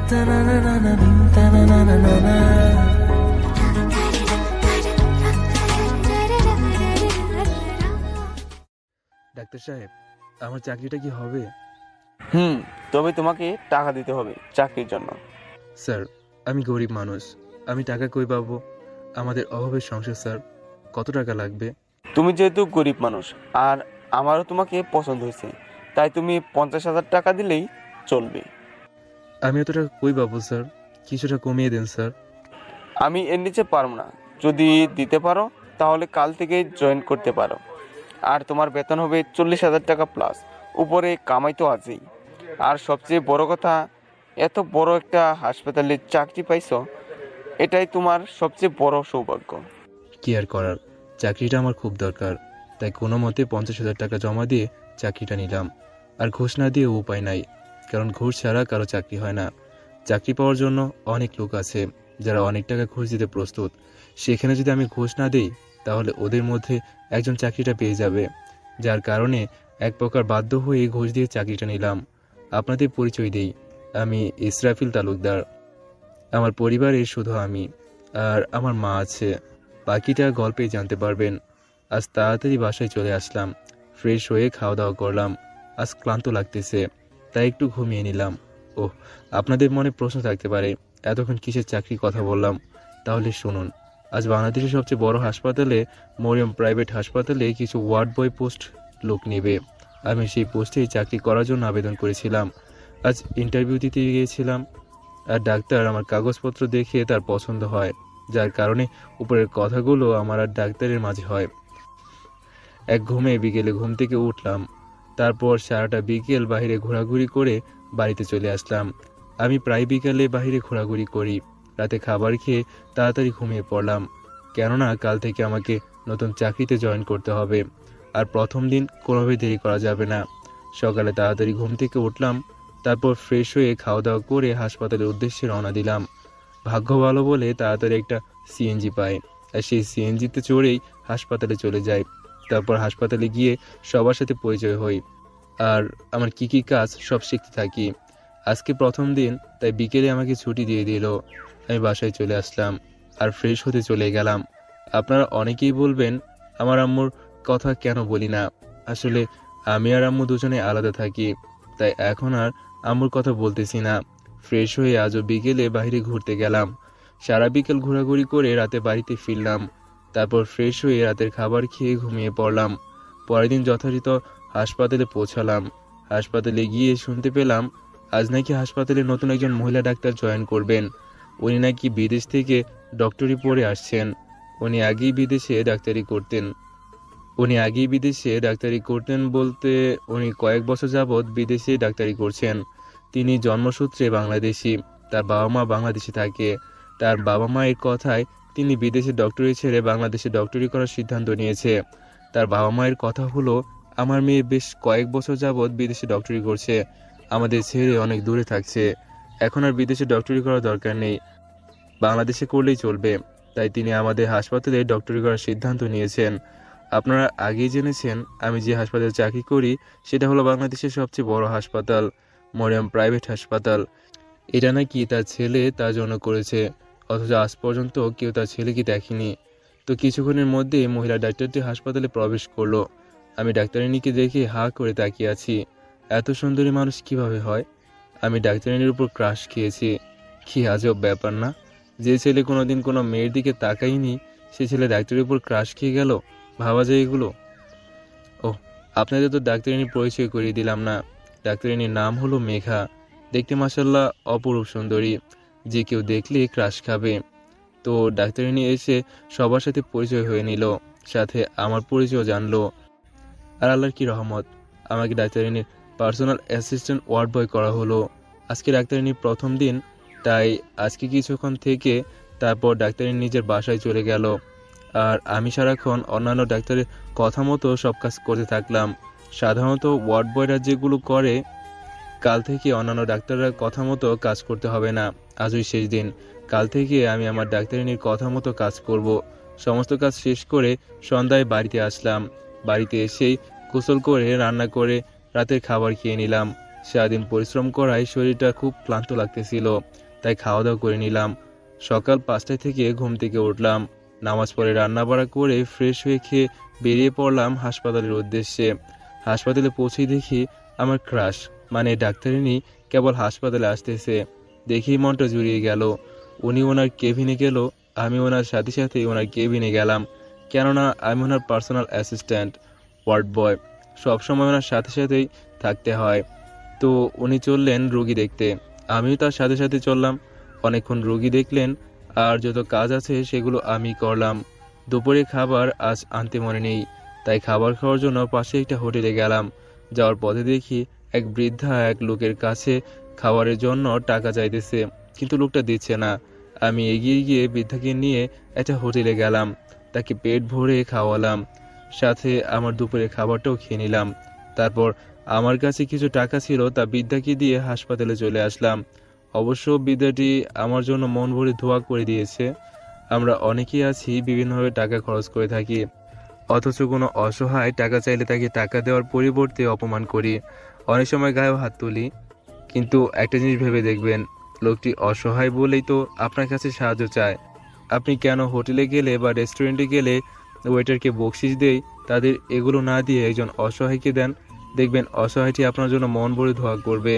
Doctor সাহেব, আমার চাকরিটা কি হবে? তবে তোমাকে টাকা দিতে হবে চাকরির জন্য। স্যার, আমি গরিব মানুষ, আমি টাকা কই পাবো? আমাদের অভাবের সংসার স্যার, কত টাকা লাগবে? তুমি যেহেতু গরিব মানুষ আর আমারও তোমাকে পছন্দ হয়েছে, তাই তুমি 50,000 টাকা দিলেই চলবে। আমি এত টাকা কই পাবো স্যার? কিছুটা কমিয়ে দেন স্যার। আমি এর নিচে পারবো না। যদি দিতে পারো তাহলে কাল থেকে জয়েন করতে পারো। আর তোমার বেতন হবে 40,000 টাকা প্লাস, উপরে কামাই তো আছেই। আর সবচেয়ে বড় কথা, এত বড় একটা হাসপাতালে চাকরি পাইছো, এটাই তোমার সবচেয়ে বড় সৌভাগ্য। কি আর করার, চাকরিটা আমার খুব দরকার, তাই কোনো মতে 50,000 টাকা জমা দিয়ে চাকরিটা নিলাম। আর ঘুষ না দিয়ে উপায় নাই, কারণ ঘুষ ছাড়া কারো চাকরি হয় না। চাকরি পাওয়ার জন্য অনেক লোক আছে যারা অনেক টাকা ঘুষ দিতে প্রস্তুত। সেখানে যদি আমি ঘুষ না দিই, তাহলে ওদের মধ্যে একজন চাকরিটা পেয়ে যাবে, যার কারণে এক প্রকার বাধ্য হয়ে ঘুষ দিয়ে চাকরিটা নিলাম। আপনাদের পরিচয় দেই, আমি ইসরাফিল তালুকদার। আমার পরিবারের শুধু আমি আর আমার মা আছে, বাকিটা গল্পেই জানতে পারবেন। আজ তাড়াতাড়ি বাসায় চলে আসলাম, ফ্রেশ হয়ে খাওয়া দাওয়া করলাম। আজ ক্লান্ত লাগতেছে, তাই একটু ঘুমিয়ে নিলাম। ওহ, আপনাদের মনে প্রশ্ন থাকতে পারে এতক্ষণ কিসের চাকরির কথা বললাম। তাহলে শুনুন, আজ বাংলাদেশের সবচেয়ে বড় হাসপাতালে, মরিয়ম প্রাইভেট হাসপাতালে কিছু ওয়ার্ড বয় পোস্ট লোক নেবে। আমি সেই পোস্টে চাকরি করার জন্য আবেদন করেছিলাম। আজ ইন্টারভিউ দিতে গিয়েছিলাম, আর ডাক্তার আমার কাগজপত্র দেখে তার পছন্দ হয়, যার কারণে উপরের কথাগুলো আমার আর ডাক্তারের মাঝে হয়। এক ঘুমে বিকেলে ঘুম থেকে উঠলাম, তারপর সারাটা বিকেল বাইরে ঘোরাঘুরি করে বাড়িতে চলে আসলাম। আমি প্রায় বিকালে বাইরে ঘোরাঘুরি করি। রাতে খাবার খেয়ে তাড়াতাড়ি ঘুমিয়ে পড়লাম, কেননা কাল থেকে আমাকে নতুন চাকরিতে জয়েন করতে হবে, আর প্রথম দিন কোনোভাবে দেরি করা যাবে না। সকালে তাড়াতাড়ি ঘুম থেকে উঠলাম, তারপর ফ্রেশ হয়ে খাওয়া দাওয়া করে হাসপাতালের উদ্দেশ্যে রওনা দিলাম। ভাগ্য ভালো বলে তাড়াতাড়ি একটা সিএনজি পাই, আর সেই সিএনজিতে চড়েই হাসপাতালে চলে যাই। তারপর হাসপাতালে গিয়ে সবার সাথে পরিচয় হই, আর আমার কি কি কাজ সব শিখতে থাকি। আজকে প্রথম দিন, তাই বিকেলে আমাকে ছুটি দিয়ে দিল। আমি বাসায় চলে আসলাম আর ফ্রেশ হতে চলে গেলাম। আপনারা অনেকেই বলবেন আমার আম্মুর কথা কেন বলি না। আসলে আমি আর আম্মু দুজনে আলাদা থাকি, তাই এখন আর আম্মুর কথা বলতেছি না। ফ্রেশ হয়ে আজও বিকেলে বাইরে ঘুরতে গেলাম। সারা বিকেল ঘোরাঘুরি করে রাতে বাড়িতে ফিরলাম। তারপর ফ্রেশ হয়ে রাতের খাবার খেয়ে ঘুমিয়ে পড়লাম। পরের দিন যথারীত হাসপাতালে পৌঁছালাম। হাসপাতালে গিয়ে শুনতে পেলাম আজ নাকি হাসপাতালে নতুন একজন মহিলা ডাক্তার জয়েন করবেন। উনি নাকি বিদেশ থেকে ডক্টরি পড়ে আসছেন। উনি আগেই বিদেশে ডাক্তারি করতেন বলতে উনি কয়েক বছর যাবৎ বিদেশে ডাক্তারি করছেন। তিনি জন্মসূত্রে বাংলাদেশি, তার বাবা মা বাংলাদেশে থাকে। তার বাবা মায়ের কথায় তিনি বিদেশে ডক্টরি ছেড়ে বাংলাদেশে ডক্টরি করার সিদ্ধান্ত নিয়েছে। তার বাবা মায়ের কথা হলো, আমার মেয়ে বেশ কয়েক বছর যাবৎ বিদেশে ডক্টরি করছে, আমাদের ছেড়ে অনেক দূরে থাকছে, এখন আর বিদেশে ডক্টরি করার দরকার নেই, বাংলাদেশে করলেই চলবে। তাই তিনি আমাদের হাসপাতালে ডক্টরি করার সিদ্ধান্ত নিয়েছেন। আপনারা আগেই জেনেছেন আমি যে হাসপাতালে চাকরি করি সেটা হলো বাংলাদেশের সবচেয়ে বড় হাসপাতাল, মরিয়ম প্রাইভেট হাসপাতাল। এটা নাকি তার ছেলে তার জন্য করেছে, অথচ আজ পর্যন্ত কেউ তার ছেলেকে দেখেনি। তো কিছুক্ষণের মধ্যে মহিলা ডাক্তারটি হাসপাতালে প্রবেশ করলো। আমি ডাক্তারিনীকে দেখে হা করে তাকিয়ে আছি। এত সুন্দরী মানুষ কিভাবে হয়? আমি ডাক্তারিনীর উপর ক্রাশ খেয়েছি। কি আজব ব্যাপার না, যে ছেলে কোনোদিন কোনো মেয়ের দিকে তাকায়নি সে ছেলে ডাক্তারের উপর ক্রাশ খেয়ে গেল। ভাবা যায় এগুলো? ও, আপনাদের তো ডাক্তারিনীর পরিচয় করিয়ে দিলাম না। ডাক্তারিনীর নাম হলো মেঘা। দেখতে মাশাআল্লাহ অপরূপ সুন্দরী, যে কেউ দেখলে ক্রাশ খাবে। তো ডাক্তারিনী এসে সবার সাথে পরিচয় হয়ে নিল, সাথে আমার পরিচয় জানলো। আর আল্লাহর কি রহমত, আমাকে ডাক্তারিনীর পার্সোনাল অ্যাসিস্ট্যান্ট ওয়ার্ড বয় করা হলো। আজকে ডাক্তারিনীর প্রথম দিন, তাই আজকে কিছুক্ষণ থেকে তারপর ডাক্তারিনী নিজের বাসায় চলে গেল। আর আমি সারাক্ষণ অন্যান্য ডাক্তারের কথা মতো সব কাজ করতে থাকলাম। সাধারণত ওয়ার্ড বয়রা যেগুলো করে, কাল থেকে অন্যান্য ডাক্তাররা কথা মতো কাজ করতে হবে না। আজই শেষ দিন, কাল থেকে আমি আমার ডাক্তারিনীর কথা মতো কাজ করব। সমস্ত কাজ শেষ করে সন্ধ্যায় বাড়িতে আসলাম। বাড়িতে এসেই গোসল করে রান্না করে রাতের খাবার খেয়ে নিলাম। সারাদিন পরিশ্রম করায় শরীরটা খুব ক্লান্ত লাগতেছিল, তাই খাওয়া দাওয়া করে নিলাম। সকাল 5টায় থেকে ঘুম থেকে উঠলাম, নামাজ পড়ে রান্নাবাড়া করে ফ্রেশ হয়ে খেয়ে বেরিয়ে পড়লাম হাসপাতালের উদ্দেশ্যে। হাসপাতালে পৌঁছেই দেখি আমার ক্রাশ মানে ডাক্তারিনী কেবল হাসপাতালে আসতেছে। দেখেই মনটা জুড়িয়ে গেল। উনি ওনার কেবিনে গেল, আমি ওনার সাথে সাথে ওনার কেবিনে গেলাম, কেননা আমি ওনার পার্সোনাল অ্যাসিস্ট্যান্ট, ওয়ার্ড বয়, সবসময় ওনার সাথে সাথেই থাকতে হয়। তো উনি চললেন রোগী দেখতে, আমিও তার সাথে সাথে চললাম। অনেকক্ষণ রোগী দেখলেন, আর যত কাজ আছে সেগুলো আমি করলাম। দুপুরে খাবার আজ আনতে মনে নেই, তাই খাবার খাওয়ার জন্য পাশে একটা হোটেলে গেলাম। যাওয়ার পথে দেখি এক বৃদ্ধা এক লোকের কাছে খাবারের জন্য টাকা চাইতেছে, কিন্তু লোকটা দিচ্ছে না। আমি এগিয়ে গিয়ে বৃদ্ধাকে নিয়ে একটা হোটেলে গেলাম, তাকে পেট ভরে খাওয়ালাম, সাথে আমার দুপুরে খাবারটাও খেয়ে নিলাম। তারপর আমার কাছে কিছু টাকা ছিল, তা বৃদ্ধাকে দিয়ে হাসপাতালে চলে আসলাম। অবশ্য বৃদ্ধাটি আমার জন্য মন ভরে দোয়া করে দিয়েছে। আমরা অনেকেই আছি বিভিন্নভাবে টাকা খরচ করে থাকি, অথচ কোনো অসহায় টাকা চাইলে তাকে টাকা দেওয়ার পরিবর্তে অপমান করি, অনেক সময় গায়েও হাত তুলি। কিন্তু একটা জিনিস ভেবে দেখবেন, লোকটি অসহায় বলেই তো আপনার কাছে সাহায্য চায়। আপনি কেন হোটেলে গেলে বা রেস্টুরেন্টে গেলে ওয়েটারকে বকশিস দেয়, তাদের এগুলো না দিয়ে একজন অসহায়কে দেন, দেখবেন অসহায়টি আপনার জন্য মন ভরে দোয়া করবে।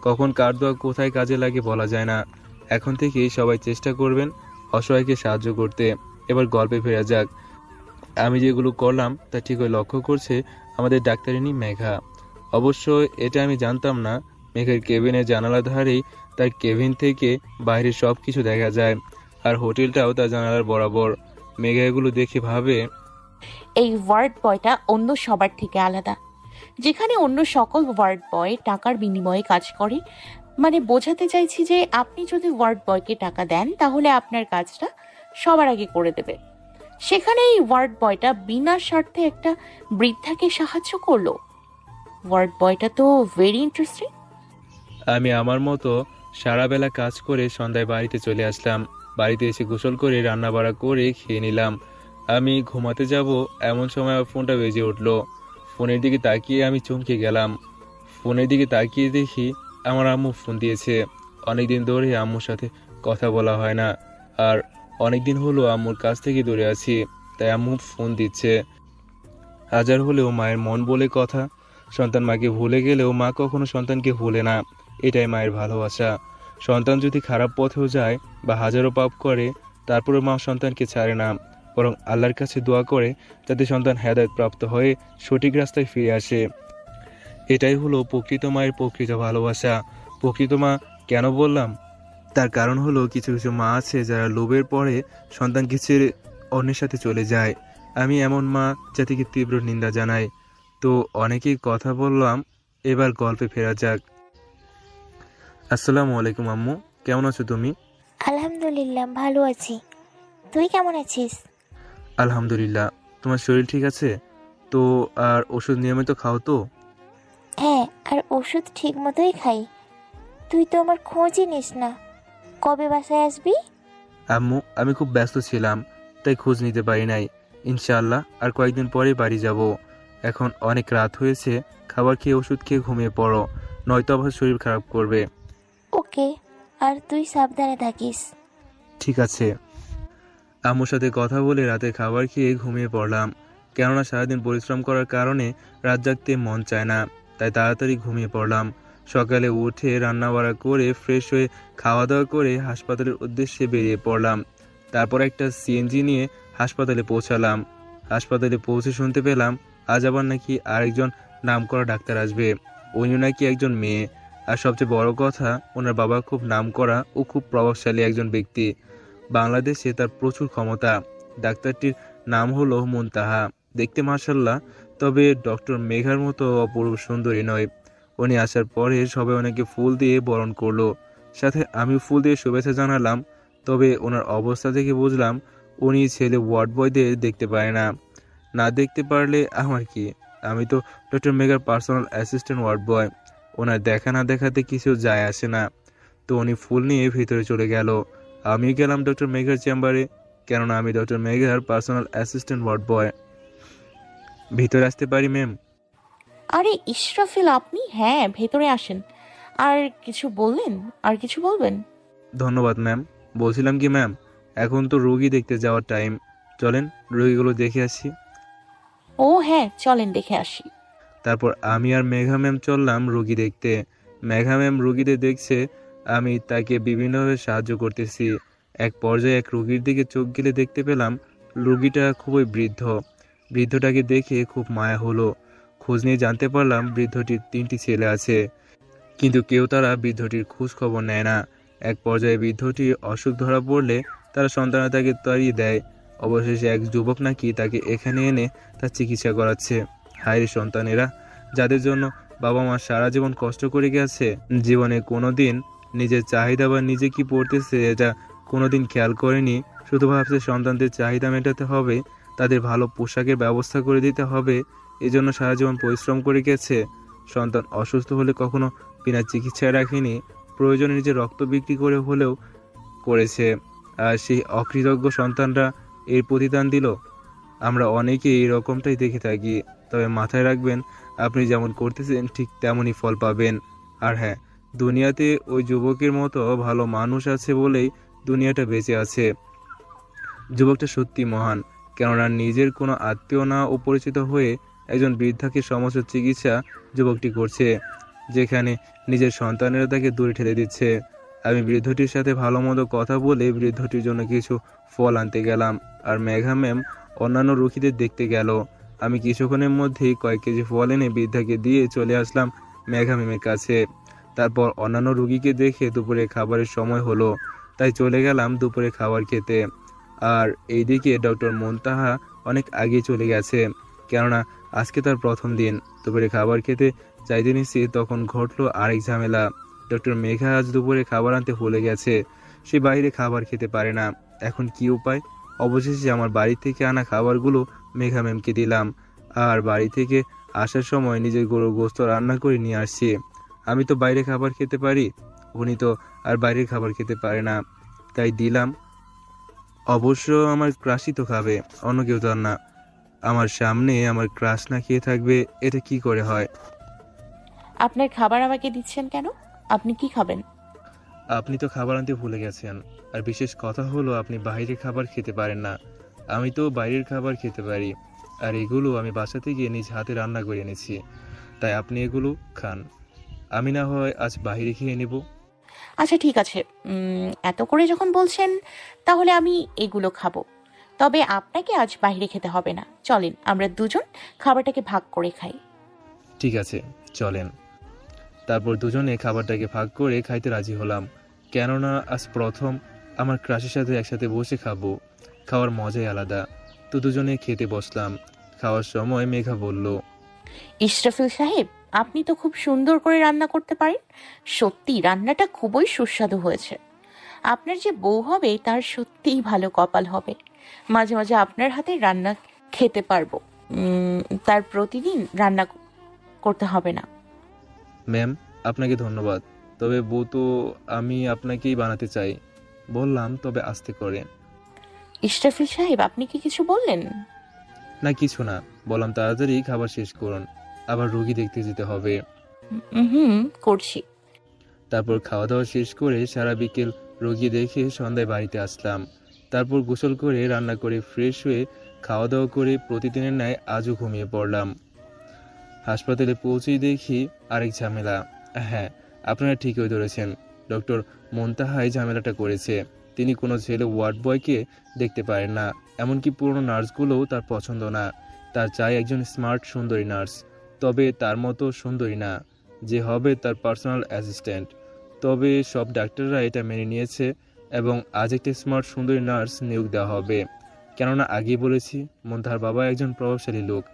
কখন কার দোয়া কোথায় কাজে লাগে বলা যায় না। এখন থেকেই সবাই চেষ্টা করবেন অসহায়কে সাহায্য করতে। এবার গল্পে ফেরা যাক। আমি যেগুলো করলাম তা ঠিকই লক্ষ্য করছে আমাদের ডাক্তারিনী মেঘা। অবশ্য এটা আমি জানতাম না, মেঘার কেবিনের জানালার ধারেই তার কেবিন থেকে বাইরের সব কিছু দেখা যায়, আর হোটেলটাও তার জানালার বরাবর। মেঘা এগুলো দেখে ভাবে, এই ওয়ার্ড বয়টা অন্য সবার থেকে আলাদা। যেখানে অন্য সকল ওয়ার্ড বয় টাকার বিনিময়ে কাজ করে, মানে বোঝাতে চাইছি যে আপনি যদি ওয়ার্ড বয়কে টাকা দেন তাহলে আপনার কাজটা সবার আগে করে দেবে। সেখানে এই ওয়ার্ড বয়টা বিনা স্বার্থে একটা বৃদ্ধাকে সাহায্য করলো। ওয়ার্ড বয়টা তো ভেরি ইন্টারেস্টিং। আমি আমার মতো সারা বেলা কাজ করে সন্ধ্যায় বাড়িতে চলে আসলাম। বাড়িতে এসে গোসল করে রান্নাবাড়া করে খেয়ে নিলাম। আমি ঘুমাতে যাব এমন সময় আমার ফোনটা বেজে উঠলো। ফোনের দিকে তাকিয়ে আমি চমকে গেলাম। ফোনের দিকে তাকিয়ে দেখি আমার আম্মু ফোন দিয়েছে। অনেকদিন ধরে আম্মুর সাথে কথা বলা হয় না, আর অনেকদিন হলো আম্মুর কাছ থেকে দূরে আছি, তাই আম্মু ফোন দিচ্ছে। হাজার হলেও মায়ের মন বলে কথা, সন্তান মাকে ভুলে গেলেও মা কখনো সন্তানকে ভুলে না, এটাই মায়ের ভালোবাসা। সন্তান যদি খারাপ পথেও যায় বা হাজারো পাপ করে, তারপরে মা সন্তানকে ছাড়ে না, বরং আল্লাহর কাছে দোয়া করে যাতে সন্তান হেদায়েত প্রাপ্ত হয়ে সঠিক রাস্তায় ফিরে আসে। এটাই হলো প্রকৃত মায়ের প্রকৃত ভালোবাসা। প্রকৃত মা কেন বললাম, তার কারণ হলো কিছু কিছু মা আছে যারা লোভের পরে সন্তানকে ছেড়ে অন্যের সাথে চলে যায়। আমি এমন মা জাতিকে তীব্র নিন্দা জানাই। তো অনেকেই কথা বললাম, এবার গল্পে ফেরা যাক। আসসালামু আলাইকুম আম্মু, কেমন আছো তুমি? আলহামদুলিল্লাহ ভালো আছি। তুই কেমন আছিস? আলহামদুলিল্লাহ। তোমার শরীর ঠিক আছে তো? আর ওষুধ নিয়মিত খাও তো? হ্যাঁ, আর ওষুধ ঠিক মতোই খাই। তুই তো আমার খোঁজই নিস না। কবে বাসায় আসবি? আম্মু, আমি খুব ব্যস্ত ছিলাম, তাই খোঁজ নিতে পারি নাই। ইনশাআল্লাহ আর কয়েকদিন পরে বাড়ি যাব। এখন অনেক রাত হয়েছে, খাবার খেয়ে ওষুধ খেয়ে ঘুমিয়ে পড়ো, নয়তো আবার শরীর খারাপ করবে। ওকে, আর তুই সাবধানে থাকিস। ঠিক আছে। আম্মুর সাথে কথা বলে রাতে খাবার খেয়ে ঘুমিয়ে পড়লাম, কেননা সারাদিন পরিশ্রম করার কারণে রাত জাগতে মন চায় না, তাই তাড়াতাড়ি ঘুমিয়ে পড়লাম। সকালে উঠে রান্নাবাড়া করে ফ্রেশ হয়ে খাওয়া দাওয়া করে হাসপাতালের উদ্দেশ্যে বেরিয়ে পড়লাম। তারপর একটা সিএনজি নিয়ে হাসপাতালে পৌঁছালাম। হাসপাতালে পৌঁছে শুনতে পেলাম আজ আবার নাকি আরেকজন নামকরা ডাক্তার আসবে। উনিও নাকি একজন মেয়ে, আর সবচেয়ে বড় কথা ওনার বাবা খুব নামকরা ও খুব প্রভাবশালী একজন ব্যক্তি। বাংলাদেশে তার প্রচুর ক্ষমতা। ডাক্তারটির নাম হলো মুনতাহা, দেখতে মাশাআল্লাহ, তবে ডক্টর মেঘার মতো অপূর্ব সুন্দরী নয়। উনি আসার পরে সবাই ওনাকে ফুল দিয়ে বরণ করলো, সাথে আমি ফুল দিয়ে শুভেচ্ছা জানালাম। তবে ওনার অবস্থা দেখে বুঝলাম উনি ছেলে ওয়ার্ড বয়দের দেখতে পায় না। না দেখতে পারলে আমার কি, আমি তো ডক্টর মেঘার পার্সোনাল অ্যাসিস্ট্যান্ট ওয়ার্ড বয়, ওনার দেখা না দেখাতে কিছু যায় আসে না। তো উনি ফুল নিয়ে ভিতরে চলে গেল, আমি গেলাম ডক্টর মেঘার চেম্বারে, কেননা আমি ডক্টর মেঘার পার্সোনাল অ্যাসিস্ট্যান্ট ওয়ার্ড বয়। ভিতরে আসতে পারি ম্যাম? আরে ইশরাফিল, আপনি? হ্যাঁ, ভেতরে আসেন। আর কিছু বললেন? আর কিছু বলবেন? ধন্যবাদ ম্যাম। বলছিলাম কি ম্যাম, এখন তো রোগী দেখতে যাওয়ার টাইম, চলেন রোগীগুলো দেখে আসি। ও হ্যাঁ, চলেন দেখে আসি। তারপর আমি আর মেঘা ম্যাম চললাম রোগী দেখতে। মেঘা ম্যাম রোগীদের দেখছে, আমি তাকে বিভিন্নভাবে সাহায্য করতেছি। এক পর্যায়ে এক রোগীর দিকে চোখ গেলে দেখতে পেলাম রোগীটা খুবই বৃদ্ধ। বৃদ্ধটাকে দেখে খুব মায়া হলো। খোঁজ নিয়ে জানতে পারলাম বৃদ্ধটির 3টি ছেলে আছে, কিন্তু কেউ তারা বৃদ্ধটির খোঁজ খবর নেয় না। এক পর্যায়ে বৃদ্ধটির অসুখ ধরা পড়লে তারা সন্তানরা তাকে তাড়িয়ে দেয়। অবশেষে এক যুবক নাকি তাকে এখানে এনে তার চিকিৎসা করাচ্ছে। হায় রে সন্তানেরা, যাদের জন্য বাবা মা সারা জীবন কষ্ট করে গেছে, জীবনে কোনোদিন নিজের চাহিদা বা নিজে কি পড়তেছে এটা কোনোদিন খেয়াল করেনি, শুধু ভাবছে সন্তানদের চাহিদা মেটাতে হবে, তাদের ভালো পোশাকের ব্যবস্থা করে দিতে হবে, এজন্য সারা জীবন পরিশ্রম করে গেছে। সন্তান অসুস্থ হলে কখনো বিনা চিকিৎসায় রাখেনি, প্রয়োজনে নিজের রক্ত বিক্রি করে হলেও করেছে। আর সেই অকৃতজ্ঞ সন্তানরা এর প্রতিদান দিল। আমরা অনেকেই এই রকমটাই দেখে থাকি, তবে মাথায় রাখবেন আপনি যেমন করতেছেন ঠিক তেমনই ফল পাবেন। আর হ্যাঁ, দুনিয়াতে ওই যুবকের মতো ভালো মানুষ আছে বলেই দুনিয়াটা বেঁচে আছে। যুবকটা সত্যি মহান, কেননা নিজের কোনো আত্মীয় না ও পরিচিত হয়ে একজন বৃদ্ধাকে সমস্ত চিকিৎসা যুবকটি করছে, যেখানে নিজের সন্তানেরা তাকে দূরে ঠেলে দিচ্ছে। আমি বৃদ্ধটির সাথে ভালো মন্দ কথা বলে বৃদ্ধটির জন্য কিছু ফল আনতে গেলাম, আর মেঘা ম্যাম অন্যান্য রোগীদের দেখতে গেল। আমি কিছুক্ষণের মধ্যেই কয়েক কেজি ফল এনে বৃদ্ধাকে দিয়ে চলে আসলাম মেঘা ম্যামের কাছে। তারপর অন্যান্য রোগীকে দেখে দুপুরে খাবারের সময় হলো, তাই চলে গেলাম দুপুরে খাবার খেতে। আর এইদিকে ডক্টর মোন্তাহা অনেক আগেই চলে গেছে, কেননা আজকে তার প্রথম দিন। দুপুরে খাবার খেতে চাইতে নিচ্ছি, তখন ঘটলো আরেক ঝামেলা। ডক্টর মেঘা আজ দুপুরে খাবার আনতে ভুলে গেছে। সে বাইরে খাবার খেতে পারে না। এখন কি উপায়? অবশেষে আমার বাড়ি থেকে আনা খাবারগুলো মেঘা ম্যামকে দিলাম, আর বাড়ি থেকে আসার সময় নিজের গরুর গোস্ত রান্না করে নিয়ে আসছি। আমি তো বাইরে খাবার খেতে পারি, উনি তো আর বাইরের খাবার খেতে পারে না, তাই দিলাম। অবশ্য আমার ক্রাশই তো খাবে, অন্য কেউ তো আর না। আমার সামনে আমার ক্রাশ না খেয়ে থাকবে, এটা কি করে হয়? আপনার খাবার আমাকে দিচ্ছেন কেন? আপনি কি খাবেন? আপনি তো খাবার আনতে ভুলে গেছেন, আর বিশেষ কথা হলো আপনি বাইরের খাবার খেতে পারেন না। আমি তো বাইরের খাবার খেতে পারি, আর এগুলো আমি বাসা থেকে নিজ হাতে রান্না করে এনেছি, তাই আপনি এগুলো খান। আমি না হয় আজ বাইরে খেয়ে নেব। আচ্ছা ঠিক আছে, এত করে যখন বলছেন তাহলে আমি এগুলো খাবো। তবে আপনাকে আজ বাইরে খেতে হবে না, চলেন আমরা দুজন খাবারটাকে ভাগ করে খাই। ঠিক আছে, চলেন। তারপর দুজনে খাবারটাকে ভাগ করে খাইতে রাজি হলাম, কেননা আজ প্রথম আমার ক্রাশের সাথে একসাথে বসে খাবো। খাওয়ার মজাই আলাদা। তো দুজনে খেতে বসলাম। খাওয়ার সময় মেঘা বলল, ইশরাফিল সাহেব, আপনি তো খুব সুন্দর করে রান্না করতে পারেন। সত্যি রান্নাটা খুবই সুস্বাদু হয়েছে। আপনার যে বউ হবে তার সত্যিই ভালো কপাল হবে। মাঝে মাঝে আপনার হাতে রান্না খেতে পারবো। তার প্রতিদিন রান্না করতে হবে না। ম্যাম আপনাকে ধন্যবাদ, তবে বউ তো আমি আপনাকেই বানাতে চাই। বললাম, তবে আস্তে করে। ইশরাফিল সাহেব, আপনি কি কিছু বললেন? না কিছু না, বললাম তাড়াতাড়ি খাবার শেষ করুন, আবার রোগী দেখতে যেতে হবে। হুম, করছি। তারপর খাওয়া দাওয়া শেষ করে সারা বিকেল রোগী দেখে সন্ধ্যায় বাড়িতে আসলাম। তারপর গোসল করে রান্না করে ফ্রেশ হয়ে খাওয়া দাওয়া করে প্রতিদিনের ন্যায় আজও ঘুমিয়ে পড়লাম। হাসপাতালে পৌঁছেই দেখি আরেক ঝামেলা। হ্যাঁ, আপনারা ঠিকই ধরেছেন, ডক্টর মোন্তাহাই ঝামেলাটা করেছে। তিনি কোনো ছেলে ওয়ার্ড বয়কে দেখতে পারেন না, এমনকি পুরনো নার্সগুলোও তার পছন্দ না। তার চাই একজন স্মার্ট সুন্দরী নার্স, তবে তার মতো সুন্দরী না, যে হবে তার পার্সোনাল অ্যাসিস্ট্যান্ট। তবে সব ডাক্তাররা এটা মেনে নিয়েছে এবং আজ একটি স্মার্ট সুন্দরী নার্স নিয়োগ দেওয়া হবে, কেননা আগেই বলেছি মোন্তাহার বাবা একজন প্রভাবশালী লোক।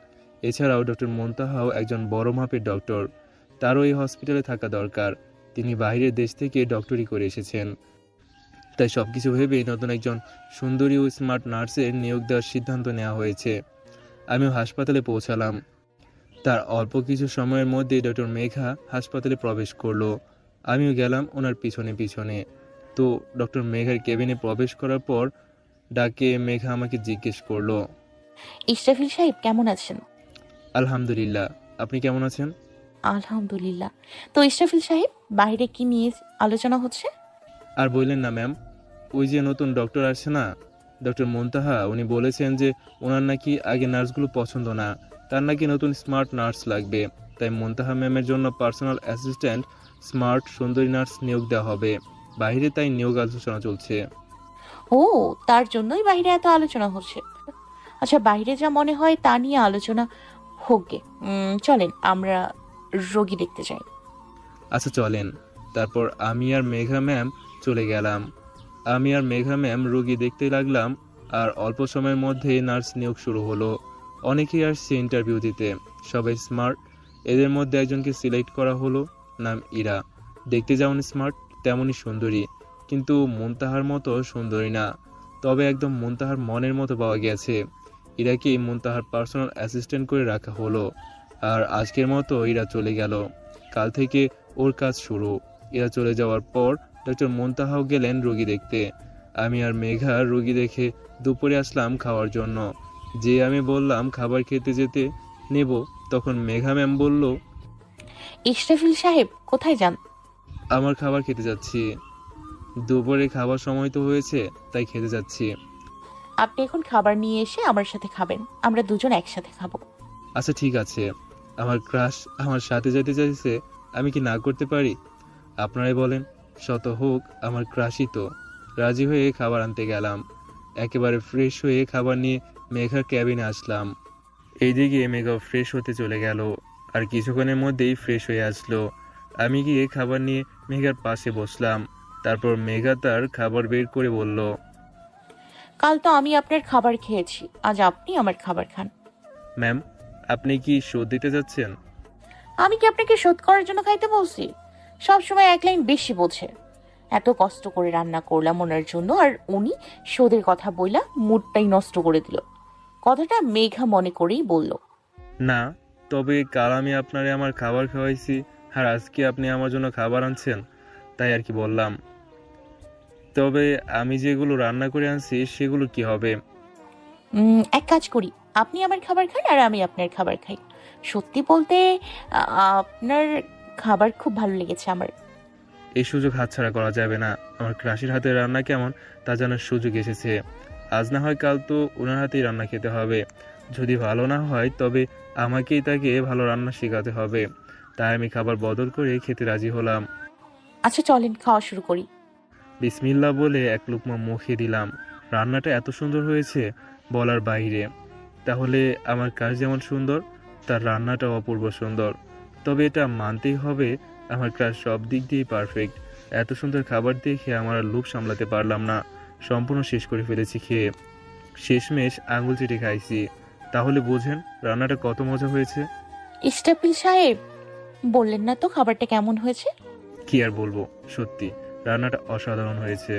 এছাড়াও ডক্টর মোন্তাহাও একজন বড় মাপের ডক্টর, তারও এই হসপিটালে থাকা দরকার। তিনি বাইরের দেশ থেকে ডক্টরি করে এসেছেন, তাই সবকিছু ভেবে নতুন একজন সুন্দরী ও স্মার্ট নার্সের নিয়োগ দেওয়ার সিদ্ধান্ত নেওয়া হয়েছে। আমিও হাসপাতালে পৌঁছালাম। তার অল্প কিছু সময়ের মধ্যে ডক্টর মেঘা হাসপাতালে প্রবেশ করলো। আমিও গেলাম ওনার পিছনে পিছনে। তো ডক্টর মেঘার কেবিনে প্রবেশ করার পর ডাকে মেঘা আমাকে জিজ্ঞেস করলো, ইশরাফিল সাহেব কেমন আছেন? আলহামদুলিল্লাহ, আপনি কেমন আছেন? আলহামদুলিল্লাহ। তো ইসরাফিল সাহেব, বাইরে কি নিয়ে আলোচনা হচ্ছে? আর বললেন না ম্যাম, ওই যে নতুন ডক্টর আসছে না, ডক্টর মুনতাহা, উনি বলেছেন যে ওনার নাকি আগে নার্সগুলো পছন্দ না, তার নাকি নতুন স্মার্ট নার্স লাগবে। তাই মুনতাহা ম্যামের জন্য পার্সোনাল অ্যাসিস্ট্যান্ট স্মার্ট সুন্দরী নার্স নিয়োগ দেওয়া হবে। বাইরে তাই নিয়োগ আলোচনা চলছে। ও, তার জন্যই বাইরে এত আলোচনা হচ্ছে। আচ্ছা, বাইরে যা মনে হয় তা নিয়ে আলোচনা হোক গে। চলেন আমরা রোগী দেখতে যাই। আচ্ছা চলেন। তারপর আমি আর মেঘা ম্যাম চলে গেলাম। আমি আর মেঘা ম্যাম রোগী দেখতে লাগলাম। আর অল্প সময়ের মধ্যেই নার্স নিয়োগ শুরু হলো। অনেকেই আসছে ইন্টারভিউ দিতে, সবাই স্মার্ট। এদের মধ্যে একজনকে সিলেক্ট করা হলো, নাম ইরা। দেখতে যেমন স্মার্ট তেমনই সুন্দরী, কিন্তু মুনতাহার মতো সুন্দরী না, তবে একদম মুনতাহার মনের মতো পাওয়া গেছে। ইরাকে মুনতাহার পার্সোনাল অ্যাসিস্ট্যান্ট করে রাখা হলো। আর আজকের মতো ইরা চলে গেল। কাল থেকে ওর কাজ শুরু। এরা চলে যাওয়ার পর ডক্টর মুনতাহাও গেলেন রোগী দেখতে। আমি আর মেঘা রোগী দেখে দুপুরে আসলাম খাওয়ার জন্য। যে আমি বললাম খাবার খেতে যেতে নেব, তখন মেঘা ম্যাম বলল, ইসরাফিল সাহেব কোথায় যান? আমার খাবার খেতে যাচ্ছি। দুপুরে খাবার সময় তো হয়েছে, তাই খেতে যাচ্ছি। আপনি এখন খাবার নিয়ে এসে আমার সাথে খাবেন, আমরা দুজন একসাথে খাবো। আচ্ছা ঠিক আছে। আমার ক্রাশ আমার সাথে যেতে চাইছে, আমি কি না করতে পারি? আপনারাই বলেন। শত হোক আমার ক্রাশই তো। রাজি হয়ে খাবার আনতে গেলাম। একেবারে ফ্রেশ হয়ে খাবার নিয়ে মেঘার ক্যাবিনে আসলাম। এইদিকে মেঘা ফ্রেশ হতে চলে গেল, আর কিছুক্ষণের মধ্যেই ফ্রেশ হয়ে আসলো। আমি গিয়ে খাবার নিয়ে মেঘার পাশে বসলাম। তারপর মেঘা তার খাবার বের করে বলল, কাল তো আমি আপনার খাবার খেয়েছি, আজ আপনি আমার খাবার খান। ম্যাম, আপনি কি শোধ দিতে যাচ্ছেন? আমি কি আপনাকে শোধ করার জন্য খাইতে বলছি? সব সময় এক লাইন বেশি বোঝে। এত কষ্ট করে রান্না করলাম ওনার জন্য, আর উনি শোধের কথা বইলা মুডটাই নষ্ট করে দিল। কথাটা মেঘা মনে করেই বলল। না, তবে কাল আমি আপনারে আমার খাবার খাওয়াইছি, আর আজকে আপনি আমার জন্য খাবার আনছেন, তাই আর কি বললাম। তবে আমি যেগুলো রান্না করে আনছি সেগুলো কি হবে? এক কাজ করি, আপনি আমার খাবার খান আর আমি আপনার খাবার খাই। সত্যি বলতে আপনার খাবার খুব ভালো লেগেছে আমার। এই সুযোগ হাতছাড়া করা যাবে না। আমার ক্রাশির হাতের রান্না কেমন তা জানার সুযোগ এসেছে। আজ না হয় কাল তো ওনার হাতেই রান্না খেতে হবে। যদি ভালো না হয় তবে আমাকেই তাকে ভালো রান্না শেখাতে হবে। তাই আমি খাবার বদল করে খেতে রাজি হলাম। আচ্ছা চলেন খাওয়া শুরু করি। বিসমিল্লাহ বলে এক লুকমা মুখে দিলাম। রান্নাটা এত সুন্দর হয়েছে বলার বাইরে। তাহলে আমার কাজ যেমন সুন্দর, তার রান্নাটাও অপূর্ব সুন্দর। তবে এটা মানতেই হবে, আমার কাজ সব দিক দিয়েই পারফেক্ট। এত সুন্দর খাবার দেখে আমার আর লোভ সামলাতে পারলাম না। সম্পূর্ণ শেষ করে ফেলেছি খেয়ে। শেষমেশ আঙুল চেটে খাইছি। তাহলে বোঝেন রান্নাটা কত মজা হয়েছে। ইস্টাপিল সাহেব, বললেন না তো খাবারটা কেমন হয়েছে? কি আর বলবো, সত্যি রান্নাটা অসাধারণ হয়েছে,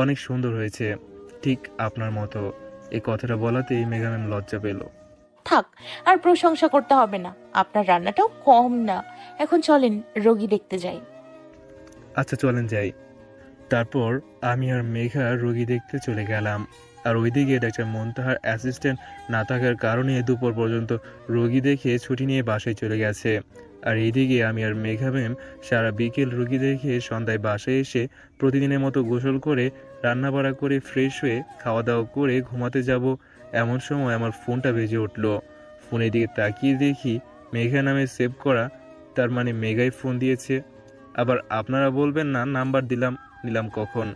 অনেক সুন্দর হয়েছে, ঠিক আপনার মতো। এই কথাটা বলাতেই মেঘা ম্যাম লজ্জা পেল। থাক, আর প্রশংসা করতে হবে না, আপনার রান্নাটাও কম না। এখন চলেন রোগী দেখতে যাই। আচ্ছা চলেন যাই। তারপর আমি আর মেঘা রোগী দেখতে চলে গেলাম। আর ওইদিকে ডাক্তার মুনতাহার অ্যাসিস্ট্যান্ট না থাকার কারণে দুপুর পর্যন্ত রোগী দেখে ছুটি নিয়ে বাসায় চলে গেছে। আর এইদিকে আমি আর মেঘা ম্যাম সারা বিকেল রোগী দেখে সন্ধ্যায় বাসায় এসে প্রতিদিনের মতো গোসল করে রান্নাবাড়া করে ফ্রেশ হয়ে খাওয়া দাওয়া করে ঘুমাতে যাব। এমন সময় আমার ফোনটা বেজে উঠল। ফোনের দিকে তাকিয়ে দেখি মেঘা নামে সেভ করা, তার মানে মেঘাই ফোন দিয়েছে। আবার আপনারা বলবেন না নাম্বার নিলাম কখন।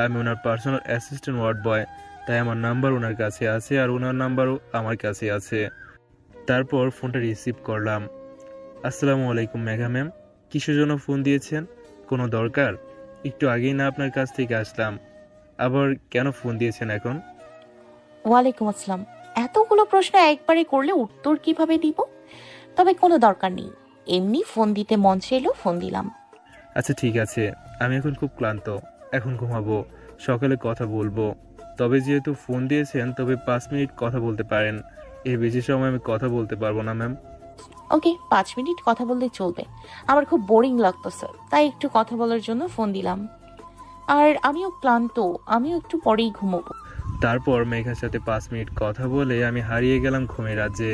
আমি ওনার পার্সোনাল অ্যাসিস্ট্যান্ট ওয়ার্ড বয়, তাই আমার নাম্বার ওনার কাছে আছে আর ওনার নাম্বারও আমার কাছে আছে। তারপর ফোনটা রিসিভ করলাম। আসসালামু আলাইকুম মেঘা ম্যাম, কিসের জন্য ফোন দিয়েছেন? কোনো দরকার? একটু আগেই না আপনার কাছ থেকে আসলাম, আবার কেন ফোন দিয়েছেন এখন? ওয়ালাইকুম আসসালাম। এতগুলো প্রশ্ন একবারে করলে উত্তর কিভাবে দিব? তবে কোনো দরকার নেই, এমনি ফোন দিতে মন চাইলো ফোন দিলাম। আচ্ছা ঠিক আছে, আমি এখন খুব ক্লান্ত, এখন ঘুমাবো, সকালে কথা বলবো। তবে যেহেতু ফোন দিয়েছেন তবে 5 মিনিট কথা বলতে পারেন। এর বেশি সময় আমি কথা বলতে পারবো না ম্যাম। ওকে, 5 মিনিট কথা বললে চলবে। আমার খুব বোরিং লাগতেছে, তাই একটু কথা বলার জন্য ফোন দিলাম। আর আমিও ক্লান্ত, আমিও একটু পরেই ঘুমোবো। তারপর মেঘার সাথে 5 মিনিট কথা বলে আমি হারিয়ে গেলাম ঘুমের রাজ্যে।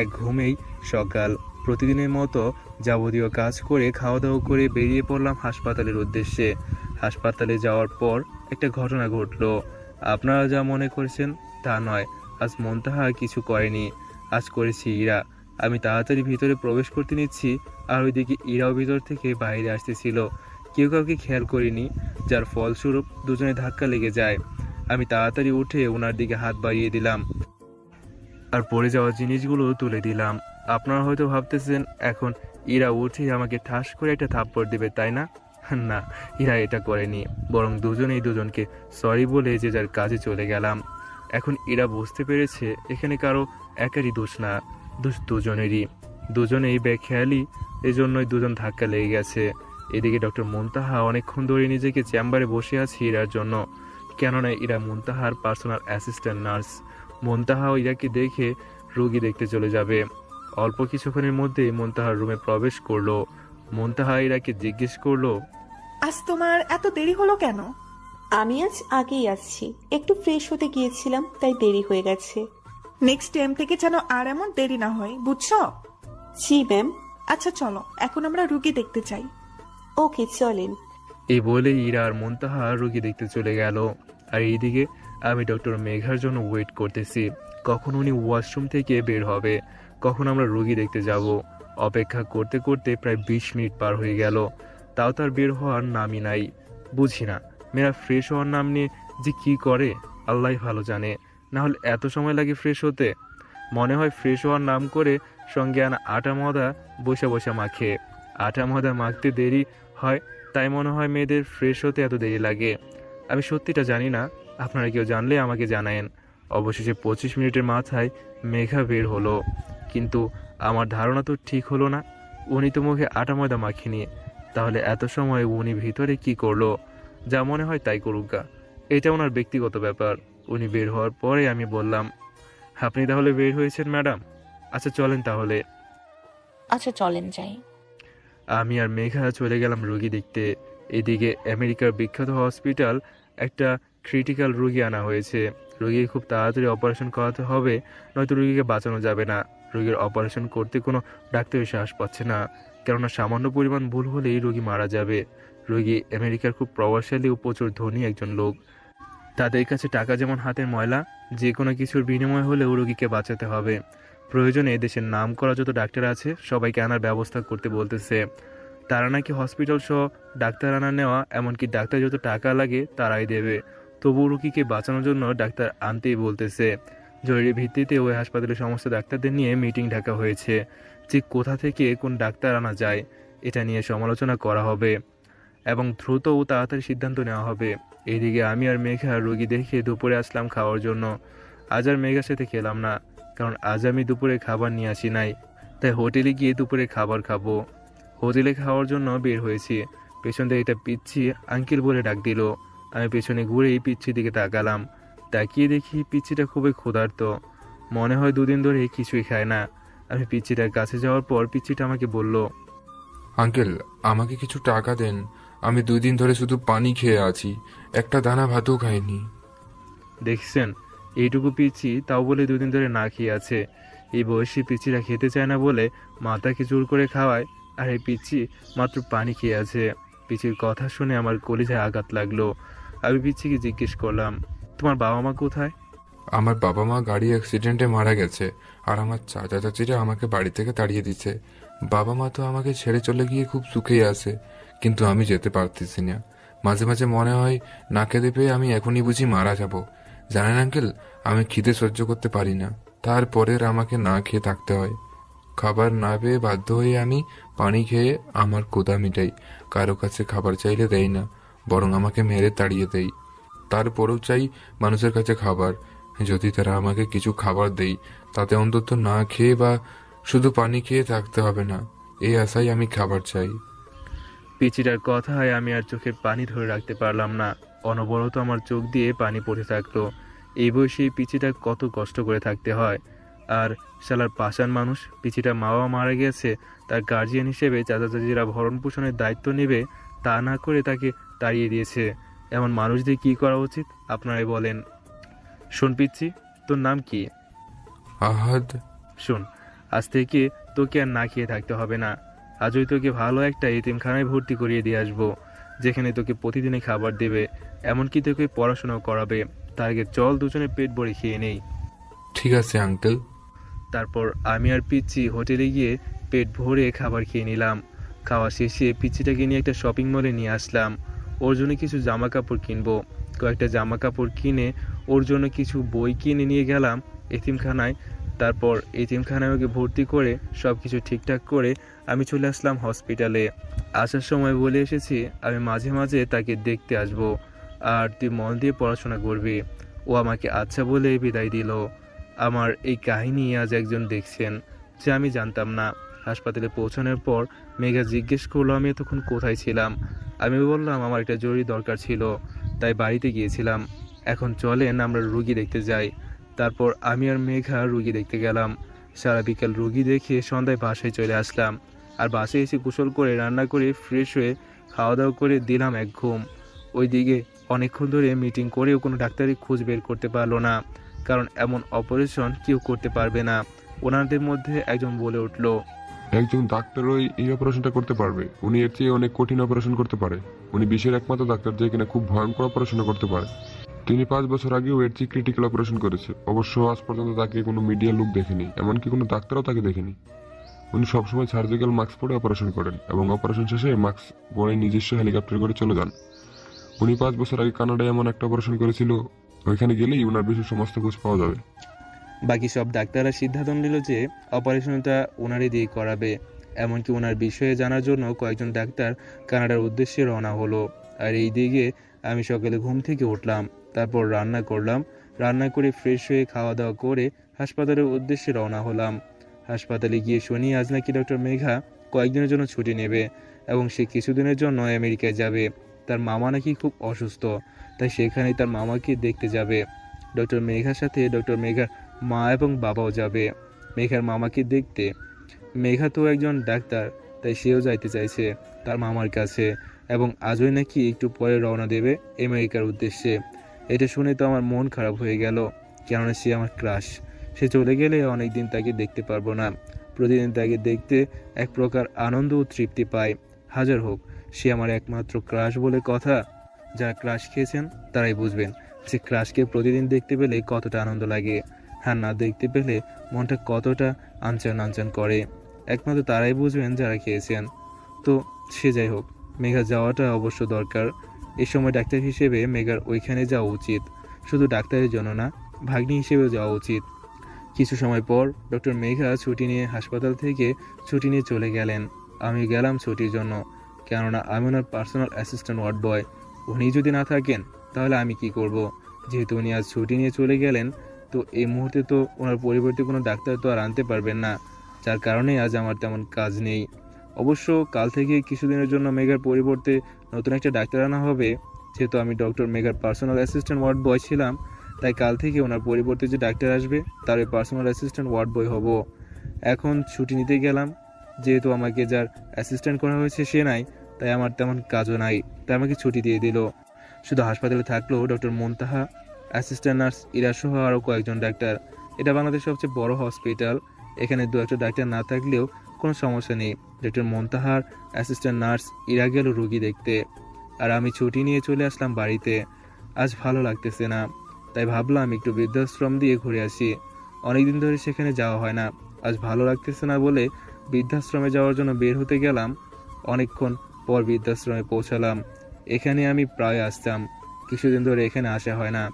এক ঘুমেই সকাল। প্রতিদিনের মতো যাবতীয় কাজ করে খাওয়া দাওয়া করে বেরিয়ে পড়লাম হাসপাতালের উদ্দেশ্যে। হাসপাতালে যাওয়ার পর একটা ঘটনা ঘটলো। আপনারা যা মনে করেছেন তা নয়। আজ মুনতাহা কিছু করেনি, আজ করেছি ইরা। আমি তাড়াতাড়ি ভিতরে প্রবেশ করতে নিচ্ছি, আর ওইদিকে ইরাও ভিতর থেকে বাইরে আসতেছিল। কেউ কাউকে খেয়াল করিনি, যার ফলস্বরূপ দুজনে ধাক্কা লেগে যায়। আমি তাড়াতাড়ি উঠে ওনার দিকে হাত বাড়িয়ে দিলাম আর পড়ে যাওয়া জিনিসগুলো তুলে দিলাম। আপনারা হয়তো ভাবতেছেন এখন ইরা উঠে আমাকে ঠাস করে একটা থাপ্পড় দেবে, তাই না? না, ইরা এটা করেনি, বরং দুজনেই দুজনকে সরি বলে যে যার কাজে চলে গেলাম। এখন ইরা বুঝতে পেরেছে এখানে কারো একারই দোষ না, দোষ দুজনেরই। দুজনেই বেখেয়ালি, এজন্যই দুজন ধাক্কা লেগে গেছে। এদিকে ডক্টর মুনতাহা অনেকক্ষণ ধরে নিজেকে চেম্বারে বসে আছে ইরার জন্য, কেননা ইরা মুনতাহার পার্সোনাল অ্যাসিস্ট্যান্ট নার্স। মুনতাহাও ইরাকে দেখে রোগী দেখতে চলে যাবে। অল্প কিছুক্ষণের মধ্যেই মুনতাহার রুমে প্রবেশ করলো। মুনতাহা ইরাকে জিজ্ঞেস করলো, আজ তোমার এত দেরি হলো কেন? আমি আজ আগেই আসছি, একটু ফ্রেশ হতে গিয়েছিলাম, তাই দেরি হয়ে গেছে। নেক্সট টাইম থেকে যেন আর এমন দেরি না হয়, বুঝছো? জি ম্যাম। আচ্ছা চলো, এখন আমরা রুগী দেখতে চাই। ওকে চলেন। এই বলে ইরা আর মুনতাহা রোগী দেখতে চলে গেল। আর এইদিকে আমি ডক্টর মেঘার জন্য ওয়েট করতেছি, কখন উনি ওয়াশরুম থেকে বের হবে, কখন আমরা রোগী দেখতে যাব। অপেক্ষা করতে করতে প্রায় 20 মিনিট পার হয়ে গেল, তাও তার বের হওয়ার নামই নাই। বুঝি না মেয়েরা ফ্রেশ হওয়ার নাম নিয়ে যে কি করে আল্লাহ ভালো জানে। না হলে এত সময় লাগে ফ্রেশ হতে? মনে হয় ফ্রেশ হওয়ার নাম করে সঙ্গে আনা আটা ময়দা বসে বসে মাখে। আটা ময়দা মাখতে দেরি হয়, তাই মনে হয় মেয়েদের ফ্রেশ হতে এত দেরি লাগে। আমি সত্যিটা জানি না, আপনারা কেউ জানলে আমাকে জানায়েন। অবশেষে 25 মিনিটের মাথায় মেঘা বের হলো, কিন্তু আমার ধারণা তো ঠিক হলো না। উনি তো মুখে আটা ময়দা মাখিনি, তাহলে এত সময় উনি ভিতরে কি করলো? যা মনে হয় তাই করুক, এটা ওনার ব্যক্তিগত ব্যাপার। উনি বের হওয়ার পরে আমি বললাম, আপনি তাহলে বের হয়েছেন ম্যাডাম? আচ্ছা চলেন তাহলে। আচ্ছা চলেন যাই। আমি আর মেঘা চলে গেলাম রোগী দেখতে। এদিকে আমেরিকার বিখ্যাত হসপিটাল একটা ক্রিটিক্যাল রোগী আনা হয়েছে। রোগীর খুব তাড়াতাড়ি অপারেশন করাতে হবে, নয়তো রোগীকে বাঁচানো যাবে না। রোগীর অপারেশন করতে কোনো ডাক্তারের সাহস পাচ্ছে না, কেননা সামান্য পরিমাণ ভুল হলেই রোগী মারা যাবে। রোগী আমেরিকার খুব প্রভাবশালী ও প্রচুর ধনী একজন লোক। তাদের কাছে টাকা যেমন হাতের ময়লা, যে কোনো কিছুর বিনিময় হলেও রোগীকে বাঁচাতে হবে। প্রয়োজনে দেশের নাম করা যত ডাক্তার আছে সবাইকে আনার ব্যবস্থা করতে বলতেছে। তারা নাকি হসপিটাল সহ ডাক্তার আনা নেওয়া, এমনকি ডাক্তার যত টাকা লাগে তারাই দেবে। তবু রোগীকে বাঁচানোর জন্য ডাক্তার আনতেই বলতেছে। জরুরি ভিত্তিতে ওই হাসপাতালের সমস্ত ডাক্তারদের নিয়ে মিটিং ডাকা হয়েছে, যে কোথা থেকে কোন ডাক্তার আনা যায় এটা নিয়ে সমালোচনা করা হবে এবং দ্রুত ও তাড়াতাড়ি সিদ্ধান্ত নেওয়া হবে। এইদিকে আমি আর মেঘা রোগী দেখে দুপুরে আসলাম খাওয়ার জন্য। আজ আর মেঘার সাথে খেলাম না, কারণ আজ আমি দুপুরে খাবার নিয়ে আসি নাই, তাই হোটেলে গিয়ে দুপুরে খাবার খাবো। হোটেলে খাওয়ার জন্য বের হয়েছি, পেছন থেকে এটা পিচ্ছি আঙ্কেল বলে ডাক দিল। আমি পেছনে ঘুরেই পিচ্ছির দিকে তাকালাম। তাকিয়ে দেখি পিচ্ছিটা খুবই ক্ষুধার্ত, মনে হয় দুদিন ধরে কিছুই খায় না। আমি পিচ্ছিটার কাছে যাওয়ার পর পিচ্ছিটা আমাকে বলল, আঙ্কেল, আমাকে কিছু টাকা দেন। আমি 2 দিন ধরে শুধু পানি খেয়ে আছি, একটা দানা ভাতও খাইনি। দেখছেন এইটুকু পিচ্ছি, তাও বলে 2 দিন ধরে না খেয়ে আছে। এই বয়সী পিচ্ছিরা খেতে চায় না বলে মাথাকে জোর করে খাওয়ায়, আর এই পিচ্ছি মাত্র পানি খেয়ে আছে। পিচ্ছির কথা শুনে আমার কলিজায় আঘাত লাগলো। আমি পিচ্ছিকে জিজ্ঞেস করলাম, তোমার বাবা মা কোথায়? আমার বাবা মা গাড়ি অ্যাক্সিডেন্টে মারা গেছে, আর আমার চাচা চাচিরা আমাকে বাড়ি থেকে তাড়িয়ে দিচ্ছে। বাবা মা তো আমাকে ছেড়ে চলে গিয়ে খুব সুখেই আছে, কিন্তু আমি যেতে পারতেছি না। মাঝে মাঝে মনে হয় না খেতে পেয়ে আমি এখনই বুঝি মারা যাব। জানেন আঙ্কেল, আমি খিদে সহ্য করতে পারি না, তারপরের আমাকে না খেয়ে থাকতে হয়। খাবার না পেয়ে বাধ্য হয়ে আমি পানি খেয়ে আমার ক্ষুধা মিটাই। কারো কাছে খাবার চাইলে দেয় না, বরং আমাকে মেরে তাড়িয়ে দেয়। তারপরেও চাই মানুষের কাছে খাবার, যদি তারা আমাকে কিছু খাবার দেয় তাতে অন্তত না খেয়ে বা শুধু পানি খেয়ে থাকতে হবে না, এই আশায় আমি খাবার চাই। পিচ্ছিটার কথায় আমি আর চোখের পানি ধরে রাখতে পারলাম না, অনবরত আমার চোখ দিয়ে পানি পড়তে থাকলো। এই বয়সে এই পিচ্ছিটা কত কষ্ট করে থাকতে হয়। আর শালার পাষাণ মানুষ, পিচ্ছিটা মা বাবা মারা গেছে, তার গার্জিয়ান হিসেবে চাচা চাচিরা ভরণ পোষণের দায়িত্ব নেবে, তা না করে তাকে তাড়িয়ে দিয়েছে। এমন মানুষদের কি করা উচিত আপনারাই বলেন। শোন পিচ্ছি, তোর নাম কি? আহাদ। শোন, আজ থেকে তোকে আর না খেয়ে থাকতে হবে না। আজই তোকে ভালো একটা এতিমখানায় ভর্তি করিয়ে দিয়ে আসবো, যেখানে তোকে প্রতিদিনই খাবার দেবে, এমনকি তোকে পড়াশোনাও করাবে। তার আগে চল দুজনে পেট ভরে খেয়ে নেই। ঠিক আছে আঙ্কেল। তারপর আমি আর পিচ্ছি হোটেলে গিয়ে পেট ভরে খাবার খেয়ে নিলাম। খাওয়া শেষে পিচ্ছিটাকে নিয়ে একটা শপিং মলে নিয়ে আসলাম। ওর জন্য কিছু জামা কাপড় কিনবো। কয়েকটা জামা কাপড় কিনে ওর জন্য কিছু বই কিনে নিয়ে গেলাম এতিমখানায়। তারপর এতিমখানায় ওকে ভর্তি করে সব কিছু ঠিকঠাক করে আমি চলে আসলাম হসপিটালে। আসার সময় বলে এসেছি আমি মাঝে মাঝে তাকে দেখতে আসব, আর তুই মন দিয়ে পড়াশোনা করবি। ও আমাকে আচ্ছা বলে বিদায় দিল। আমার এই কাহিনী আজ একজন দেখছেন, যে আমি জানতাম না। হাসপাতালে পৌঁছানোর পর মেঘা জিজ্ঞেস করলো আমি এতক্ষণ কোথায় ছিলাম। আমি বললাম আমার একটা জরুরি দরকার ছিল, তাই বাড়িতে গিয়েছিলাম। এখন চলেন আমরা রুগী দেখতে যাই। তারপর আমি আর মেঘা রুগী দেখতে গেলাম। সারা বিকেল রুগী দেখে সন্ধ্যায় বাসায় চলে আসলাম। আর বাসায় এসে গোসল করে রান্না করে ফ্রেশ হয়ে খাওয়া দাওয়া করে দিলাম এক ঘুম। ওইদিকে অনেকক্ষণ ধরে মিটিং করেও কোনো ডাক্তারই খোঁজ বের করতে পারলো না, কারণ এমন অপারেশন কেউ করতে পারবে না। ওনাদের মধ্যে একজন বলে উঠল, একজন ডাক্তারই এই অপারেশনটা করতে পারবে। উনি এর চেয়ে অনেক কঠিন অপারেশন করতে পারে। উনি বিশ্বের একমাত্র ডাক্তার যে কিনা খুব ভয়ঙ্কর অপারেশন করতে পারে। তিনি 5 বছর আগেও এর চেয়ে ক্রিটিক্যাল অপারেশন করেছে। অবশ্য আজ পর্যন্ত তাকে কোনো মিডিয়া লোক দেখেনি, এমনকি কোনো ডাক্তারও তাকে দেখেনি। উনি সবসময় সার্জিক্যাল মাস্ক পরে অপারেশন করেন এবং অপারেশন শেষে মাস্ক পরে নিজস্ব হেলিকপ্টার করে চলে যান। উনি 5 বছর আগে কানাডায় এমন একটা অপারেশন করেছিল, ওইখানে গেলেই ওনার বিষয়ে সমস্ত খোঁজ পাওয়া যাবে। বাকি সব ডাক্তাররা সিদ্ধান্ত নিল যে অপারেশনটা ওনারই দিয়ে করাবে। এমনকি ওনার বিষয়ে জানার জন্য কয়েকজন ডাক্তার কানাডার উদ্দেশ্যে রওনা হলো। আর এই দিকে আমি সকালে ঘুম থেকে উঠলাম, তারপর রান্না করলাম। রান্না করে ফ্রেশ হয়ে খাওয়া দাওয়া করে হাসপাতালের উদ্দেশ্যে রওনা হলাম। হাসপাতালে গিয়ে শুনি আজ নাকি ডক্টর মেঘা কয়েকদিনের জন্য ছুটি নেবে এবং সে কিছুদিনের জন্য আমেরিকায় যাবে। তার মামা নাকি খুব অসুস্থ, তাই সেখানেই তার মামাকে দেখতে যাবে। ডক্টর মেঘার সাথে ডক্টর মেঘার মা এবং বাবাও যাবে মেঘার মামাকে দেখতে। মেঘা তো একজন ডাক্তার, তাই সেও যাইতে চাইছে তার মামার কাছে, এবং আজই নাকি একটু পরে রওনা দেবে আমেরিকার উদ্দেশ্যে। এটা শুনে তো আমার মন খারাপ হয়ে গেল, কেননা সে আমার ক্রাশ। সে চলে গেলে অনেকদিন তাকে দেখতে পারবো না। প্রতিদিন তাকে দেখতে এক প্রকার আনন্দ ও তৃপ্তি পাই। হাজার হোক সে আমার একমাত্র ক্রাশ বলে কথা। যারা ক্রাশ খেয়েছেন তারাই বুঝবেন যে ক্রাশকে প্রতিদিন দেখতে পেলে কতটা আনন্দ লাগে, আর না দেখতে পেলে মনটা কতটা আনচান আনচান করে। একমাত্র তারাই বুঝবেন যারা খেয়েছেন। তো সে যাই হোক, মেঘা যাওয়াটা অবশ্য দরকার। এই সময় ডাক্তার হিসেবে মেঘার ওইখানে যাওয়া উচিত। শুধু ডাক্তারের জন্য না, ভাগ্নি হিসেবেও যাওয়া উচিত। কিছু সময় পর ডক্টর মেঘা ছুটি নিয়ে হাসপাতাল থেকে ছুটি নিয়ে চলে গেলেন। আমি গেলাম ছুটির জন্য, কেননা আমি ওনার পার্সোনাল অ্যাসিস্ট্যান্ট ওয়ার্ড বয়। উনি যদি না থাকেন তাহলে আমি কি করব? যেহেতু উনি আজ ছুটি নিয়ে চলে গেলেন, তো এই মুহূর্তে তো ওনার পরিবর্তে কোনো ডাক্তার তো আর আনতে পারবেন না, যার কারণে আজ আমার তেমন কাজ নেই। অবশ্য কাল থেকে কিছুদিনের জন্য মেঘার পরিবর্তে নতুন একটা ডাক্তার আনা হবে। যেহেতু আমি ডক্টর মেঘার পার্সোনাল অ্যাসিস্ট্যান্ট ওয়ার্ড বয় ছিলাম, তাই কাল থেকে ওনার পরিবর্তে যে ডাক্তার আসবে তার ওই পার্সোনাল অ্যাসিস্ট্যান্ট ওয়ার্ড বয় হব। এখন ছুটি নিতে গেলাম, যেহেতু আমাকে যার অ্যাসিস্ট্যান্ট করা হয়েছে সে নাই, তাই আমার তেমন কাজও নাই, তাই আমাকে ছুটি দিয়ে দিল। শুধু হাসপাতালে থাকলো ডক্টর মুনতাহা, অ্যাসিস্ট্যান্ট নার্স ইরা সহ আরও কয়েকজন ডাক্তার। এটা বাংলাদেশের সবচেয়ে বড় হসপিটাল। এখানে দু একটা ডাক্তার না থাকলেও কোনো সমস্যা নেই। ডক্টর মুনতাহার অ্যাসিস্ট্যান্ট নার্স ইরা গেল রুগী দেখতে, আর আমি ছুটি নিয়ে চলে আসলাম বাড়িতে। আজ ভালো লাগতেছে না, তাই ভাবলাম একটু বৃদ্ধাশ্রম দিয়ে ঘুরে আসি। অনেকদিন ধরে সেখানে যাওয়া হয় না। আজ ভালো লাগতেছে না বলে বৃদ্ধাশ্রমে যাওয়ার জন্য বের হতে গেলাম। অনেকক্ষণ পর বৃদ্ধাশ্রমে পৌঁছালাম। এখানে আমি প্রায় আসতাম, কিছুদিন ধরে এখানে আসা হয় না।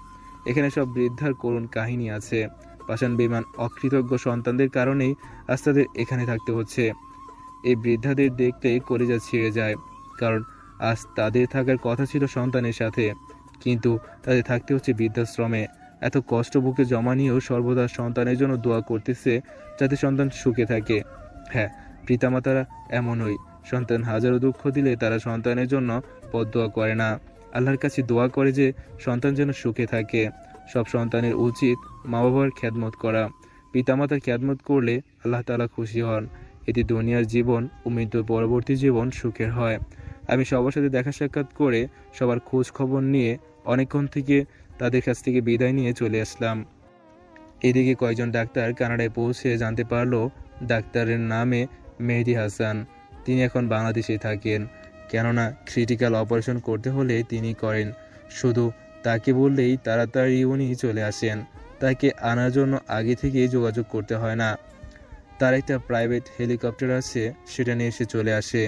এখানে সব বৃদ্ধার করুণ কাহিনী আছে। পাষাণ বেঈমান অকৃতজ্ঞ সন্তানদের কারণেই আজ তাদের এখানে থাকতে হচ্ছে। এই বৃদ্ধাদের দেখতে কলিজা ছিঁড়ে যায়, কারণ আজ তাদের থাকার কথা ছিল সন্তানের সাথে, কিন্তু তাদের থাকতে হচ্ছে বৃদ্ধাশ্রমে। এত কষ্ট বুকে জমা নিয়েও সর্বদা সন্তানের জন্য দোয়া করতেছে যাতে সন্তান সুখে থাকে। হ্যাঁ, পিতামাতারা এমনই। সন্তান হাজারো দুঃখ দিলে তারা সন্তানের জন্য বদদোয়া করে না, আল্লাহর কাছে দোয়া করে যে সন্তান যেন সুখে থাকে। সব সন্তানের উচিত মা বাবার খ্যাদমত করা। পিতামাতার খ্যাদমত করলে আল্লাহ তাআলা খুশি হন। এতে দুনিয়ার জীবন ও মৃত্যুর পরবর্তী জীবন সুখের হয়। আমি সবার সাথে দেখা সাক্ষাৎ করে সবার খোঁজ খবর নিয়ে অনেকক্ষণ থেকে তাদের কাছ থেকে বিদায় নিয়ে চলে আসলাম। এদিকে কয়েকজন ডাক্তার কানাডায় পৌঁছে জানতে পারলো ডাক্তারের নামে মেহেদি হাসান। তিনি এখন বাংলাদেশে থাকেন, কেননা ক্রিটিক্যাল অপারেশন করতে হলে তিনি করেন। শুধু তাকে বললেই তাড়াতাড়ি উনি চলে আসেন। তাকে আনার জন্য আগে থেকেই যোগাযোগ করতে হয় না। তার একটা প্রাইভেট হেলিকপ্টার আছে, সেটা নিয়ে এসে চলে আসে।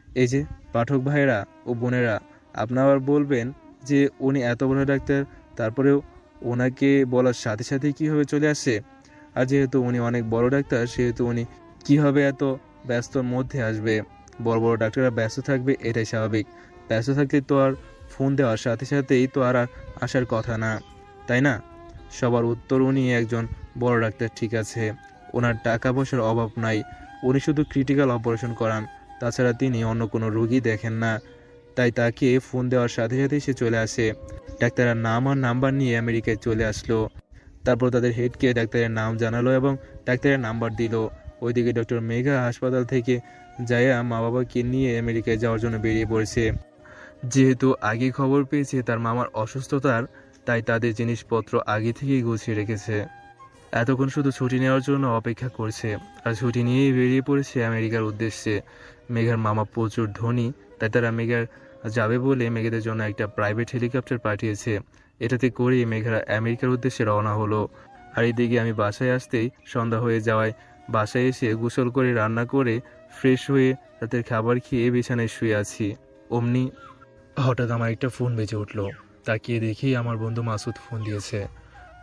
এই যে পাঠক ভাইয়েরা ও বোনেরা, আপনারা বলবেন যে উনি এত বড় ডাক্তার, তারপরেও ওনাকে বলার সাথে সাথে কীভাবে চলে আসে? আর যেহেতু উনি অনেক বড় ডাক্তার, সেহেতু উনি কীভাবে এত ব্যস্তর মধ্যে আসবে? বড় বড় ডাক্তাররা ব্যস্ত থাকবে, এটাই স্বাভাবিক। ব্যস্ত থাকলে তো আর ফোন দেওয়ার সাথে সাথেই তো আর আসার কথা না, তাই না? সবার উত্তর, উনি একজন বড় ডাক্তার, ঠিক আছে, ওনার টাকা পয়সার অভাব নাই, উনি শুধু ক্রিটিক্যাল অপারেশন করান, তাছাড়া তিনি অন্য কোনো রোগী দেখেন না। তাই তাকে ফোন দেওয়ার সাথে সাথেই সে চলে আসে। ডাক্তারের নাম আর নাম্বার নিয়ে আমেরিকায় চলে আসলো। তারপর তাদের হেডকে ডাক্তারের নাম জানালো এবং ডাক্তারের নাম্বার দিল। ওইদিকে ডক্টর মেঘা হাসপাতাল থেকে যাইয়া মা বাবাকে নিয়ে আমেরিকায় যাওয়ার জন্য বেরিয়ে পড়েছে। যেহেতু আগে খবর পেয়েছে তার মামার অসুস্থতার, তাই তাদের জিনিসপত্র আগে থেকেই গুছিয়ে রেখেছে। এতক্ষণ শুধু ছুটি নেওয়ার জন্য অপেক্ষা করছে, আর ছুটি নিয়েই বেরিয়ে পড়েছে আমেরিকার উদ্দেশ্যে। মেঘার মামা প্রচুর ধনী, তাই তারা মেঘার যাবে বলে মেঘাদের জন্য একটা প্রাইভেট হেলিকপ্টার পাঠিয়েছে। এটাতে করেই মেঘারা আমেরিকার উদ্দেশ্যে রওনা হলো। আর এদিকে আমি বাসায় আসতেই সন্ধ্যা হয়ে যাওয়ায় বাসায় এসে গোসল করে রান্না করে ফ্রেশ হয়ে রাতের খাবার খেয়ে বিছানায় শুয়ে আছি। অমনি হঠাৎ আমার একটা ফোন বেজে উঠলো। তাকিয়ে দেখি আমার বন্ধু মাসুদ ফোন দিয়েছে।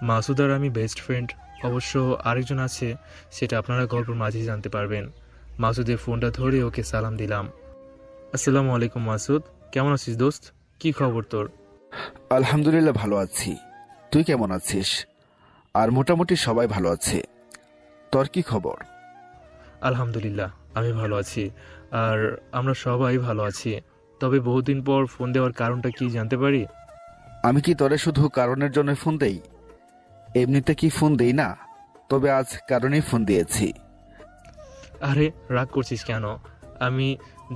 মাসুদ আর আমি বেস্ট ফ্রেন্ড, অবশ্য আরেকজন আছে, সেটা আপনারা গল্পের মাঝেই জানতে পারবেন। মাসুদের ফোনটা ধরে ওকে সালাম দিলাম। আসসালামু আলাইকুম মাসুদ, কেমন আছিস দোস্ত? কি খবর তোর? আলহামদুলিল্লাহ ভালো আছি। তুই কেমন আছিস? আর মোটামুটি সবাই ভালো আছে। তোর কি খবর? আলহামদুলিল্লাহ, আমি ভালো আছি, আর আমরা সবাই ভালো আছি। তবে বহুদিন পর ফোন দেওয়ার কারণটা কি জানতে পারি? আমি কি তোরে শুধু কারণের জন্য ফোন দেই? এমনিতে কি ফোন দেই না? তবে আজ কারণেই ফোন দিয়েছি। আরে রাগ করছিস কেন? আমি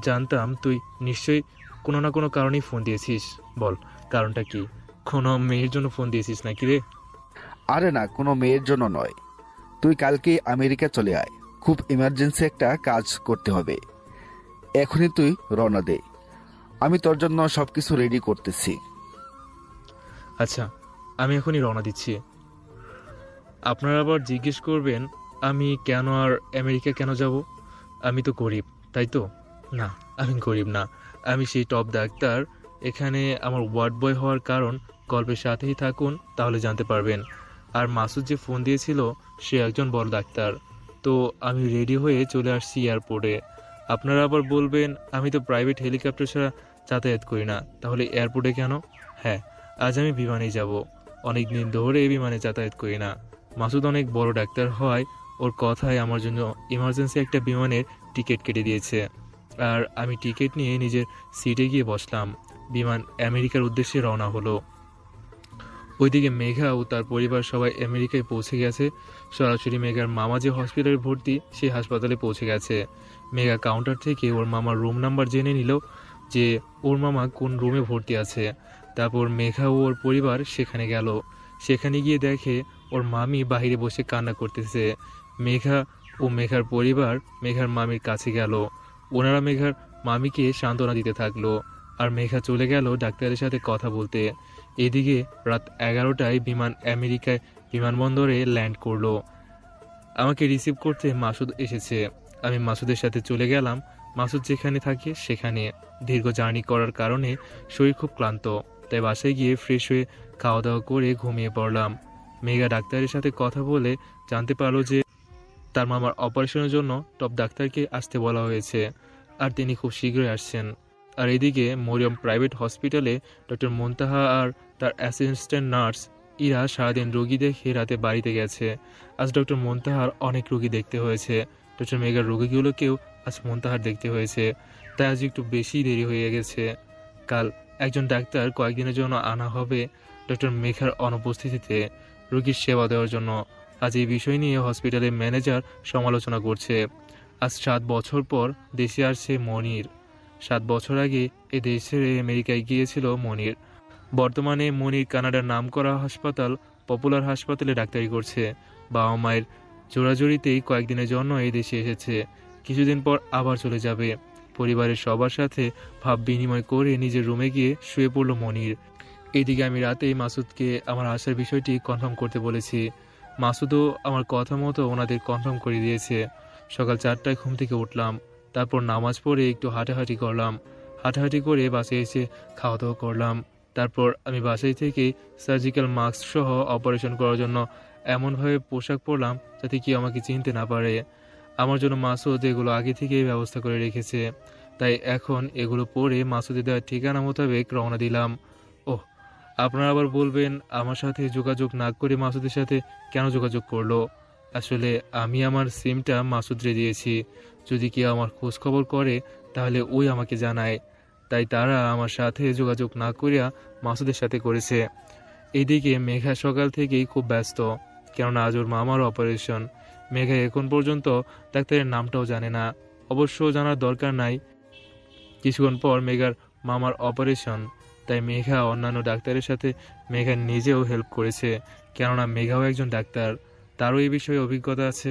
জানতাম তুই নিশ্চয়ই কোনো না কোনো কারণেই ফোন দিয়েছিস। বল কারণটা কি? কোনো মেয়ের জন্য ফোন দিয়েছিস নাকি রে? আরে না, কোনো মেয়ের জন্য নয়। তুই কালকে আমেরিকা চলে আয়, খুব ইমার্জেন্সি একটা কাজ করতে হবে। এখনই তুই রওনা দে, আমি তোর জন্য সবকিছু রেডি করতেছি। আচ্ছা, আমি এখনই রওনা দিচ্ছি। আপনারা আবার জিজ্ঞেস করবেন আমি কেন আর আমেরিকা কেন যাব? আমি তো গরিব, তাই তো? না, আমি গরিব না, আমি সেই টপ ডাক্তার। এখানে আমার ওয়ার্ড বয় হওয়ার কারণ গল্পের সাথেই থাকুন, তাহলে জানতে পারবেন। আর মাসুদ যে ফোন দিয়েছিল সে একজন বড় ডাক্তার। তো আমি রেডি হয়ে চলে আসছি এয়ারপোর্টে। আপনারা আবার বলবেন আমি তো প্রাইভেট হেলিকপ্টার ছাড়া যাতায়াত করি না, তাহলে এয়ারপোর্টে কেন? হ্যাঁ, আজ আমি বিমানেই যাব। অনেক দিন ধরে বিমানে যাতায়াত করি না। মাসুদ অনেক বড় ডাক্তার হয়, ওর কথায় আমার জন্য ইমার্জেন্সি একটা বিমানের টিকিট কেটে দিয়েছে। আর আমি টিকিট নিয়ে নিজের সিটে গিয়ে বসলাম। বিমান আমেরিকার উদ্দেশ্যে রওনা হলো। ওইদিকে মেঘা ও তার পরিবার সবাই আমেরিকায় পৌঁছে গেছে। সরাসরি মেঘার মামা যে হসপিটালে ভর্তি, সেই হাসপাতালে পৌঁছে গেছে। মেঘা কাউন্টার থেকে ওর মামার রুম নাম্বার জেনে নিল যে ওর মামা কোন রুমে ভর্তি আছে। তারপর মেঘা ও ওর পরিবার সেখানে গেল। সেখানে গিয়ে দেখে ওর মামি বাইরে বসে কান্না করতেছে। মেঘা ও মেঘার পরিবার মেঘার মামির কাছে গেল। ওনারা মেঘার মামিকে সান্ত্বনা দিতে থাকলো। আর মেঘা চলে গেল ডাক্তারের সাথে কথা বলতে। এদিকে রাত 11টায় বিমান আমেরিকায় বিমানবন্দরে ল্যান্ড করলো। আমাকে রিসিভ করতে মাসুদ এসেছে। আমি মাসুদের সাথে চলে গেলাম। মাসুদ যেখানে থাকে সেখানে। দীর্ঘ জার্নি করার কারণে শরীর খুব ক্লান্ত, তাই বাসায় গিয়ে ফ্রেশ হয়ে খাওয়া দাওয়া করে ঘুমিয়ে পড়লাম। মেঘা ডাক্তারের সাথে কথা বলে জানতে পারলো যে তার মামার অপারেশনের জন্য টপ ডাক্তারকে আসতে বলা হয়েছে, আর তিনি খুব শীঘ্রই আসছেন। আর এদিকে মরিয়ম প্রাইভেট হসপিটালে ডক্টর মুনতাহা আর তার অ্যাসিস্ট্যান্ট নার্স ইরা সারাদিন রোগী দেখে রাতে বাড়িতে গেছে। আজ ডক্টর মুনতাহার অনেক রোগী দেখতে হয়েছে। ডক্টর মেঘার রোগীগুলোকেও আজ মুনতাহার দেখতে হয়েছে, তাই আজ একটু বেশি দেরি হয়ে গেছে। কাল একজন ডাক্তার কয়েকদিনের জন্য আনা হবে ডক্টর মেঘার অনুপস্থিতিতে রোগীর সেবা দেওয়ার জন্য। আজ এই বিষয় নিয়ে হসপিটালের ম্যানেজার সমালোচনা করছে। আজ 7 বছর পর দেশে আসছে মনির। 7 বছর আগে এ দেশ ছেড়ে আমেরিকায় গিয়েছিল মনির। বর্তমানে মনির কানাডার নামকরা হাসপাতাল পপুলার হাসপাতালে ডাক্তারি করছে। বাবা মায়ের জোড়াজুড়িতেই কয়েকদিনের জন্য এই দেশে এসেছে, কিছুদিন পর আবার চলে যাবে। পরিবারের সবার সাথে ভাব বিনিময় করে নিজের রুমে গিয়ে শুয়ে পড়ল মনির। এইদিকে আমি রাতেই মাসুদকে আমার আসার বিষয়টি কনফার্ম করতে বলেছি। মাসুদও আমার কথা মতো ওনাদের কনফার্ম করে দিয়েছে। সকাল 4টায় ঘুম থেকে উঠলাম, তারপর নামাজ পড়ে একটু হাঁটাহাঁটি করলাম। হাঁটাহাঁটি করে বাসায় এসে খাওয়া দাওয়া করলাম। তারপর আমি বাসায় থেকে সার্জিক্যাল মাস্ক সহ অপারেশন করার জন্য এমনভাবে পোশাক পরলাম যাতে কেউ আমাকে চিনতে না পারে। আমার জন্য মাসুদ এগুলো আগে থেকেই ব্যবস্থা করে রেখেছে, তাই এখন এগুলো পরে মাসুদের দেওয়ার ঠিকানা মোতাবেক রওনা দিলাম। ওহ, আপনারা আবার বলবেন আমার সাথে যোগাযোগ না করে মাসুদের সাথে কেন যোগাযোগ করলো। আসলে আমি আমার সিমটা মাসুদরে দিয়েছি, যদি কেউ আমার খোঁজ খবর করে তাহলে ওই আমাকে জানায়, তাই তারা আমার সাথে যোগাযোগ না করিয়া মাসুদের সাথে করেছে। এইদিকে মেঘা সকাল থেকেই খুব ব্যস্ত, কেননা আজ ওর মামার অপারেশন। মেঘা এখন পর্যন্ত ডাক্তারের নামটাও জানে না, অবশ্য জানার দরকার নাই। কিছুক্ষণ পর মেঘার মামার অপারেশন, তাই মেঘা অন্যান্য ডাক্তারের সাথে মেঘা নিজেও হেল্প করেছে, কেননা মেঘাও একজন ডাক্তার, তারও এই বিষয়ে অভিজ্ঞতা আছে।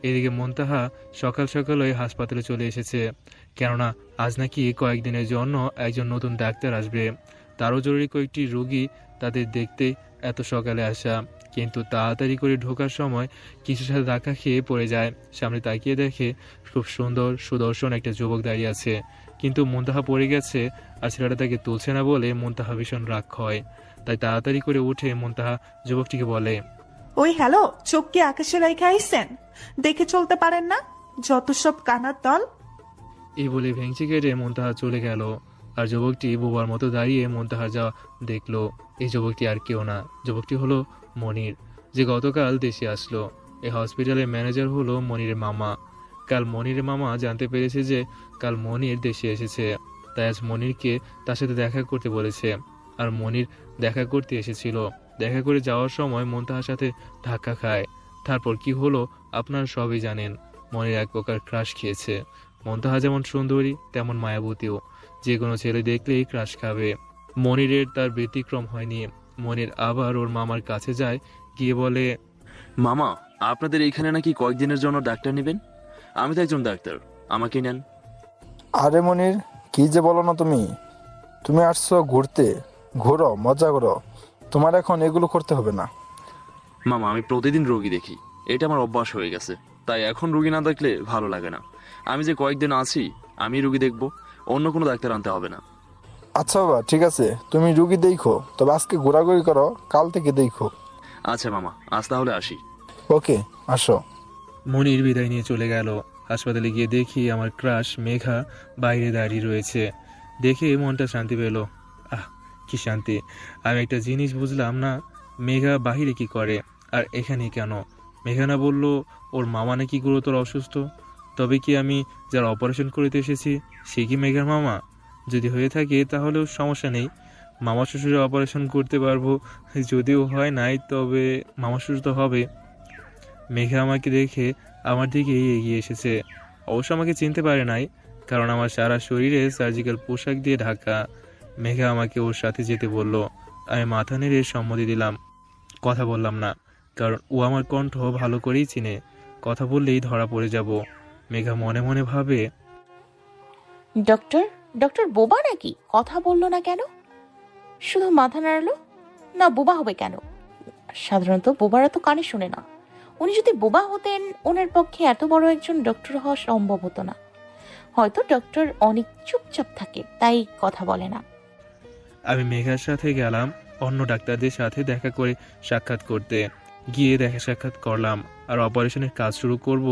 এদিকে মুনতাহা সকাল সকালই হাসপাতালে চলে এসেছে, কেননা আজ নাকি কয়েকদিনের জন্য একজন নতুন ডাক্তার আসবে। তারও জরুরি কয়েকটি রোগী, তাদের দেখতে এত সকালে আসা। কিন্তু তাড়াতাড়ি করে ঢোকার সময় কিছুর সাথে ধাক্কা খেয়ে পড়ে যায়। সামনে তাকিয়ে দেখে খুব সুন্দর সুদর্শন একটা যুবক দাঁড়িয়ে আছে, কিন্তু মুনতাহা পড়ে গেছে আর ছেলেটা তাকে তুলছে না বলে মুনতাহা ভীষণ রাগ হয়। তাই তাড়াতাড়ি করে উঠে মুনতাহা যুবকটিকে বলে, ওই হ্যালো, চোখ কি আকাশে রেখে আইসেন? দেখে চলতে পারেন না? যত সব কানার দল। এই বলে ভেঙচি কেটে মুনতাহা চলে গেল। আর যুবকটি বোবার মতো দাঁড়িয়ে মুনতাহার যাওয়া দেখলো। এই যুবকটি আর কেউ না, যুবকটি হলো মনির, যে গতকাল দেশে আসলো। এই হসপিটালের ম্যানেজার হলো মনিরের মামা। কাল মনিরের মামা জানতে পেরেছে যে কাল মনির দেশে এসেছে, তাই আজ মনিরকে তার সাথে দেখা করতে বলেছে। আর মনির দেখা করতে এসেছিল। দেখা করে যাওয়ার সময় মুনতাহার সাথে ধাক্কা খায়। তারপর কি হলো আপনারা সবই জানেন। মনির এক প্রকার ক্রাশ খেয়েছে। মুনতাহা যেমন সুন্দরী তেমন মায়াবতীও, যে কোনো ছেলে দেখলেই ক্রাশ খাবে। মনিরের তার ব্যতিক্রম হয়নি। মনির আবার ওর মামার কাছে যায়, গিয়ে বলে, মামা, আপনাদের এইখানে নাকি কয়েকদিনের জন্য ডাক্তার নেবেন? আমি তো একজন ডাক্তার, আমাকে নেন। আরে মনির, কি যে বলো না তুমি তুমি আসছো ঘুরতে, ঘোরো মজা করো, তোমার এখন এগুলো করতে হবে না। মামা, আমি প্রতিদিন রোগী দেখি, এটা আমার অভ্যাস হয়ে গেছে, তাই এখন রোগী না দেখলে ভালো লাগে না। আমি যে কয়েকদিন আছি, আমি রোগী দেখবো, অন্য কোনো ডাক্তার আনতে হবে না। আচ্ছা বাবা, ঠিক আছে, তুমি রুগী দেখো, তবে আজকে ঘোরাঘুরি করো, কাল থেকে দেখো। আচ্ছা মামা, আজ তাহলে আসি। ওকে, আসো। মনির বিদায় নিয়ে চলে গেল। হাসপাতালে গিয়ে দেখি আমার ক্রাশ মেঘা বাইরে দাঁড়িয়ে রয়েছে। দেখে মনটা শান্তি পেল। আহ, কি শান্তি! আমি একটা জিনিস বুঝলাম না, মেঘা বাহিরে কি করে আর এখানে কেন? মেঘা না বলল ওর মামা নাকি গুরুতর অসুস্থ? তবে কি আমি যার অপারেশন করতে এসেছি সে কি মেঘার মামা? যদি হয়ে থাকে তাহলেও সমস্যা নেই, মামা শ্বশুরের অপারেশন করতে পারবো। যদিও হয় নাই, তবে মামা শ্বশুর তো হবে। মেঘা আমাকে দেখে আমার দিকেই এগিয়ে এসেছে। অবশ্য আমাকে চিনতে পারে নাই, কারণ আমার সারা শরীরে সার্জিক্যাল পোশাক দিয়ে ঢাকা। মেঘা আমাকে ওর সাথে যেতে বলল। আমি মাথা নেড়ে সম্মতি দিলাম। কথা বললাম না, কারণ ও আমার কণ্ঠ ভালো করেই চিনে। কথা বললেই ধরা পড়ে যাব। মেঘা মনে মনে ভাবে, ডক্টর ডক্টর বোবা নাকি? কথা বললো না কেন? শুধু মাথা নাড়ালো না, বোবা হবে কেন? সাধারণত বোবারা তো কানে শুনে না। উনি যদি বোবা হতেন, ওনার পক্ষে এত বড় একজন ডক্টর হওয়া সম্ভব হতো না। হয়তো ডক্টর অনেক চুপচাপ থাকে, তাই কথা বলে না। আমি মেঘার সাথে গেলাম অন্য ডাক্তারদের সাথে দেখা করে সাক্ষাৎ করতে। গিয়ে দেখা সাক্ষাৎ করলাম আর অপারেশনের কাজ শুরু করব,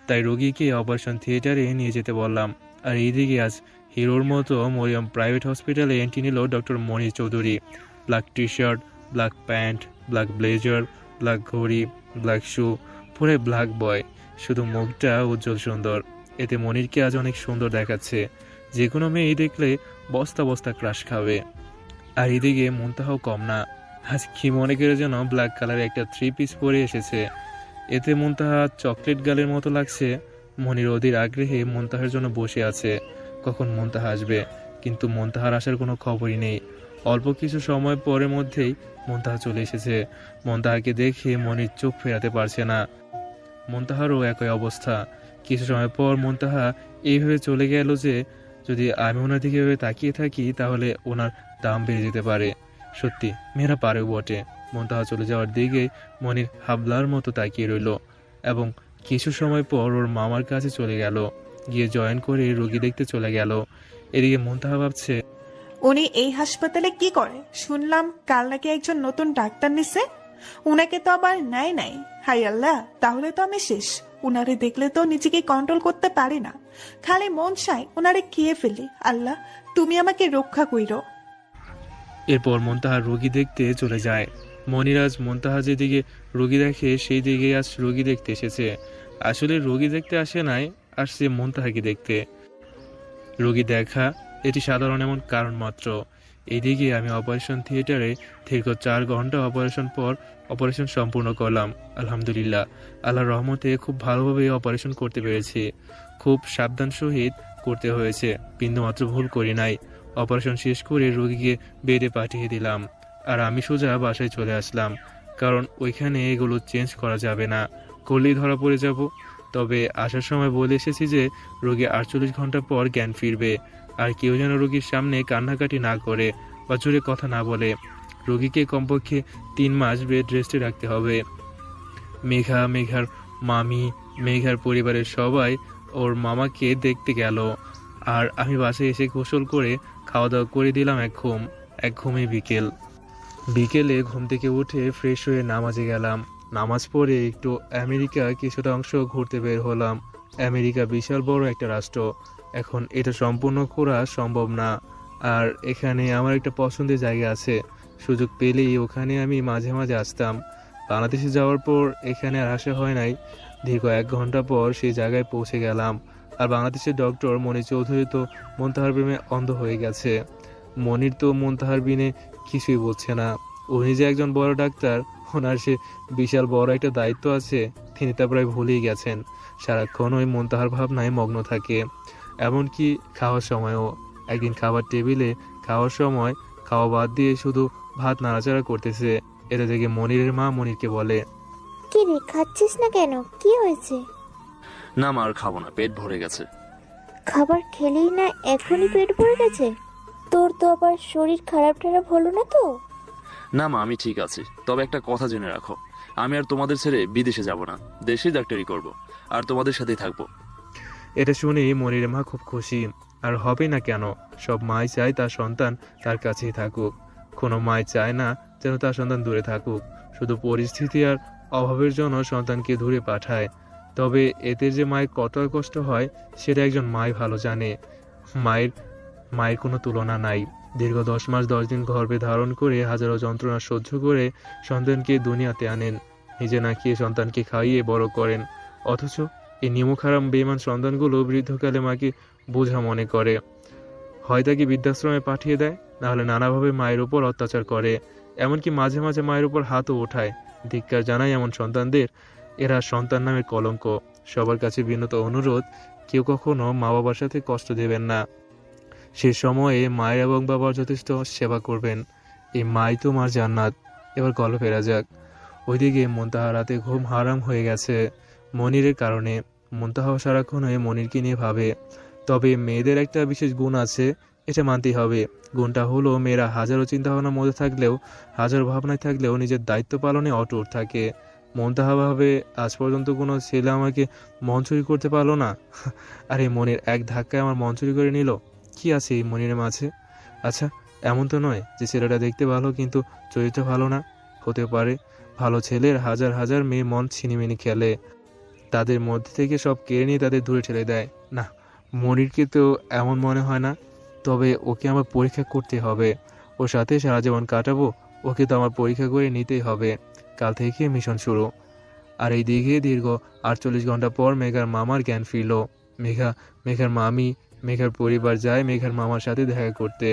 তাই রোগীকে অপারেশন থিয়েটারে নিয়ে যেতে বললাম। আর এইদিকে আজ হিরোর মতো মরিয়ম প্রাইভেট হসপিটালে এন্ট্রি নিল doctor Monir Chowdhury. Black T shirt, black pant, black blazer, black ঘড়ি, ব্ল্যাক শু, পুরো ব্ল্যাক বয়। শুধু মুখটা উজ্জ্বল সুন্দর, এতে মনিরকে আজ অনেক সুন্দর দেখাচ্ছে। যে কোনো মেয়েই দেখলে বস্তা বস্তা ক্রাশ খাবে। আর এদিকে মুনতাহাও কম না, আজ কি মনে করে যেন ব্ল্যাক কালারের একটা 3 পিস পরে এসেছে। এতে মুনতাহা চকলেট গালের মতো লাগছে। মনির অধীর আগ্রহে মুনতাহার জন্য বসে আছে, কখন মুনতাহা আসবে। কিন্তু মুনতাহার আসার কোনো খবরই নেই। অল্প কিছু সময় পরের মধ্যেই মুনতাহা চলে এসেছে। মুনতাহাকে দেখে মনির চোখ ফেরাতে পারছে না। মুনতাহারও একই অবস্থা। কিছু সময় পর মুনতাহা এইভাবে চলে গেল যে যদি আমি ওনার দিকে এভাবে তাকিয়ে থাকি তাহলে ওনার দাম বেড়ে যেতে পারে। সত্যি মেয়েরা পারেও বটে। মুনতাহা চলে যাওয়ার দিকে মনির হাবলার মতো তাকিয়ে রইল এবং কিছু সময় পর ওর মামার কাছে চলে গেল, গিয়ে জয়েন করে রোগী দেখতে চলে গেল। এদিকে মুনতাহা ভাবছে, উনি এই হাসপাতালে কি করে? শুনলাম কাল নাকি একজন নতুন ডাক্তার নিছে। উনাকে তো আবার নেয় নাই। হাই আল্লাহ, তাহলে তো আমি শেষ। উনারে দেখলে তো নিজেকে কন্ট্রোল করতে পারি না, খালি মন চাই উনারে খেয়ে ফেলি। আল্লাহ, তুমি আমাকে রক্ষা কইরো। এরপর মুনতাহা রোগী দেখতে চলে যায়। মনিরাজ মুনতাহা যেদিকে রোগী দেখে সেই দিকে আজ রোগী দেখতে এসেছে। আসলে রোগী দেখতে আসে নাই, আসছে মুনতাহাকে দেখতে। রোগী দেখা এটি সাধারণ এমন কারণ মাত্র। এইদিকে আমি অপারেশন থিয়েটারে দীর্ঘ 4 ঘন্টা অপারেশন পর অপারেশন সম্পূর্ণ করলাম। আলহামদুলিল্লাহ, আল্লাহর রহমতে খুব ভালোভাবে অপারেশন করতে পেরেছি। খুব সাবধান সহিত করতে হয়েছে, বিন্দুমাত্র ভুল করি নাই। অপারেশন শেষ করে রোগীকে বেডে পাঠিয়ে দিলাম আর আমি সোজা বাসায় চলে আসলাম, কারণ ওইখানে এগুলো চেঞ্জ করা যাবে না, করলেই ধরা পড়ে যাব। তবে আসার সময় বলে এসেছি যে রোগী 48 ঘন্টা পর জ্ঞান ফিরবে, আর কেউ যেন রোগীর সামনে কান্নাকাটি না করে বা জোরে কথা না বলে। রোগীকে কমপক্ষে 3 মাস বেড রেস্টে রাখতে হবে। মেঘা, মেঘার মামি, মেঘার পরিবারের সবাই ওর মামাকে দেখতে গেল, আর আমি বাসায় এসে গোসল করে খাওয়া দাওয়া করে দিলাম এক ঘুমে বিকেলে ঘুম থেকে উঠে ফ্রেশ হয়ে নামাজে গেলাম। নামাজ পড়ে একটু আমেরিকা কিছুটা অংশ ঘুরতে বের হলাম। আমেরিকা বিশাল বড় একটা রাষ্ট্র, এখন এটা সম্পূর্ণ ঘোরা সম্ভব না। আর এখানে আমার একটা পছন্দের জায়গা আছে, সুযোগ পেলেই ওখানে আমি মাঝে মাঝে আসতাম। বাংলাদেশে যাওয়ার পর এখানে আর আসা হয় নাই। দীর্ঘ 1 ঘন্টা পর সেই জায়গায় পৌঁছে গেলাম। আর বাংলাদেশের ডক্টর মনির চৌধুরী তো মুনতাহার প্রেমে অন্ধ হয়ে গেছে। মনির তো মুনতাহার বিনে কিছুই বলছে না। উনি যে একজন বড় ডাক্তার, ওনার সে বিশাল বড় একটা দায়িত্ব আছে, তিনি তা প্রায় ভুলেই গেছেন। সারাক্ষণ ওই মুনতাহার ভাবনায় মগ্ন থাকে, এমনকি খাওয়ার সময়ও। একদিন খাবার টেবিলে খাওয়ার সময় খাওয়া বাদ দিয়ে শুধু ভাত নাড়াচাড়া করতেছে। এটা দেখে মনিরের মা মনিরকে বলে, কি রে, খাচ্ছিস না কেন? কি হয়েছে? না মা, আর খাবো না, পেট ভরে গেছে। খাবার খেলেই না এখনই পেট ভরে গেছে? তোর তো আবার শরীর খারাপ টারাপ হলো না তো? না মা, আমি ঠিক আছি। তবে একটা কথা জেনে রাখো, আমি আর তোমাদের ছেড়ে বিদেশে যাব না, দেশেই ডাক্তারি করব, আর তোমাদের সাথেই থাকবো। এটা শুনে মনিরের মা খুব খুশি। আর হবে না কেন, সব মাই চায় তার সন্তান তার কাছেই থাকুক। কোনো মাই চায় না যেন তার সন্তান দূরে থাকুক, শুধু পরিস্থিতি আর অভাবের জন্য সন্তানকে দূরে পাঠায়। তবে এতে যে মায়ের কত কষ্ট হয় সেটা একজন মাই ভালো জানে। মায়ের কোনো তুলনা নাই। দীর্ঘ 10 মাস 10 দিন গর্ভে ধারণ করে হাজারো যন্ত্রণা সহ্য করে সন্তানকে দুনিয়াতে আনেন, নিজে না খেয়ে সন্তানকে খাইয়ে বড় করেন। অথচ এই নিমুখারাম বেঈমান সন্তানগুলো বৃদ্ধকালে মাকে বোঝা মনে করে, হয় তাকে বৃদ্ধাশ্রমে পাঠিয়ে দেয়, নাহলে নানাভাবে মায়ের উপর অত্যাচার করে, এমনকি মাঝে মাঝে মায়ের উপর হাতও ওঠায়। ধিক্কার জানাই এমন সন্তানদের, এরা সন্তান নামের কলঙ্ক। সবার কাছে বিনত অনুরোধ, কেউ কখনো মা বাবার সাথে কষ্ট দেবেন না। সে সময়ে মায়ের এবং বাবার যথেষ্ট সেবা করবেন। এই মাই তোমার জান্নাত। এবার গল্প ফেরা যাক। ওইদিকে মুনতাহা রাতে ঘুম হারাম হয়ে গেছে মনিরের কারণে। মুনতাহা সারাক্ষণ হয়ে মনিরকে নিয়ে ভাবে। তবে মেয়েদের একটা বিশেষ গুণ আছে, এটা মানতেই হবে। গুণটা হলো মেয়েরা হাজারো চিন্তাভাবনার মধ্যে থাকলেও, হাজারো ভাবনায় থাকলেও নিজের দায়িত্ব পালনে অটুট থাকে। মুনতাহা ভাবে, আজ পর্যন্ত কোনো ছেলে আমাকে মন চুরি করতে পারলো না, আর এই মনির এক ধাক্কায় আমার মন চুরি করে নিল। কি আছে এই মনিরের মাঝে? আচ্ছা, এমন তো নয় যে ছেলেটা দেখতে ভালো কিন্তু চরিত্র ভালো না। হতে পারে ভালো ছেলের হাজার হাজার মেয়ে মন ছিনিমিনি খেলে, তাদের মধ্যে থেকে সব কেড়ে নিয়ে তাদের দূরে ঠেলে দেয়। না, মনিরকে তো এমন মনে হয় না। তবে ওকে আমার পরীক্ষা করতে হবে। ওর সাথে সারা জীবন কাটাবো, ওকে তো আমার পরীক্ষা করে নিতেই হবে। কাল থেকে মিশন শুরু। আর এই দিকে দীর্ঘ 48 ঘন্টা পর মেঘার মামার জ্ঞান ফিরল। মেঘার মামি, মেঘার পরিবার যায় মেঘার মামার সাথে দেখা করতে।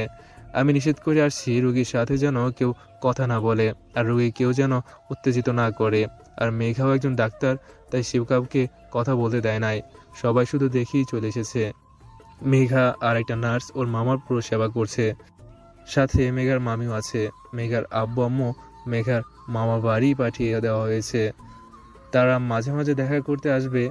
আমি নিষেধ করে আসছি রোগীর সাথে যেন কেউ কথা না বলে, আর রোগী কেউ যেন উত্তেজিত না করে। আর মেঘাও একজন ডাক্তার, তাই শিবকাবকে কথা বলতে দেয় নাই। সবাই শুধু দেখেই চলে এসেছে। মেঘা আর একটা নার্স ওর মামার পুরো সেবা করছে, সাথে মেঘার মামিও আছে। মেঘার আব্বু আম্মু মেঘার মামা বাড়ি পাঠিয়ে দেওয়া হয়েছে। তারা মাঝে মাঝে দেখা করতে আসবে।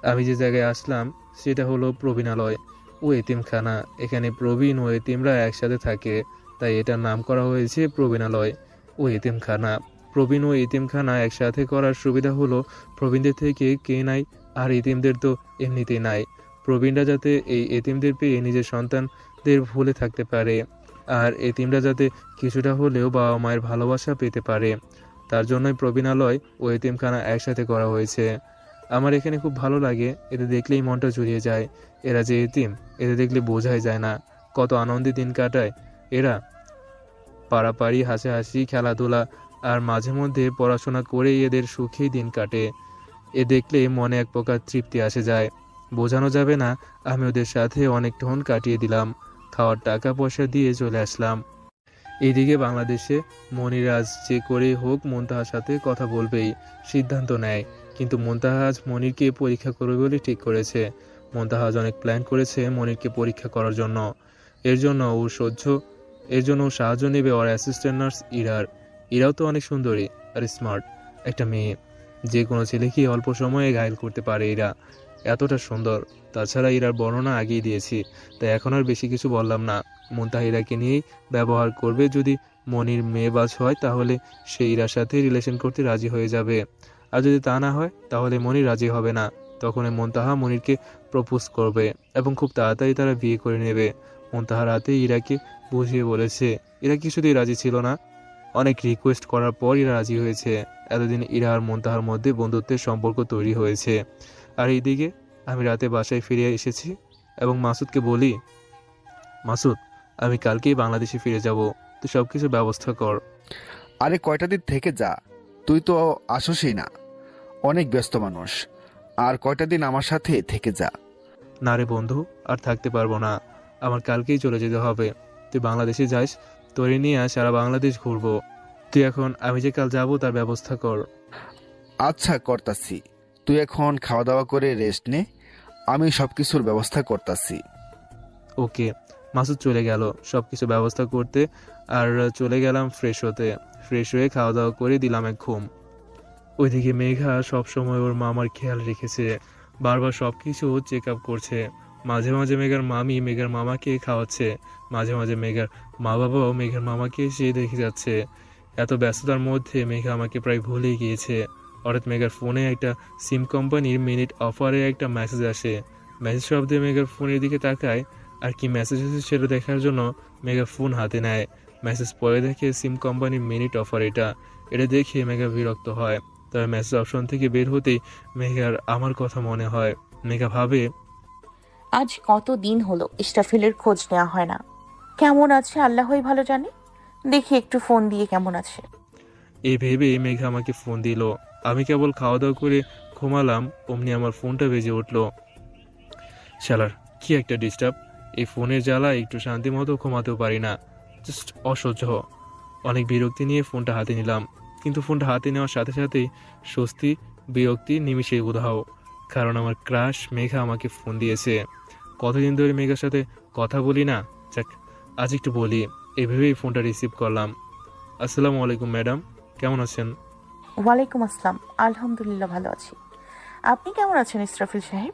আমি যে জায়গায় আসলাম সেটা হলো প্রবীণালয় ও এতিমখানা। এখানে প্রবীণ ও এতিমরা একসাথে থাকে, তাই এটার নাম করা হয়েছে প্রবীণালয় ও এতিমখানা। প্রবীণ ও এতিমখানা একসাথে করার সুবিধা হলো প্রবীণদের থেকে কে নাই, আর এতিমদের তো এমনিতেই নাই। প্রবীণরা যাতে এই এতিমদের পেয়ে নিজের সন্তানদের ভুলে থাকতে পারে, আর এতিমরা যাতে কিছুটা হলেও বাবা মায়ের ভালোবাসা পেতে পারে, তার জন্যই প্রবীণালয় ও এতিমখানা একসাথে করা হয়েছে। আমার এখানে খুব ভালো লাগে, এদের দেখলেই মনটা জুড়িয়ে যায়। এরা যে এতিম, এদের দেখলে বোঝাই যায় না কত আনন্দে দিন কাটায় এরা। পাড়াপাড়ি, হাসাহাসি, খেলাধুলা আর মাঝে মধ্যে পড়াশোনা করেই এদের সুখেই দিন কাটে। এ দেখলে মনে এক প্রকার তৃপ্তি আসে যায়, বোঝানো যাবে না। আমি ওদের সাথে অনেকক্ষণ কাটিয়ে দিলাম, খাওয়ার টাকা পয়সা দিয়ে চলে আসলাম। এইদিকে বাংলাদেশে মনিরাজ যে করেই হোক মুনতাহার সাথে কথা বলবেই সিদ্ধান্ত নেয়, কিন্তু মুনতাহাজ মনিরকে পরীক্ষা করবে বলে ঠিক করেছে। মুনতাহাজ অনেক প্ল্যান করেছে মনিরকে পরীক্ষা করার জন্য। এর জন্য ও সাহায্য নেবে ওর অ্যাসিস্ট্যান্ট নার্স ইরার। ইরাও তো অনেক সুন্দরী আর স্মার্ট একটা মেয়ে, যে কোনো ছেলেকে অল্প সময়ে ঘায়েল করতে পারে এরা, এতটা সুন্দর। তাছাড়া ইরার বর্ণনা আগেই দিয়েছি, তাই এখন আর বেশি কিছু বললাম না। মুনতাহা ইরাকে নিয়েই ব্যবহার করবে। যদি মনির মেয়েবাজ হয় তাহলে সে ইরার সাথে রিলেশন করতে রাজি হয়ে যাবে, আর যদি তা না হয় তাহলে মনির রাজি হবে না। তখন মুনতাহা মনিরকে প্রপোজ করবে এবং খুব তাড়াতাড়ি তারা বিয়ে করে নেবে। মুনতাহা রাতে ইরাকে বুঝিয়ে বলেছে, ইরা কিছুতেই রাজি ছিল না। অনেক রিকোয়েস্ট করার পর ইরা রাজি হয়েছে। এতদিন ইরা আর মুনতাহার মধ্যে বন্ধুত্বের সম্পর্ক তৈরি হয়েছে। আর এইদিকে আমি রাতে বাসায় ফিরে এসেছি এবং মাসুদকে বলি, মাসুদ আমি কালকেই বাংলাদেশে ফিরে যাব, তুই সব কিছু ব্যবস্থা কর। আরে কয়টা দিন থেকে যা, তুই তো আসোসই না, অনেক ব্যস্ত মানুষ। আর কয়টা দিন আমার সাথে থেকে যা। না রে বন্ধু, আর থাকতে পারবো না, আমার কালকেই চলে যেতে হবে। তুই বাংলাদেশে যাস, তোরে নিয়ে সারা বাংলাদেশ ঘুরবো। তুই এখন আমি যে কাল যাব তার ব্যবস্থা কর। আচ্ছা করতাছি, তুই এখন খাওয়া দাওয়া করে রেস্ট নে, আমি সব কিছুর ব্যবস্থা করতাছি। ওকে। মাসুদ চলে গেল সব কিছু ব্যবস্থা করতে, আর চলে গেলাম ফ্রেশ হতে। ফ্রেশ হয়ে খাওয়া দাওয়া করে দিলাম এক ঘুম। ওইদিকে মেঘা সবসময় ওর মামার খেয়াল রেখেছে, বারবার সব কিছু চেক আপ করছে। মাঝে মাঝে মেঘার মামি মেঘার মামাকে খাওয়াচ্ছে, মাঝে মাঝে মেঘার মা বাবাও মেঘার মামাকে এসে দেখে যাচ্ছে। এত ব্যস্ততার মধ্যে মেঘা আমাকে প্রায় ভুলেই গিয়েছে। হঠাৎ মেঘার ফোনে একটা সিম কোম্পানির মিনিট অফারে একটা মেসেজ আসে। মেসেজ শব্দে মেঘার ফোনের দিকে তাকায়, আর কি মেসেজ এসেছে সেটা দেখার জন্য মেঘা ফোন হাতে নেয়। মেসেজ পরে দেখে সিম কোম্পানির মিনিট অফার এটা দেখে মেঘা বিরক্ত হয়। তবে মেসেজ অপশন থেকে বের হতেই মেঘার আমার কথা মনে হয়। মেঘা ভাবে, আজ কত দিন হলো ইস্টাফিলের খোঁজ নেওয়া হয় না। কেমন আছে আল্লাহই ভালো জানে, দেখি একটু ফোন দিয়ে কেমন আছে। এই ভেবে মেঘা আমাকে ফোন দিল। আমি কেবল খাওয়া দাওয়া করে ঘুমালাম, অমনি আমার ফোনটা বেজে উঠল। শালার কি একটা ডিস্টার্ব, এই ফোনের জ্বালা একটু শান্তি মতো ঘুমাতেও পারি না, জাস্ট অসহ্য। অনেক বিরক্তি নিয়ে ফোনটা হাতে নিলাম, কিন্তু ফোনটা হাতে নেওয়ার সাথে সাথেই স্বস্তি বিরক্তি নিমিশেই উধাও, কারণ আমার ক্রাশ মেঘা আমাকে ফোন দিয়েছে। কতদিন ধরে মেঘার সাথে কথা বলি না, যাক আজ একটু বলি। এভাবেই ফোনটা রিসিভ করলাম। আসসালামু আলাইকুম ম্যাডাম, কেমন আছেন? ওয়ালাইকুম আসসালাম, আলহামদুলিল্লাহ ভালো আছি। আপনি কেমন আছেন ইসরাফিল সাহেব?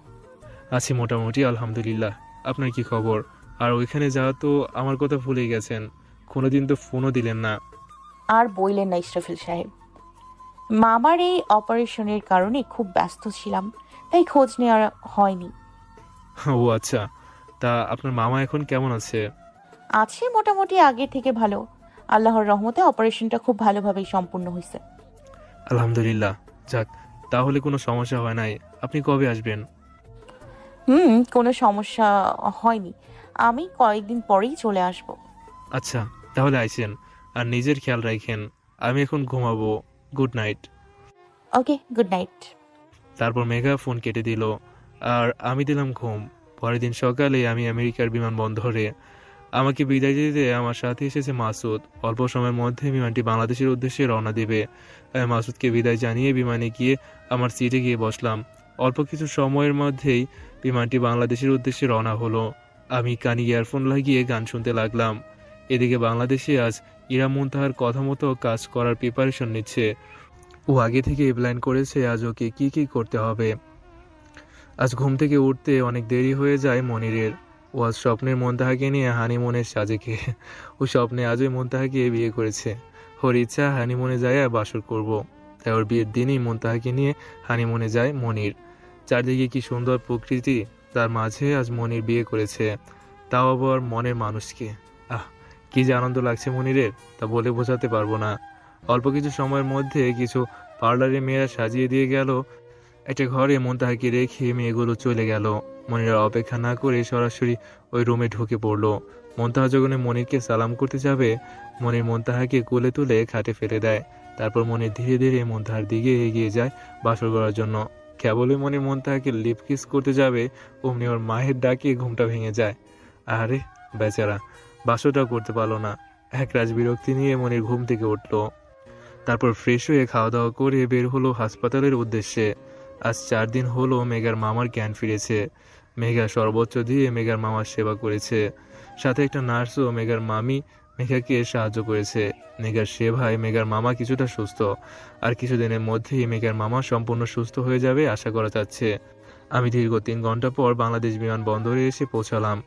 আছি মোটামুটি আলহামদুলিল্লাহ। আপনার কি খবর? আর ওইখানে যাওয়া তো আমার কথা ভুলেই গেছেন, কোনোদিন তো ফোনও দিলেন না। আর বইলেন না ইসরাফিল সাহেব, মামার এই অপারেশনের কারণে খুব ব্যস্ত ছিলাম, তাই খোঁজ নেওয়া হয়নি। ও আচ্ছা, তা আপনার মামা এখন কেমন আছে? আছে মোটামুটি আগের থেকে ভালো, আল্লাহর রহমতে অপারেশনটা খুব ভালোভাবেই সম্পূর্ণ হয়েছে। আলহামদুলিল্লাহ, যাক তাহলে কোনো সমস্যা হয় নাই। আপনি কবে আসবেন? কোনো সমস্যা হয়নি, আমি কয়েকদিন পরেই চলে আসব। আচ্ছা তাহলে আইসেন, আর নিজের খেয়াল রাখেন। আমি এখন ঘুমাবো, গুড নাইট। ওকে, গুড নাইট। তারপর মেঘা ফোন কেটে দিল, আর আমি দিলাম ঘুম। পরের দিন সকালে আমি আমেরিকার বিমানবন্দরে। আমাকে বিদায় দিতে আমার সাথে এসেছে মাসুদ। অল্প সময়ের মধ্যে বিমানটি বাংলাদেশের উদ্দেশ্যে রওনা দেবে। আমি মাসুদকে বিদায় জানিয়ে বিমানে গিয়ে আমার সিটে গিয়ে বসলাম। অল্প কিছু সময়ের মধ্যেই বিমানটি বাংলাদেশের উদ্দেশ্যে রওনা হলো। আমি কানে ইয়ারফোন লাগিয়ে গান শুনতে লাগলাম। এদিকে বাংলাদেশে আজ ইরা মুনতাহার কথা মতো কাজ করার প্রিপারেশন নিচ্ছে। ও আগে থেকে প্ল্যান করেছে আজ ওকে কি কি করতে হবে। আজ ঘুম থেকে উঠতে অনেক দেরি হয়ে যায় মনিরের। ও আজ স্বপ্নের মন্তাহাকে নিয়ে হানিমুনের সাজেকে। ও স্বপ্নে আজই মন্তাহাকে বিয়ে করেছে। ওর ইচ্ছা হানিমুনে যায় আর বাসর করব। তাই ওর বিয়ের দিনই মন্তাহাকে নিয়ে হানিমুনে যায় মনির। চারদিকে কি সুন্দর প্রকৃতি, তার মাঝে আজ মনির বিয়ে করেছে, তাও আবার মনের মানুষকে। আহ, কি যে আনন্দ লাগছে মনিরের, তা বলে বোঝাতে পারবো না। অল্প কিছু সময়ের মধ্যে কিছু পার্লারে মেয়েরা সাজিয়ে দিয়ে গেল। একটা ঘরে মন্তাহাকে রেখে মেয়েগুলো চলে গেল। মনিরা অপেক্ষা না করে সরাসরি ওই রুমে ঢুকে পড়লো। মন্তাহা যখন মনিরকে সালাম করতে যাবে, মনির মন্তাহাকে কোলে তুলে খাটে ফেলে দেয়। তারপর মনির ধীরে ধীরে মন্তাহার দিকে এগিয়ে যায় বাসর করার জন্য। কেবলই মনির মন্তাহাকে লিপ কিস করতে যাবে, অমনি ওর মায়ের ডাকে ঘুমটা ভেঙে যায়। আরে বেচারা, বাসরটাও করতে পারলো না। একরাশ বিরক্তি নিয়ে মনির ঘুম থেকে উঠলো। তারপর ফ্রেশ হয়ে খাওয়া দাওয়া করে বের হলো হাসপাতালের উদ্দেশ্যে। আজ 4 দিন হলো মেঘার মামার জ্ঞান ফিরেছে। মেঘা সর্বোচ্চ দিয়ে মেঘার মামার সেবা করেছে। সাথে একটা নার্সও মেঘার মামি মেঘাকে সাহায্য করেছে। মেঘার সেবায় মেঘার মামা কিছুটা সুস্থ। আর কিছুদিনের মধ্যেই মেঘার মামা সম্পূর্ণ সুস্থ হয়ে যাবে আশা করা যাচ্ছে। আমি দীর্ঘ 3 ঘন্টা পর বাংলাদেশ বিমানবন্দরে এসে পৌঁছালাম।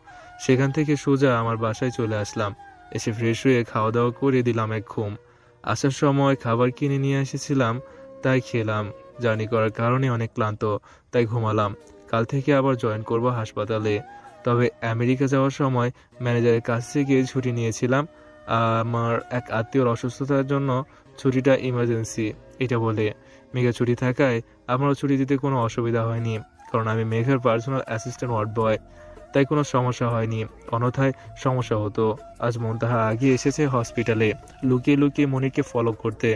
সেখান থেকে সোজা আমার বাসায় চলে আসলাম। এসে ফ্রেশ হয়ে খাওয়া দাওয়া করে দিলাম এক ঘুম। আসার সময় খাবার কিনে নিয়ে এসেছিলাম, তাই খেলাম। জার্নি করার কারণে অনেক ক্লান্ত, তাই ঘুমালাম। কাল থেকে আবার জয়েন করব হাসপাতালে। তবে আমেরিকা যাওয়ার সময় ম্যানেজারের কাছ থেকে ছুটি নিয়েছিলাম। আমার এক আত্মীয়র অসুস্থতার জন্য ছুটিটা ইমার্জেন্সি এটা বলে। মেঘা ছুটি থাকায় আমারও ছুটি দিতে কোনো অসুবিধা হয়নি, কারণ আমি মেঘার পার্সোনাল অ্যাসিস্ট্যান্ট ওয়ার্ড বয়। তাই কোনো সমস্যা হয়নি, অন্যথায় সমস্যা হতো। আজ মুনতাহা আগে এসেছে হসপিটালে লুকিয়ে লুকিয়ে মনিরকে ফলো করতে।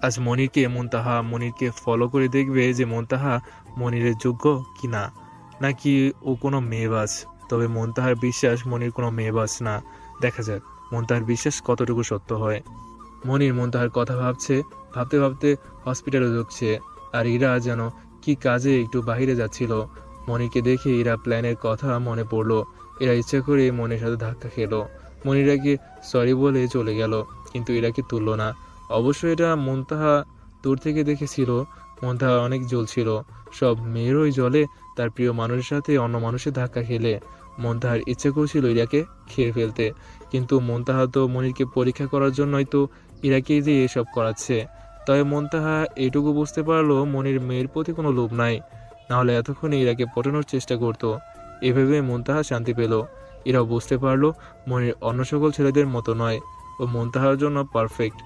আজ মনিরকে ফলো করে দেখবে যে মুনতাহা মনিরের যোগ্য কিনা, নাকি ও কোনো মেয়েবাজ। তবে মুনতাহার বিশ্বাস মনির কোনো মেয়েবাজ না। দেখা যাক মুনতাহার বিশ্বাস কতটুকু সত্য হয়। মনির মুনতাহার কথা ভাবতে ভাবতে হসপিটালে ঢুকছে। আর ইরা যেন কি কাজে একটু বাইরে যাচ্ছিল। মনিরকে দেখে ইরা প্ল্যানের কথা মনে পড়লো। এরা ইচ্ছা করে মনির সাথে ধাক্কা খেলো। মনিরাকে সরি বলে চলে গেল, কিন্তু ইরাকে তুললো না। অবশ্য এটা মুনতাহা দূর থেকে দেখেছিল। মুনতাহা অনেক জ্বলছিল। সব মেয়েরই জলে তার প্রিয় মানুষের সাথে অন্য মানুষের ধাক্কা খেলে। মুনতাহার ইচ্ছে করছিল ইরাকে খেয়ে ফেলতে, কিন্তু মুনতাহা তো মনিরকে পরীক্ষা করার জন্যই তো ইরাকে দিয়ে এসব করাচ্ছে। তবে মুনতাহা এটুকু বুঝতে পারলো মনির মেয়ের প্রতি কোনো লোভ নাই, নাহলে এতক্ষণে ইরাকে পটানোর চেষ্টা করত। এভাবে মুনতাহা শান্তি পেল। এরাও বুঝতে পারলো মনির অন্য সকল ছেলেদের মতো নয়, ও মুনতাহার জন্য পারফেক্ট।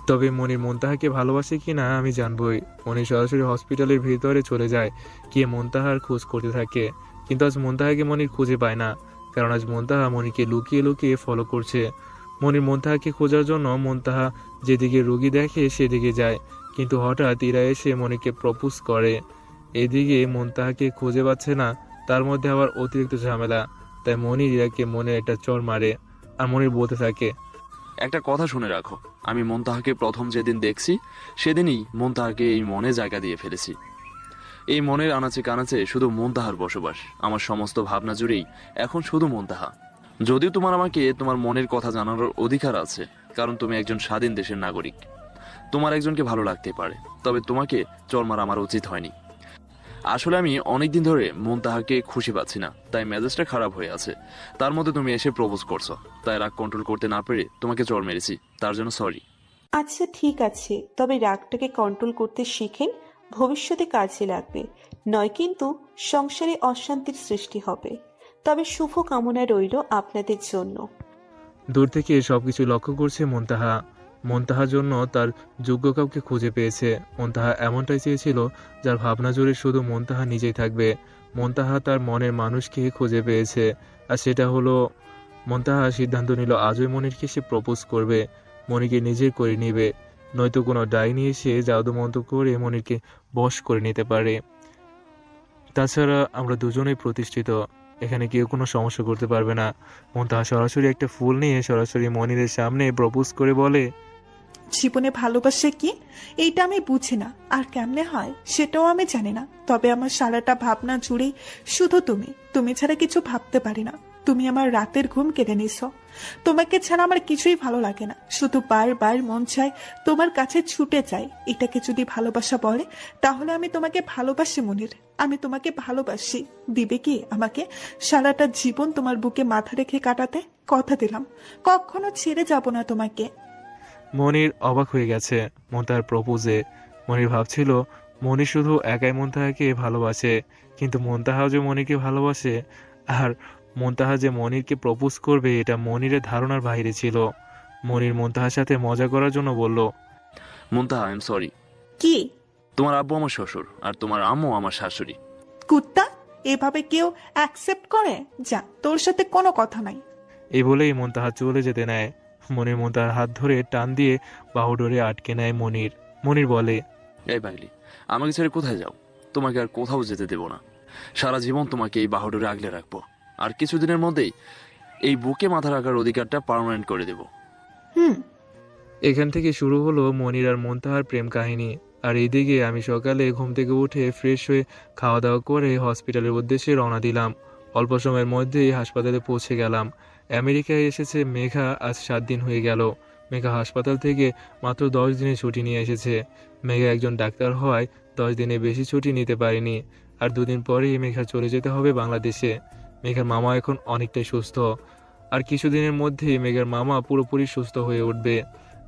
তবে মনির মুনতাহাকে ভালোবাসে কিনা আমি জানবই। মনির সরাসরি হসপিটালের ভিতরে চলে যায়, গিয়ে মুনতাহার খোঁজ করতে থাকে। কিন্তু আজ মুনতাহাকে মনির খুঁজে পায় না, কারণ আজ মুনতাহা মনিরকে লুকিয়ে লুকিয়ে ফলো করছে। মনির মুনতাহাকে খোঁজার জন্য মুনতাহা যেদিকে রোগী দেখে সেদিকে যায়, কিন্তু হঠাৎ ইরা এসে মনিরকে প্রপোজ করে। এদিকে মুনতাহাকে খুঁজে পাচ্ছে না, তার মধ্যে আবার অতিরিক্ত ঝামেলা। তাই মনির ইরাকে মনে একটা চড় মারে। আর মনির বলতে থাকে, একটা কথা শুনে রাখো, আমি মুনতাহাকে প্রথম যেদিন দেখছি সেদিনই মুনতাহাকে এই মনে জায়গা দিয়ে ফেলেছি। এই মনের আনাচে কানাচে শুধু মুনতাহার বসবাস। আমার সমস্ত ভাবনা জুড়েই এখন শুধু মুনতাহা। যদিও আমাকে তোমার মনের কথা জানানোর অধিকার আছে, কারণ তুমি একজন স্বাধীন দেশের নাগরিক। তোমার একজনকে ভালো লাগতে পারে, তবে তোমাকে চড় মারা আমার উচিত হয়নি। আসলে আমি অনেকদিন ধরে মুনতাহাকে খুশি পাচ্ছি না, তাই মেজাজটা খারাপ হয়ে আছে। তার মধ্যে তুমি এসে প্রপোজ করছো, তাই রাগ কন্ট্রোল করতে না পেরে তোমাকে চড় মেরেছি, তার জন্য সরি। আচ্ছা ঠিক আছে, তবে রাগটাকে কন্ট্রোল করতে শিখেন, ভবিষ্যতে কাজে লাগবে। নয় কিন্তু সংসারে অশান্তির সৃষ্টি হবে। তবে শুভ কামনা রইল আপনাদের জন্য। দূর থেকে সবকিছু লক্ষ্য করছে মুনতাহা। মুনতাহার জন্য তার যোগ্য কাউকে খুঁজে পেয়েছে। মুনতাহা এমনটাই চেয়েছিল, যার ভাবনা জুড়ে শুধু মুনতাহা নিজেই থাকবে। মুনতাহা তার মনের মানুষকে খুঁজে পেয়েছে, আর সেটা হলো মুনতাহা সিদ্ধান্ত নিল আজই মনিরকে সে প্রপোজ করবে, মনিরকে নিজের করে নিবে। নয়তো কোনো ডাইনি এসে জাদুমন্ত্র করে মনিরকে বশ করে নিতে পারে। তাছাড়া আমরা দুজনেই প্রতিষ্ঠিত, এখানে কেউ কোনো সমস্যা করতে পারবে না। মুনতাহা সরাসরি একটা ফুল নিয়ে সরাসরি মনিরের সামনে প্রপোজ করে বলে, জীবনে ভালোবাসে কি এইটা আমি বুঝি না, আর কেমনে হয় সেটাও আমি জানি না। তবে আমার সারাটা ভাবনা জুড়েই শুধু তুমি ছাড়া কিছু ভাবতে পারি না। তুমি আমার রাতের ঘুম কেড়ে নিছো। তোমাকে ছাড়া আমার কিছুই ভালো লাগে না, শুধু বারবার মন চায় তোমার কাছে ছুটে যাই। এটাকে যদি ভালোবাসা বলে তাহলে আমি তোমাকে ভালোবাসি মনির, আমি তোমাকে ভালোবাসি। দিবে কি আমাকে সারাটা জীবন তোমার বুকে মাথা রেখে কাটাতে? কথা দিলাম কখনো ছেড়ে যাব না তোমাকে। মনির অবাক হয়ে গেছে মুনতাহার প্রপোজে। মনির ভাবছিল মনির শুধু একাই মুনতাহাকে ভালোবাসে, কিন্তু মুনতাহাও যে মনিরকে ভালোবাসে আর মুনতাহা যে মনিরকে প্রপোজ করবে এটা মনিরের ধারণার বাইরে ছিল। মনির মুনতাহার সাথে মজা করার জন্য বলল, মুনতাহা, আই এম সরি। কি? তোমার আব্বু আমার শ্বশুর আর তোমার আম্মু আমার শাশুড়ি। কুত্তা, এভাবে কেউ অ্যাকসেপ্ট করে? যা, তোর সাথে কোনো কথা নাই। এই বলেই মুনতাহা চলে যেতে নেয়। মনির মুনতাহার হাত ধরে টান দিয়ে বাহু ডোরে আটকে নেয় মনির। মনির বলে, এই পাগলি, আমাকে ছেড়ে কোথায় যাও? তোমাকে আর কোথাও যেতে দেব না। সারা জীবন তোমাকে এই বাহুডোরে আগলে রাখবো, আর কিছুদিনের মধ্যেই এই বুকে মাথা রাখার অধিকারটা পার্মানেন্ট করে দেব। এখান থেকে শুরু হলো মনির আর মুনতাহার প্রেম কাহিনী। আর এইদিকে আমি সকালে ঘুম থেকে উঠে ফ্রেশ হয়ে খাওয়া দাওয়া করে হসপিটালের উদ্দেশ্যে রওনা দিলাম। অল্প সময়ের মধ্যেই হাসপাতালে পৌঁছে গেলাম। আমেরিকায় এসেছে মেঘা, আজ 7 দিন হয়ে গেল। মেঘা হাসপাতাল থেকে মাত্র 10 দিনের ছুটি নিয়ে এসেছে। মেঘা একজন ডাক্তার হওয়ায় 10 দিনে বেশি ছুটি নিতে পারেনি। আর 2 দিন পরেই মেঘা চলে যেতে হবে বাংলাদেশে। মেঘার মামা এখন অনেকটাই সুস্থ, আর কিছুদিনের মধ্যেই মেঘার মামা পুরোপুরি সুস্থ হয়ে উঠবে।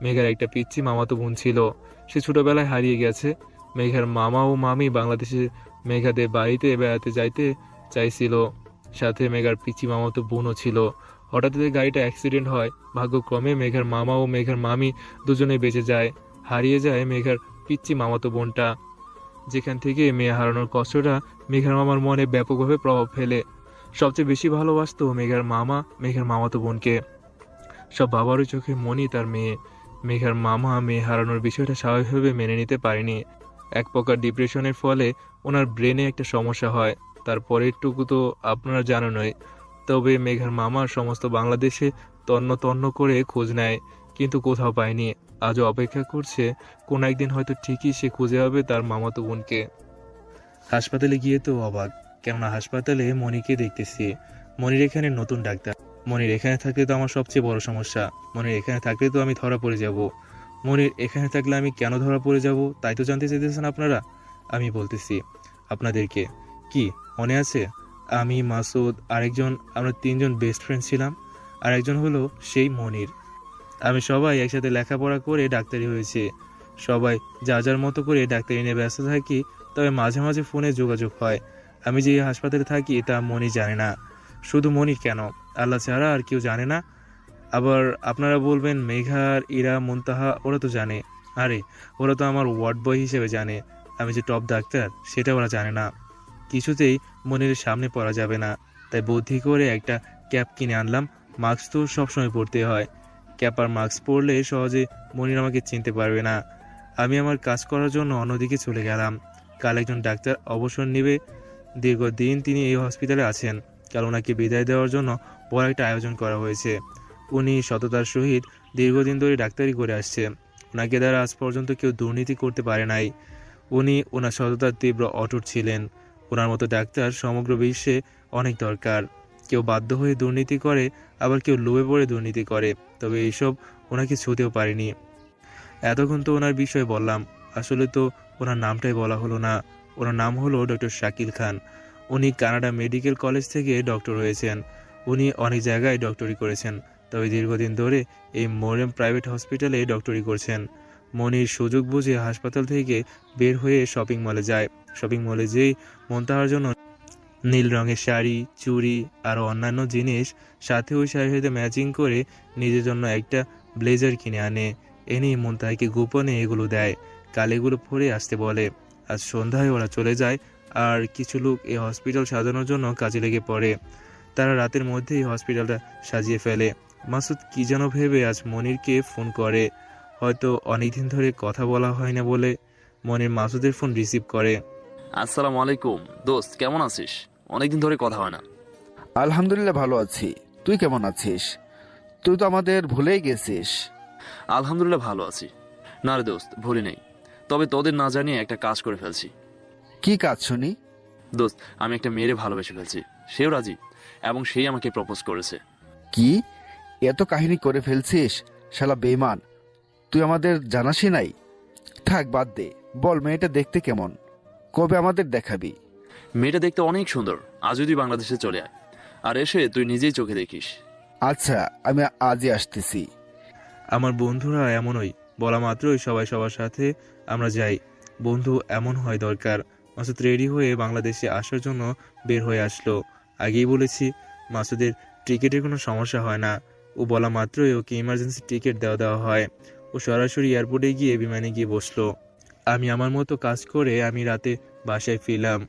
মেঘার একটা পিচ্চি মামাতো বোন ছিল, সে ছোটবেলায় হারিয়ে গেছে। মেঘার মামা ও মামি বাংলাদেশে মেঘাদের বাড়িতে বেড়াতে যাইতে চাইছিল, সাথে মেঘার পিচ্চি মামাতো বোনও ছিল। হঠাৎ করে গাড়িটা অ্যাক্সিডেন্ট হয়। ভাগ্যক্রমে মেঘার মামা ও মেঘার মামি দুজনেই বেঁচে যায়। হারিয়ে যায় মেঘার পিচ্চি মামাতো বোনটা। যেখান থেকে মেয়ে হারানোর কষ্টটা মেঘার মামার মনে ব্যাপকভাবে প্রভাব ফেলে। সবচেয়ে বেশি ভালোবাসতো মেঘার মামা মেঘার মামাতো বোনকে। সব বাবারও চোখে মনি তার মেয়ে। মেঘার মামা মেয়ে হারানোর বিষয়টা স্বাভাবিকভাবে মেনে নিতে পারেনি। এক প্রকার ডিপ্রেশনের ফলে ওনার ব্রেনে একটা সমস্যা হয়। তারপরেরটুকু তো আপনারা জানেনই। তবে মেঘার মামার সমস্ত বাংলাদেশে তন্ন তন্ন করে খোঁজ নেয়, কিন্তু কোথাও পায়নি। আজও অপেক্ষা করছে কোন একদিন হয়তো ঠিকই সে খুঁজে পাবে তার মামাতো বোনকে। হাসপাতালে গিয়ে তো অবাক, কেননা হাসপাতালে মনিকে দেখতেছি। মনির এখানে নতুন ডাক্তার। মনির এখানে থাকলে তো আমার সবচেয়ে বড় সমস্যা। মনির এখানে থাকলে তো আমি ধরা পড়ে যাব। মনির এখানে থাকলে আমি কেন ধরা পড়ে যাব তাই তো জানতে চাইতেছেন আপনারা। আমি বলতেছি আপনাদেরকে, কি মনে আছে আমি, মাসুদ, আরেকজন, আমরা 3 জন বেস্ট ফ্রেন্ড ছিলাম। আর একজন হলো সেই মনির। আমি সবাই একসাথে লেখাপড়া করে ডাক্তারি হয়েছে। সবাই যা যার মতো করে ডাক্তারি নিয়ে ব্যস্ত থাকি, তবে মাঝে মাঝে ফোনে যোগাযোগ হয়। আমি যে হাসপাতালে থাকি তা মনির জানে না। শুধু মনির কেন, আল্লাহ ছাড়া আর কেউ জানে না। আবার আপনারা বলবেন মেঘার, ইরা, মুনতাহা ওরা তো জানে। আরে ওরা তো আমার ওয়ার্ড বয় হিসেবে জানে। আমি যে টপ ডাক্তার সেটা ওরা জানে না। কিছুতেই মনিরের সামনে পড়া যাবে না, তাই বুদ্ধি করে একটা ক্যাপ কিনে আনলাম। মাস্ক তো সবসময় পরতে হয়। ক্যাপ আর মাস্ক পরলে সহজে মনির আমাকে চিনতে পারবে না। আমি আমার কাজ করার জন্য অন্যদিকে চলে গেলাম। কাল একজন ডাক্তার অবসর নেবে। দীর্ঘদিন তিনি এই হসপিটালে আছেন। কাল ওনাকে বিদায় দেওয়ার জন্য বড় একটা আয়োজন করা হয়েছে। উনি সততার সহিত দীর্ঘদিন ধরে ডাক্তারি করে আসছে। ওনাকে দ্বারা আজ পর্যন্ত কেউ দুর্নীতি করতে পারে নাই। উনি ওনার সততার তীব্র অটুট ছিলেন। ওনার মতো ডাক্তার সমগ্র বিশ্বে অনেক দরকার। কেউ বাধ্য হয়ে দুর্নীতি করে, আবার কেউ লোভে পড়ে দুর্নীতি করে, তবে এইসব ওনাকে ছুঁতেও পারেনি। এতক্ষণ তো ওনার বিষয়ে বললাম, আসলে তো ওনার নামটাই বলা হলো না। ওনার নাম হলো ডক্টর শাকিল খান। উনি কানাডা মেডিকেল কলেজ থেকে ডক্টর হয়েছেন। উনি অনেক জায়গায় ডক্টরি করেছেন, তবে দীর্ঘদিন ধরে এই মোরেম প্রাইভেট হসপিটালে ডক্টরি করছেন। মনির সুযোগ বুঝে হাসপাতাল থেকে বের হয়ে শপিং মলে যায়। শপিং মলে যেই মুনতাহার জন্য নীল রঙের শাড়ি, চুড়ি আর অন্যান্য জিনিস, সাথে ওই শাড়ির সাথে ম্যাচিং করে নিজের জন্য একটা ব্লেজার কিনে আনে। এনেই মুনতাহাকে গোপনে এগুলো দেয়। কাল এগুলো পরে আসতে বলে। আজ সন্ধ্যায় ওরা চলে যায়, আর কিছু লোক এই হসপিটাল সাজানোর জন্য কাজে লেগে পড়ে। তারা রাতের মধ্যেই হসপিটালটা সাজিয়ে ফেলে। মাসুদ কি যেন ভেবে আজ মনিরকে ফোন করে। হয়তো অনেকদিন ধরে কথা বলা হয় না বলে মনির মাসুদের ফোন রিসিভ করে। আসসালামু আলাইকুম দোস্ত, কেমন আছিস? অনেকদিন ধরে কথা হয় না। আলহামদুলিল্লাহ ভালো আছি, তুই কেমন আছিস? তুই তো আমাদের ভুলেই গেছিস। আলহামদুলিল্লাহ ভালো আছি। না রে দোস্ত, ভুলি নেই, তবে তোদের না জানিয়ে একটা কাজ করে ফেলছি। কি কাজ শুনি? দোস্ত, আমি একটা মেয়েরে ভালোবেসে ফেলছি, সেও রাজি। এবং সেই আমাকে প্রপোজ করেছে। কি এত কাহিনী করে ফেলছিস শালা বেঈমান, তুই আমাদের জানাসই নাই। থাক বাদ দে, বল মেয়েটা দেখতে কেমন, কবে আমাদের দেখাবি? মেয়েটা দেখতে অনেক সুন্দর, আজই তুই বাংলাদেশে চলে আয়, আর এসে তুই নিজেই চোখে দেখিস। আচ্ছা আমি আজই আসতেছি। আমার বন্ধুরা এমনই, বলা মাত্রই সবাই সবার সাথে আমরা যাই। বন্ধু এমন হয় দরকার। মাসুদ রেডি হয়ে বাংলাদেশে আসার জন্য বের হয়ে আসলো। আগেই বলেছি মাসুদের টিকিটের কোনো সমস্যা হয় না। ও বলা মাত্রই ওকে ইমার্জেন্সি টিকিট দেওয়া হয়। ও সরাসরি এয়ারপোর্টে গিয়ে বিমানে গিয়ে বসলো। আমি আমার মতো কাজ করে আমি রাতে বাসায় ফিরলাম।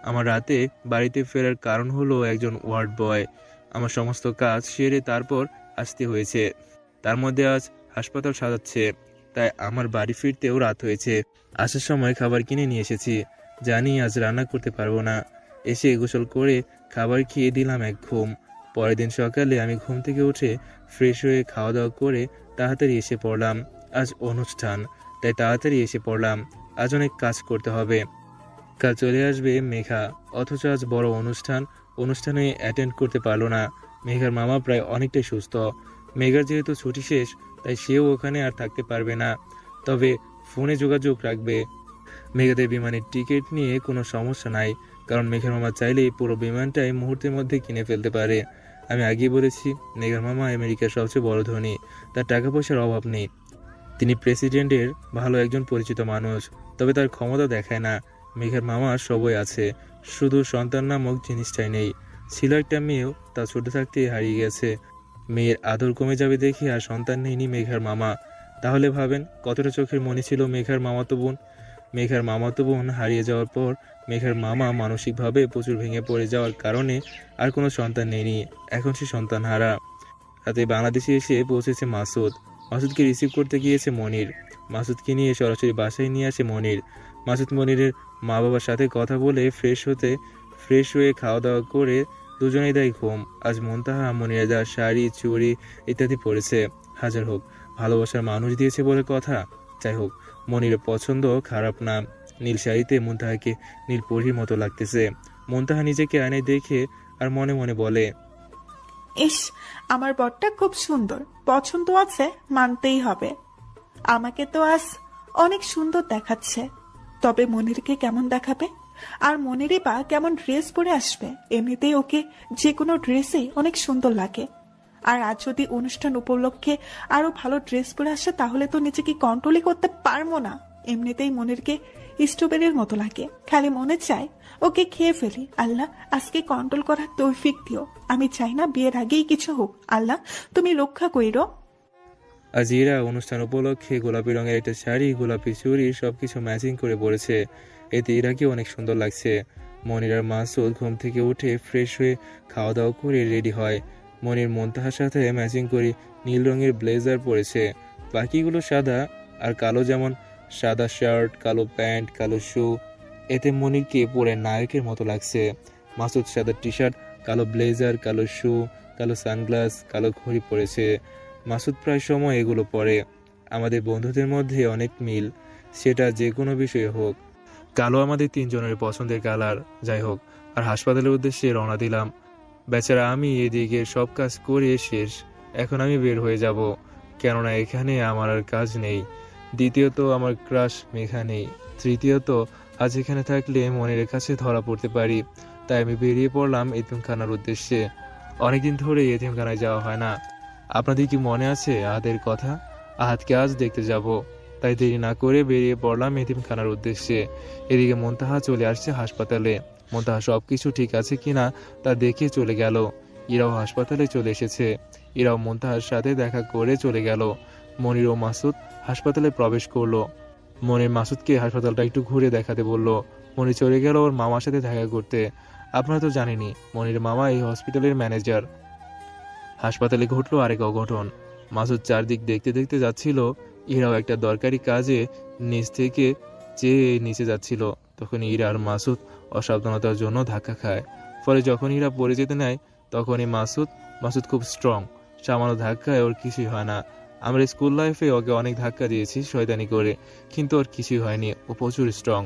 আমার রাতে বাড়িতে ফেরার কারণ হলো একজন ওয়ার্ড বয় আমার সমস্ত কাজ সেরে তারপর আসতে হয়েছে। তার মধ্যে আজ হাসপাতাল সাজাচ্ছে, তাই আমার বাড়ি ফিরতেও রাত হয়েছে। আসার সময় খাবার কিনে নিয়ে এসেছি, জানি আজ রান্না করতে পারবো না। এসে গোসল করে খাবার খেয়ে দিলাম এক ঘুম। পরের দিন সকালে আমি ঘুম থেকে উঠে ফ্রেশ হয়ে খাওয়া দাওয়া করে তাড়াতাড়ি এসে পড়লাম। আজ অনুষ্ঠান, তাই তাড়াতাড়ি এসে পড়লাম। আজ অনেক কাজ করতে হবে। কাল চলে আসবে মেঘা, অথচ আজ বড় অনুষ্ঠানে অ্যাটেন্ড করতে পারলো না। মেঘার মামা প্রায় অনেকটাই সুস্থ। মেঘার যেহেতু ছুটি শেষ, তাই সেও ওখানে আর থাকতে পারবে না, তবে ফোনে যোগাযোগ রাখবে। মেঘাদের বিমানের টিকিট নিয়ে কোনো সমস্যা নাই, কারণ মেঘার মামা চাইলেই পুরো বিমানটাই মুহূর্তের মধ্যে কিনে ফেলতে পারে। আমি আগেই বলেছি মেঘার মামা আমেরিকার সবচেয়ে বড় ধনী, তার টাকা পয়সার অভাব নেই। তিনি প্রেসিডেন্টের ভালো একজন পরিচিত মানুষ, তবে তার ক্ষমতা দেখায় না। মেঘার মামা সবই আছে, শুধু সন্তান নামক জিনিসটাই নেই। ছিল একটা মেয়েও, তা ছোট থাকতেই হারিয়ে গেছে। মেয়ের আদর কমে যাবে দেখে আর সন্তান নেয়নি মেঘার মামা। তাহলে ভাবেন কতটা চোখের মনি ছিল মেঘার মামাতো বোন। মেঘার মামাতো বোন হারিয়ে যাওয়ার পর মেঘার মামা মানসিকভাবে প্রচুর ভেঙে পড়ে যাওয়ার কারণে আর কোনো সন্তান নেয়নি। এখন সে সন্তান হারা। রাতে বাংলাদেশে এসে পৌঁছেছে মাসুদ। মাসুদকে রিসিভ করতে গিয়েছে মনির। মাসুদকে নিয়ে সরাসরি বাসায় নিয়ে আসে মনির। মাসুদ মনিরের মা বাবার সাথে কথা বলে ফ্রেশ হয়ে খাওয়া দাওয়া করে দুজনেই দেয় ঘুম। আজ মুনতাহা মনিরের দেওয়া শাড়ি, চুড়ি ইত্যাদি পরেছে। হাজার হোক, ভালোবাসার মানুষ দিয়েছে বলে কথা। যাই হোক, মনিরের পছন্দ খারাপ না। নীল শাড়িতে মুনতাহাকে নীল পরীর মতো লাগতেছে। মুনতাহা নিজেকে আয়নায় দেখে আর মনে মনে বলে, ইস, আমার বরটা খুব সুন্দর, পছন্দ আছে, মানতেই হবে। আমাকে তো আজ অনেক সুন্দর দেখাচ্ছে, তবে মনিরকে কেমন দেখাবে? আর মনিরই বা কেমন ড্রেস পরে আসবে? এমনিতেই ওকে যে কোনো ড্রেসেই অনেক সুন্দর লাগে। আর আজ যদি অনুষ্ঠান উপলক্ষে আরো ভালো ড্রেস পরে আসে, তাহলে তো নিজেকে কন্ট্রোলই করতে পারবো না। এমনিতেই মনিরকে স্ট্রবেরির মতো লাগে, খালি মনে চায় ওকে খেয়ে ফেলি। আল্লাহ, আজকে কন্ট্রোল করার তৌফিক দিও। আমি চাই না বিয়ের আগেই কিছু হোক। আল্লাহ, তুমি রক্ষা কইরো। আজ ইরা অনুষ্ঠান উপলক্ষে গোলাপি রঙের একটা শাড়ি, গোলাপি চুড়ি সবকিছু ম্যাচিং করে পড়েছে। এতে ইরাকে অনেক সুন্দর লাগছে। মনির আর মাসুদ ঘুম থেকে উঠে ফ্রেশ হয়ে খাওয়া দাওয়া করে রেডি হয়। মনির মুনতাহার সাথে ম্যাচিং করে নীল রঙের ব্লেজার পরেছে, বাকিগুলো সাদা আর কালো, যেমন সাদা শার্ট, কালো প্যান্ট, কালো শু। এতে মনিরকে পরে নায়কের মতো লাগছে। মাসুদ সাদা টি শার্ট, কালো ব্লেজার, কালো শু, কালো সানগ্লাস, কালো ঘড়ি পরেছে। মাসুদ প্রায় সময় এগুলো পরে। আমাদের বন্ধুদের মধ্যে অনেক মিল, সেটা যে কোনো বিষয়ে হোক। কালো আমাদের তিনজনের পছন্দের কালার। যাই হোক, আর হাসপাতালের উদ্দেশ্যে রওনা দিলাম। বেচারা আমি এদিকে সব কাজ করে শেষ। এখন আমি বের হয়ে যাব, কেননা এখানে আমার আর কাজ নেই। দ্বিতীয়ত, আমার ক্রাশ মেঘা নেই। তৃতীয়ত, আজ এখানে থাকলে মনের কাছে ধরা পড়তে পারি। তাই আমি বেরিয়ে পড়লাম এতিমখানার উদ্দেশ্যে। অনেকদিন ধরে এতিমখানায় যাওয়া হয় না। আপনাদের কি মনে আছে আহাদের কথা? আহাদকে আজ দেখতে যাব, তাই দেরি না করে বেরিয়ে পড়লাম এতিমখানার উদ্দেশ্যে। এদিকে মুনতাহা চলে আসছে হাসপাতালে। মুনতাহা সবকিছু ঠিক আছে কিনা তা দেখে চলে গেল। ইরাও হাসপাতালে চলে এসেছে। ইরাও মুনতাহার সাথে দেখা করে চলে গেল। মনির ও মাসুদ হাসপাতালে প্রবেশ করলো। মনির মাসুদকে হাসপাতালটা একটু ঘুরে দেখাতে বলল। মনির চলে গেল ওর মামার সাথে দেখা করতে। আপনারা তো জানেনই, মনির মামা এই হসপিটালের ম্যানেজার। হাসপাতালে ঘটলো আরেক অঘটন। মাসুদ চারদিক দেখতে দেখতে যাচ্ছিল। ইরাও একটা দরকারি কাজে নিচ থেকে চেয়ে নিচে যাচ্ছিল। তখন ইরা আর মাসুদ অসাবধানতার জন্য ধাক্কা খায়। ফলে যখন ইরা পড়ে যেতে নেয়, তখনই মাসুদ খুব স্ট্রং। সামান্য ধাক্কায় ওর কিছুই হয় না। আমরা স্কুল লাইফে ওকে অনেক ধাক্কা দিয়েছি শয়তানি করে, কিন্তু ওর কিছুই হয়নি। ও প্রচুর স্ট্রং।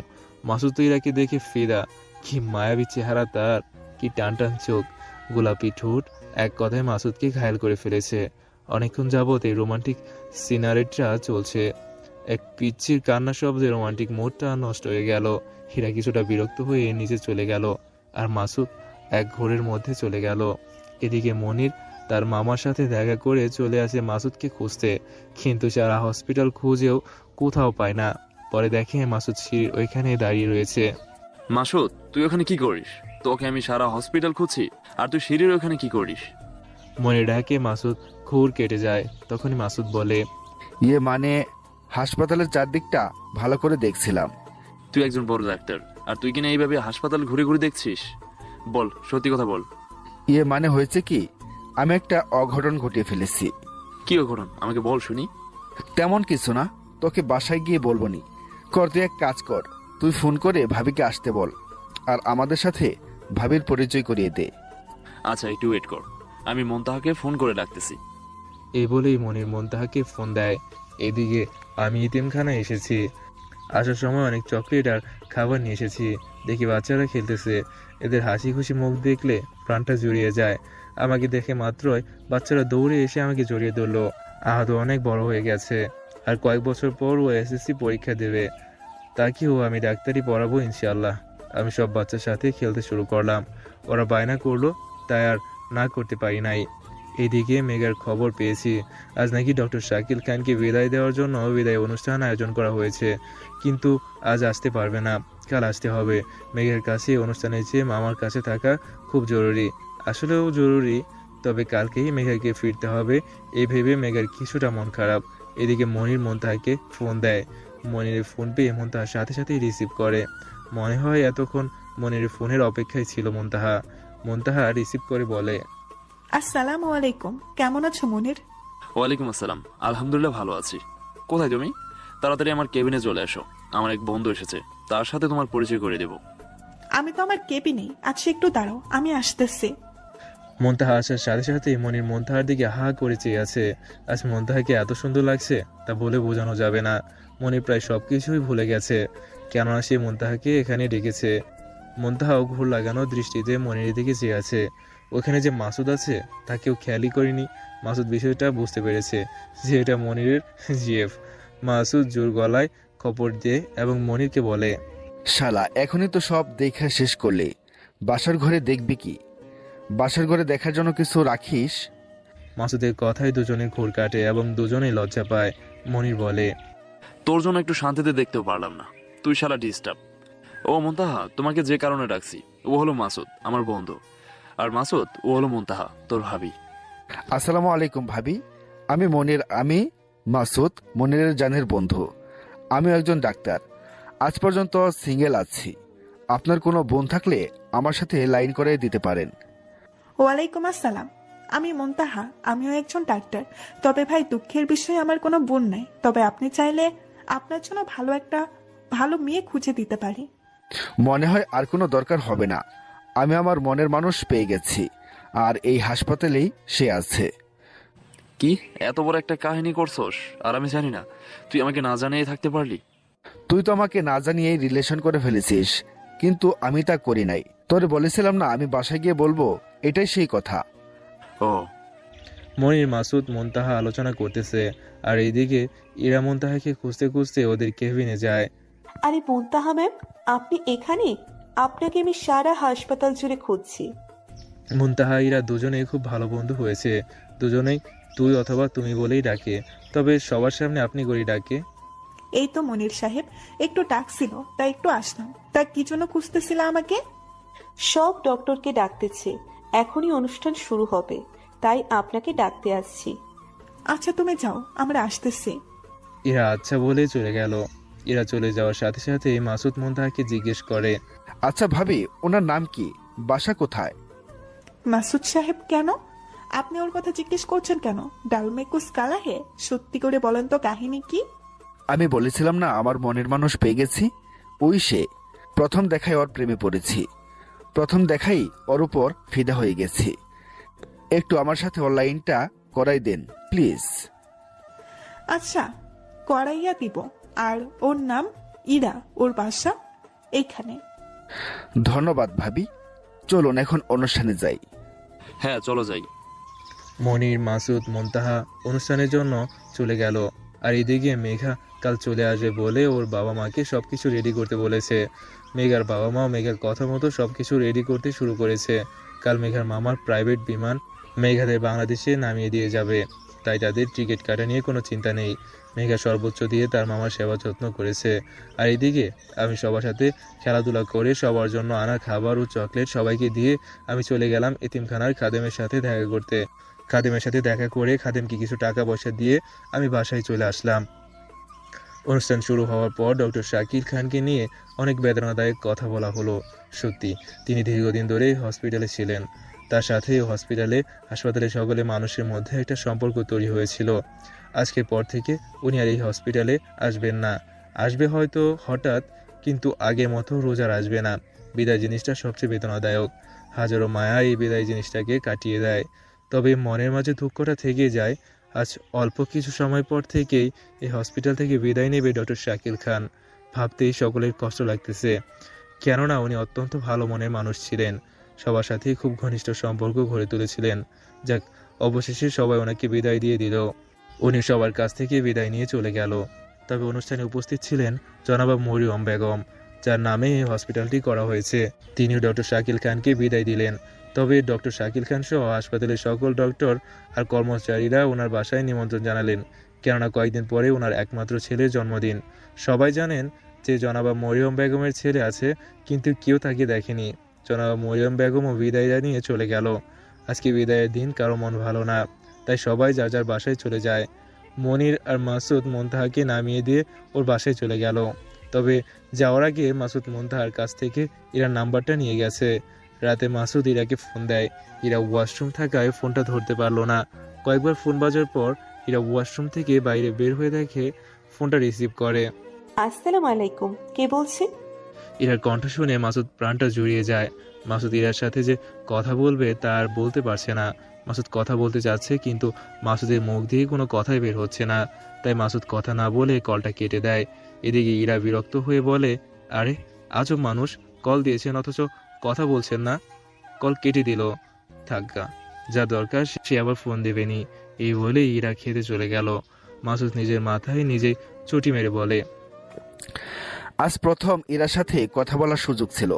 মাসুদ তো ইরাকে দেখে ফিদা। কি মায়াবী চেহারা তার, কি টান টান চোখ। গোলাপি ঠোঁট এক কথায় মাসুদকে ঘায়েল করে ফেলেছে। অনেকক্ষণ যাবৎ এই রোমান্টিক সিনারিটা চলছে। এক পিচ্ছির কান্না শব্দে রোমান্টিক মুডটা নষ্ট হয়ে গেল। হীরা কিছুটা বিরক্ত হয়ে নিচে চলে গেল, আর মাসুদ এক ঘোরের মধ্যে চলে গেল। এদিকে মনির তার মামার সাথে দেখা করে চলে আসে মাসুদকে খুঁজতে, কিন্তু সারা হসপিটাল খুঁজেও কোথাও পায় না। পরে দেখে মাসুদ সিঁড়ির ওইখানে দাঁড়িয়ে রয়েছে। মাসুদ, তুই ওখানে কি করিস? তোকে আমি সারা হসপিটাল খুঁজছি, আর তুই সিঁড়ির ওখানে কি করিস? মনির ডাকে মাসুদ ঘুর কেটে যায়। তখনই মাসুদ বলে, মানে হাসপাতালের চারদিকটা ভালো করে দেখছিলাম। তুই একজন বড় ডাক্তার, আর তুই কিনা এইভাবে হাসপাতাল ঘুরে ঘুরে দেখছিস? বল, সত্যি কথা বল। মানে হয়েছে কি, আমি একটা অঘটন ঘটিয়ে ফেলেছি। কি অঘটন? আমাকে বল শুনি। তেমন কিছু না, তোকে বাসায় গিয়ে বলবো নি। তুই এক কাজ কর, তুই ফোন করে ভাবিকে আসতে বল, আর আমাদের সাথে ভাবির পরিচয় করিয়ে দে। আচ্ছা, একটু ওয়েট কর, আমি মুনতাহাকে ফোন করে ডাকতেছি। এই বলেই মনির মুনতাহাকে ফোন দেয়। এদিকে আমি এতিমখানায় এসেছি। আসার সময় অনেক চকলেট আর খাবার নিয়ে এসেছি। দেখি বাচ্চারা খেলতেছে। এদের হাসি খুশি মুখ দেখলে প্রাণটা জুড়িয়ে যায়। আমাকে দেখে মাত্রই বাচ্চারা দৌড়ে এসে আমাকে জড়িয়ে ধরলো। আহাদ অনেক বড় হয়ে গেছে, আর কয়েক বছর পর ও এসএসসি পরীক্ষা দেবে। তাকেও আমি ডাক্তারি পড়াবো ইনশাআল্লাহ। আমি সব বাচ্চার সাথে খেলতে শুরু করলাম। ওরা বায়না করলো, তাই আর না করতে পারি নাই। এদিকে মেঘার খবর পেয়েছি, আজ নাকি ডক্টর শাকিল খানকে বিদায় দেওয়ার জন্য বিদায় অনুষ্ঠান আয়োজন করা হয়েছে, কিন্তু আজ আসতে পারবে না, কাল আসতে হবে। মেঘের কাছে অনুষ্ঠানের চেয়ে মামার কাছে থাকা খুব জরুরি। আসলেও জরুরি, তবে কালকেই মেঘাকে ফিরতে হবে। এই ভেবে মেঘার কিছুটা মন খারাপ। এদিকে মনির মুনতাহাকে ফোন দেয়। মনিরের ফোন পেয়ে মুনতাহার সাথে সাথেই রিসিভ করে। মনে হয় এতক্ষণ মনিরের ফোনের অপেক্ষায় ছিল মুনতাহা। মুনতাহা রিসিভ করে বলে, আসসালামু আলাইকুম, কেমন আছো মনির? ওয়ালাইকুম আসসালাম, আলহামদুলিল্লাহ ভালো আছি। কোথায় তুমি? তাড়াতাড়ি আমার কেবিনে চলে এসো, আমার এক বন্ধু এসেছে, তার সাথে তোমার পরিচয় করে দেব। আমি তো আমার কেবিনেই আছি, একটু দাঁড়াও, আমি আসতেছি। মুনতাহা আসার সাথে সাথে মনির মুনতাহার দিকে হা করে চেয়ে আছে। আজ মুনতাহাকে এত সুন্দর লাগছে তা বলে বোঝানো যাবে না। মনির প্রায় সবকিছুই ভুলে গেছে, কেননা সে মুনতাহাকে এখানে ডেকেছে। মুনতাহাও ঘুর লাগানো দৃষ্টিতে মনির দিকে চেয়ে আছে। ওখানে যে মাসুদ আছে তাকেও খেয়ালই করেনি। মাসুদ বিষয়টা বুঝতে পেরেছে যে এটা মনিরের জিএফ। মাসুদ জোর গলায় খবর দিয়ে এবং মনিরকে বলে, শালা, এখনই তো সব দেখা শেষ করলে, বাসার ঘরে দেখবি কি? বাসার ঘরে দেখার জন্য কিছু রাখিস? মাসুদের কথায় দুজনে ঘুর কাটে এবং দুজনেই লজ্জা পায়। মনির বলে, তোর জন্য একটু শান্তিতে দেখতেও পারলাম না, তুই শালা ডিস্টার্ব। ও মুনতাহা, তোমাকে যে কারণে ডাকছি, ও হলো মাসুদ, আমার বন্ধু। আর মাসুদ, ও হলো মুনতাহা, তোর ভাবি। আসসালামু আলাইকুম ভাবি, আমি মাসুদ, মনিরের জানের বন্ধু। আমি একজন ডাক্তার, আজ পর্যন্ত সিঙ্গেল আছি। আপনার কোনো বোন থাকলে আমার সাথে লাইন করে দিতে পারেন। ওয়ালাইকুম আসসালাম, আমি মুনতাহা, আমিও একজন ডাক্তার। তবে ভাই, দুঃখের বিষয়ে আমার কোনো বোন নাই, তবে আপনি চাইলে আপনার জন্য ভালো মেয়ে খুঁজে দিতে পারি। মনে হয় আর কোনো দরকার হবে না, আমি আমার মনের মানুষ পেয়ে গেছি, আর এই হাসপাতালেই সে আছে। কি এত বড় একটা কাহিনী করছস, আর আমি জানি না? তুই আমাকে না জানিয়ে থাকতে পারলি? তুই তো আমাকে না জানিয়েই রিলেশন করে ফেলেছিস, কিন্তু আমি তা করি নাই। তোরে বলেছিলাম না আমি বাসায় গিয়ে বলবো, এটাই সেই কথা। ও। মনির মাসুদ মুনতাহা আলোচনা করতেছে, আর এইদিকে ইরা মুনতাহাকে খুঁজতে খুঁজতে ওদের কেবিনে যায়। আরে মুনতাহা ম্যাম, আপনি এখানে? আপনাকে আমি সারা হাসপাতাল জুড়ে খুঁজছি। মুনতাহা ইরা দুজনেই খুব ভালো বন্ধু হয়েছে। দুজনেই তুই অথবা তুমি বলেই ডাকে, তবে সবার সামনে আপনি করেই ডাকে। এই তো মনির সাহেব, একটু ডাকছিল তাই একটু আসলাম। তা কি জন্য খুঁজতেছিল আমাকে? সব ডক্টরকে ডাকতেছে, এখনই অনুষ্ঠান শুরু হবে, তাই আপনাকে ডাকতে আসছি। আচ্ছা তুমি যাও, আমরা আসতেছি। ইরা আচ্ছা বলে চলে গেল। ইরা চলে যাওয়ার সাথে সাথে মাসুদ মুনতাহাকে জিজ্ঞেস করে, আচ্ছা ভাবি, ওনার নাম কি, বাসা কোথায়? মাসুদ সাহেব কেন? আপনি ওর কথা জিজ্ঞেস করছেন কেন? ডালমেকুস কালা হে, সত্যি করে বলেন তো কাহিনী কি? আমি বলেছিলাম না আমার মনের মানুষ পেয়ে গেছি, ওই সে। প্রথম দেখায় ওর প্রেমে পড়েছি, প্রথম দেখাই ওর উপর ফিদা হয়ে গেছি। একটু আমার সাথে ওর লাইনটা করাই দেন প্লিজ। আচ্ছা, করাইয়া দিব। আর ওর নাম ইরা, ওর বাসা এইখানে। ধন্যবাদ ভাবি, চলুন এখন অনুষ্ঠানে যাই। হ্যাঁ চলো যাই। মনির, মাসুদ, মুনতাহা অনুষ্ঠানের জন্য চলে গেল। আর এদিকে মেঘা কাল চলে আসবে বলে ওর বাবা মাকে সবকিছু রেডি করতে বলেছে। মেঘার বাবা মাও মেঘার কথা মতো সবকিছু রেডি করতে শুরু করেছে। কাল মেঘার মামার প্রাইভেট বিমান মেঘাদের বাংলাদেশে নামিয়ে দিয়ে যাবে, তাই তাদের টিকিট কাটা নিয়ে কোনো চিন্তা নেই। মেঘা সর্বোচ্চ দিয়ে তার মামার সেবা যত্ন করেছে। আর এদিকে আমি সবার সাথে খেলাধুলা করে সবার জন্য আনা খাবার ও চকলেট সবাইকে দিয়ে আমি চলে গেলাম এতিমখানার খাদেমের সাথে দেখা করতে। খাদেমের সাথে দেখা করে খাদেমকে কিছু টাকা পয়সা দিয়ে আমি বাসায় চলে আসলাম। অনুষ্ঠান শুরু হওয়ার পর ডক্টর শাকির খানকে নিয়ে অনেক বেদনাদায়ক কথা বলা হলো। সত্যি তিনি দীর্ঘদিন ধরে হসপিটালে ছিলেন। তার সাথে হাসপাতালে সকলে মানুষের মধ্যে একটা সম্পর্ক তৈরি হয়েছিল। আজকের পর থেকে উনি আর এই হসপিটালে আসবেন না। আসবে হয়তো হঠাৎ, কিন্তু আগের মতো রোজ আর আসবে না। বিদায় জিনিসটা সবচেয়ে বেদনাদায়ক। হাজারো মায়া এই বিদায় জিনিসটাকে কাটিয়ে দেয়, তবে মনের মাঝে দুঃখটা থেকে যায়। আজ অল্প কিছু সময় পর থেকেই এই হসপিটাল থেকে বিদায় নেবে ডক্টর শাকিল খান। ভাবতেই সকলের কষ্ট লাগতেছে, কেননা উনি অত্যন্ত ভালো মনের মানুষ ছিলেন। সবার সাথেই খুব ঘনিষ্ঠ সম্পর্ক গড়ে তুলেছিলেন। যাক, অবশেষে সবাই ওনাকে বিদায় দিয়ে দিল। উনি সবার কাছ থেকে বিদায় নিয়ে চলে গেল। তবে অনুষ্ঠানে উপস্থিত ছিলেন জনাবা মরিয়ম বেগম, যার নামে এই হসপিটালটি করা হয়েছে। তিনিও ডক্টর শাকিল খানকে বিদায় দিলেন। তবে ডক্টর শাকিল খান সহ হাসপাতালের সকল ডক্টর আর কর্মচারীরা ওনার বাসায় নিমন্ত্রণ জানালেন, কেননা কয়েকদিন পরে ওনার একমাত্র ছেলের জন্মদিন। সবাই জানেন যে জনাবা মরিয়ম বেগমের ছেলে আছে, কিন্তু কেউ তাকে দেখেনি। জনাবা মরিয়ম বেগমও বিদায় জানিয়ে চলে গেল। আজকে বিদায়ের দিন, কারো মন ভালো না, তাই সবাই যার যার বাসায় চলে যায়। মনির আর মাসুদ মুনতাহাকে নামিয়ে দিয়ে ওর বাসায় চলে গেল। তবে যাওয়ার আগে মাসুদ মুনতাহার কাছ থেকে ইরার নাম্বারটা নিয়ে গেছে। রাতে মাসুদ ইরাকে ফোন দেয়। ইরা ওয়াশরুম থাকায় ফোনটা ধরতে পারলো না। কয়েকবার ফোন বাজার পর ইরা ওয়াশরুম থেকে বাইরে বের হয়ে দেখে ফোনটা রিসিভ করে। আসসালামু আলাইকুম, কে বলছেন? ইরার কণ্ঠ শুনে মাসুদ প্রাণটা জুড়িয়ে যায়। মাসুদ ইরার সাথে যে কথা বলবে তা আর বলতে পারছে না। মাসুদ কথা বলতে চাচ্ছে, কিন্তু মাসুদের মুখ দিয়ে কোনো কথাই বের হচ্ছে না। তাই মাসুদ কথা না বলে কলটা কেটে দেয়। এদিকে ইরা বিরক্ত হয়ে বলে, আরে আজব মানুষ, কল দিয়েছেন অথচ কথা বলছেন না। কল কেটে দিল। থাকা যা দরকার সে আবার ফোন দেবেনি। এই বলে ইরা খেতে চলে গেল। মাসুদ নিজের মাথায় নিজে চটি মেরে বলে, আজ প্রথম ইরার সাথে কথা বলার সুযোগ ছিল,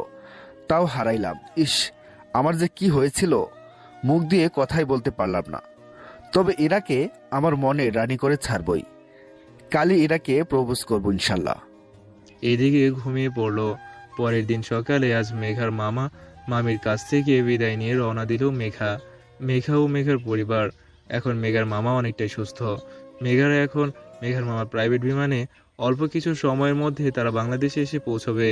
তাও হারাইলাম। ইস, আমার যে কি হয়েছিল, মুখ দিয়ে কথাই বলতে পারলাম না। তবে ইরাকে আমার মনে রানী করে ছাড়বই। কালই ইরাকে প্রপোজ করবো ইনশাল্লাহ। এদিকে ঘুমিয়ে পড়ল। পরের দিন সকালে আজ মেঘার মামা মামির কাছ থেকে বিদায় নিয়ে রওনা দিল মেঘা ও মেঘার পরিবার। এখন মেঘার মামা অনেকটাই সুস্থ। মেঘার মামার প্রাইভেট বিমানে অল্প কিছু সময়ের মধ্যে তারা বাংলাদেশে এসে পৌঁছবে।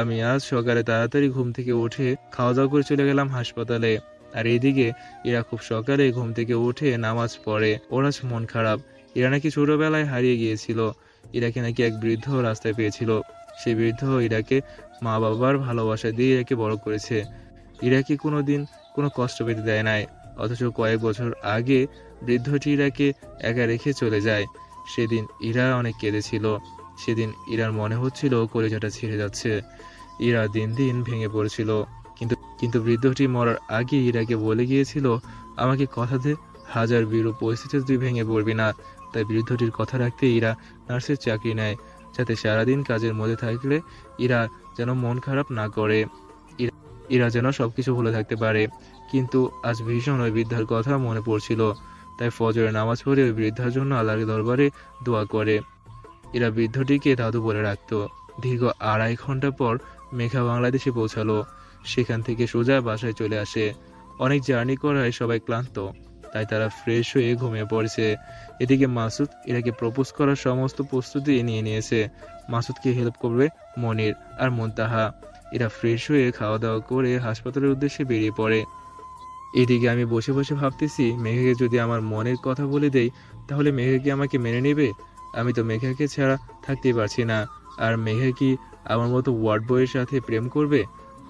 আমি আজ সকালে তাড়াতাড়ি ঘুম থেকে উঠে খাওয়া দাওয়া করে চলে গেলাম হাসপাতালে। আর এইদিকে এরা খুব সকালে ঘুম থেকে উঠে নামাজ পড়ে। ওর আজ মন খারাপ। এরা নাকি ছোটবেলায় হারিয়ে গিয়েছিল। ইরাকে নাকি এক বৃদ্ধ রাস্তায় পেয়েছিল। সেই বৃদ্ধ ইরাকে মা বাবার ভালোবাসা দিয়ে একে বড় করেছে। ইরাকে কোনোদিন কোনো কষ্ট পেতে দেয় নাই। অথচ কয়েক বছর আগে বৃদ্ধটি ইরাকে একা রেখে চলে যায়। সেদিন ইরা অনেক কেঁদেছিল। সেদিন ইরার মনে হচ্ছিল কলিজাটা ছিঁড়ে যাচ্ছে। ইরা দিন দিন ভেঙে পড়ছিল। কিন্তু বৃদ্ধটি মরার আগে ইরাকে বলে গিয়েছিল, আমাকে কথা দে, হাজার বিরূপ পরিস্থিতিতে তুই ভেঙে পড়বি না। তাই বৃদ্ধটির কথা রাখতে ইরা নার্সের চাকরি নেয়, যাতে সারাদিন কাজের মধ্যে থাকলে ইরা যেন মন খারাপ না করে, ইরা যেন সবকিছু ভুলে থাকতে পারে। কিন্তু আজ ভীষণ ওই বৃদ্ধার কথা মনে পড়ছিল। তাই ফজরের নামাজ পড়ে ওই বৃদ্ধার জন্য আল্লাহর দরবারে দোয়া করে। এরা বৃদ্ধটিকে দাদু বলে রাখত। দীর্ঘ 2.5 ঘন্টা পর মেঘা বাংলাদেশে পৌঁছালো। সেখান থেকে সোজা বাসায় চলে আসে। অনেক জার্নি করায় সবাই ক্লান্ত, তাই তারা ফ্রেশ হয়ে ঘুমিয়ে পড়েছে। এদিকে মাসুদ ইরাকে প্রপোজ করার সমস্ত প্রস্তুতি নিয়ে নিয়েছে। মাসুদকে হেল্প করবে মনির আর মুনতাহা। এরা ফ্রেশ হয়ে খাওয়া দাওয়া করে হাসপাতালের উদ্দেশ্যে বেরিয়ে পড়ে। এদিকে আমি বসে বসে ভাবতেছি, মেঘাকে যদি আমার মনের কথা বলে দেই, তাহলে মেঘা কি আমাকে মেনে নেবে? আমি তো মেঘাকে ছাড়া থাকতেই পারছি না। আর মেঘা কি আমার মতো ওয়ার্ড বয়ের সাথে প্রেম করবে?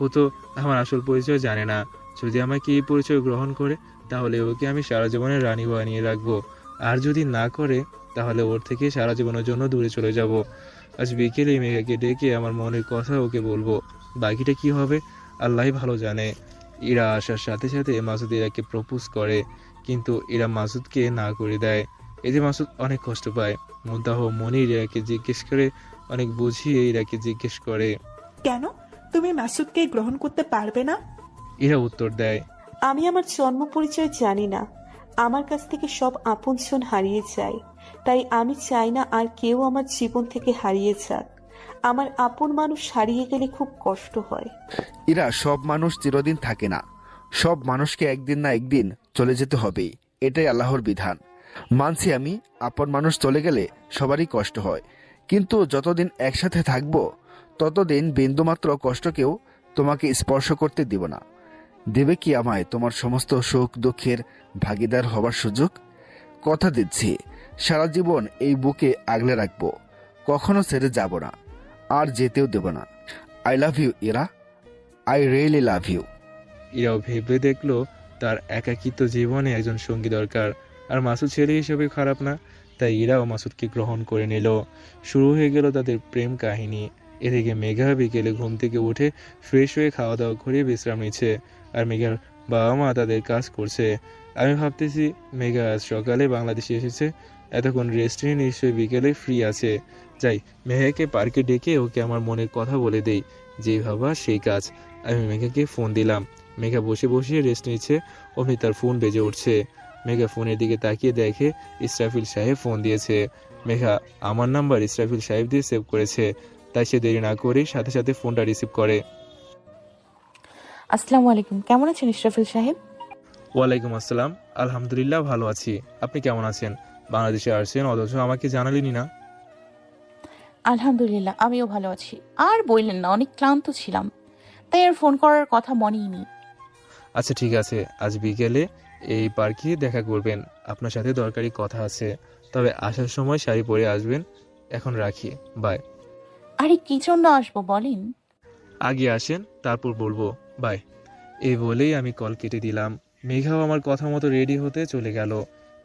ও তো আমার আসল পরিচয় জানে না। যদি আমাকে এই পরিচয় গ্রহণ করে, তাহলে ওকে আমি সারা জীবনের রানী বানিয়ে রাখবো। আর যদি না করে, তাহলে ওর থেকে সারা জীবনের জন্য দূরে চলে যাব। আজ বিকেলে মেঘাকে ডেকে আমার মনের কথা ওকে বলবো। বাকিটা কি হবে আল্লাহই ভালো জানে। ইরা আসার সাথে সাথে মাসুদ ইরাকে প্রপোজ করে, কিন্তু ইরা মাসুদকে না করে দেয়। এতে মাসুদ অনেক কষ্ট পায়। মুদাহ মনির ইরাকে জিজ্ঞেস করে, অনেক বুঝিয়ে ইরাকে জিজ্ঞেস করে। কেন তুমি মাসুদকে গ্রহণ করতে পারবে না? ইরা উত্তর দেয়, আমি আমার জন্ম পরিচয় জানি না। আমার কাছ থেকে সব আপনজন হারিয়ে যায়, তাই আমি চাই না আর কেউ আমার জীবন থেকে হারিয়ে যাক। আমার আপন মানুষ হারিয়ে গেলে খুব কষ্ট হয়। ইরা, সব মানুষ চিরদিন থাকে না। সব মানুষকে একদিন না একদিন চলে যেতে হবে, এটাই আল্লাহর বিধান। মানছি আমি, আপন মানুষ চলে গেলে সবারই কষ্ট হয়, কিন্তু যতদিন একসাথে থাকবো ততদিন বিন্দুমাত্র কষ্টকেও তোমাকে স্পর্শ করতে দিব না। দেবে কি আমায় তোমার সমস্ত সুখ দুঃখের ভাগিদার হবার সুযোগ? কথা দিচ্ছি, সারা জীবন এই বুকে আগলে রাখবো, কখনো ছেড়ে যাব না, আর যেতেও দেব না। I love you Ira, I really love you. ইরাও ভেবে দেখলো তার একাকিত্ব জীবনে একজন সঙ্গী দরকার, আর মাসুদ ছেলে হিসেবে খারাপ না, তাই ইরাও মাসুদকে গ্রহণ করে নিল। শুরু হয়ে গেল তাদের প্রেম কাহিনী। এদিকে মেঘা বিকেলে ঘুম থেকে উঠে ফ্রেশ হয়ে খাওয়া দাওয়া করে বিশ্রাম নিচ্ছে, আর মেঘার বাবা মা তাদের কাজ করছে। আমি ভাবতেছি মেঘা আজ সকালে বাংলাদেশে এসেছে, এতক্ষণ রেস্ট নিয়ে নিশ্চয়ই বিকেলে ফ্রি আছে। যাই, মেঘাকে পার্কে ডেকে ওকে আমার মনের কথা বলে দেই, যেই ভাবা সেই কাজ। আমি মেঘাকে ফোন দিলাম। মেঘা বসে বসে রেস্ট নিচ্ছে, অমনি তার ফোন বেজে উঠছে। মেঘা ফোনের দিকে তাকিয়ে দেখে ইসরাফিল সাহেব ফোন দিয়েছে। মেঘা আমার নাম্বার ইসরাফিল সাহেব দিয়ে সেভ করেছে, তাই সে দেরি না করেই সাথে সাথে ফোনটা রিসিভ করে। আসসালামু আলাইকুম, কেমন আছেন ইসরাফিল সাহেব? ওয়ালাইকুম আসসালাম, আলহামদুলিল্লাহ ভালো আছি। আপনি কেমন আছেন? বাংলাদেশে আসছেন অথচ আমাকে জানালেনই না। আলহামদুলিল্লাহ, আমিও ভালো আছি। আর বললেন না, অনেক ক্লান্ত ছিলাম, তাই আর ফোন করার কথা মনেই নেই। আচ্ছা ঠিক আছে, আজ বিকেলে এই পার্কে দেখা করবেন, আপনার সাথে দরকারি কথা আছে। তবে আসার সময় শাড়ি পরে আসবেন। এখন রাখি, বাই। আরে কি জন্য আসবো বলেন? আগে আসেন, তারপর বলবো, বাই। এই বলেই আমি কল কেটে দিলাম। মেঘাও আমার কথা মতো রেডি হতে চলে গেল,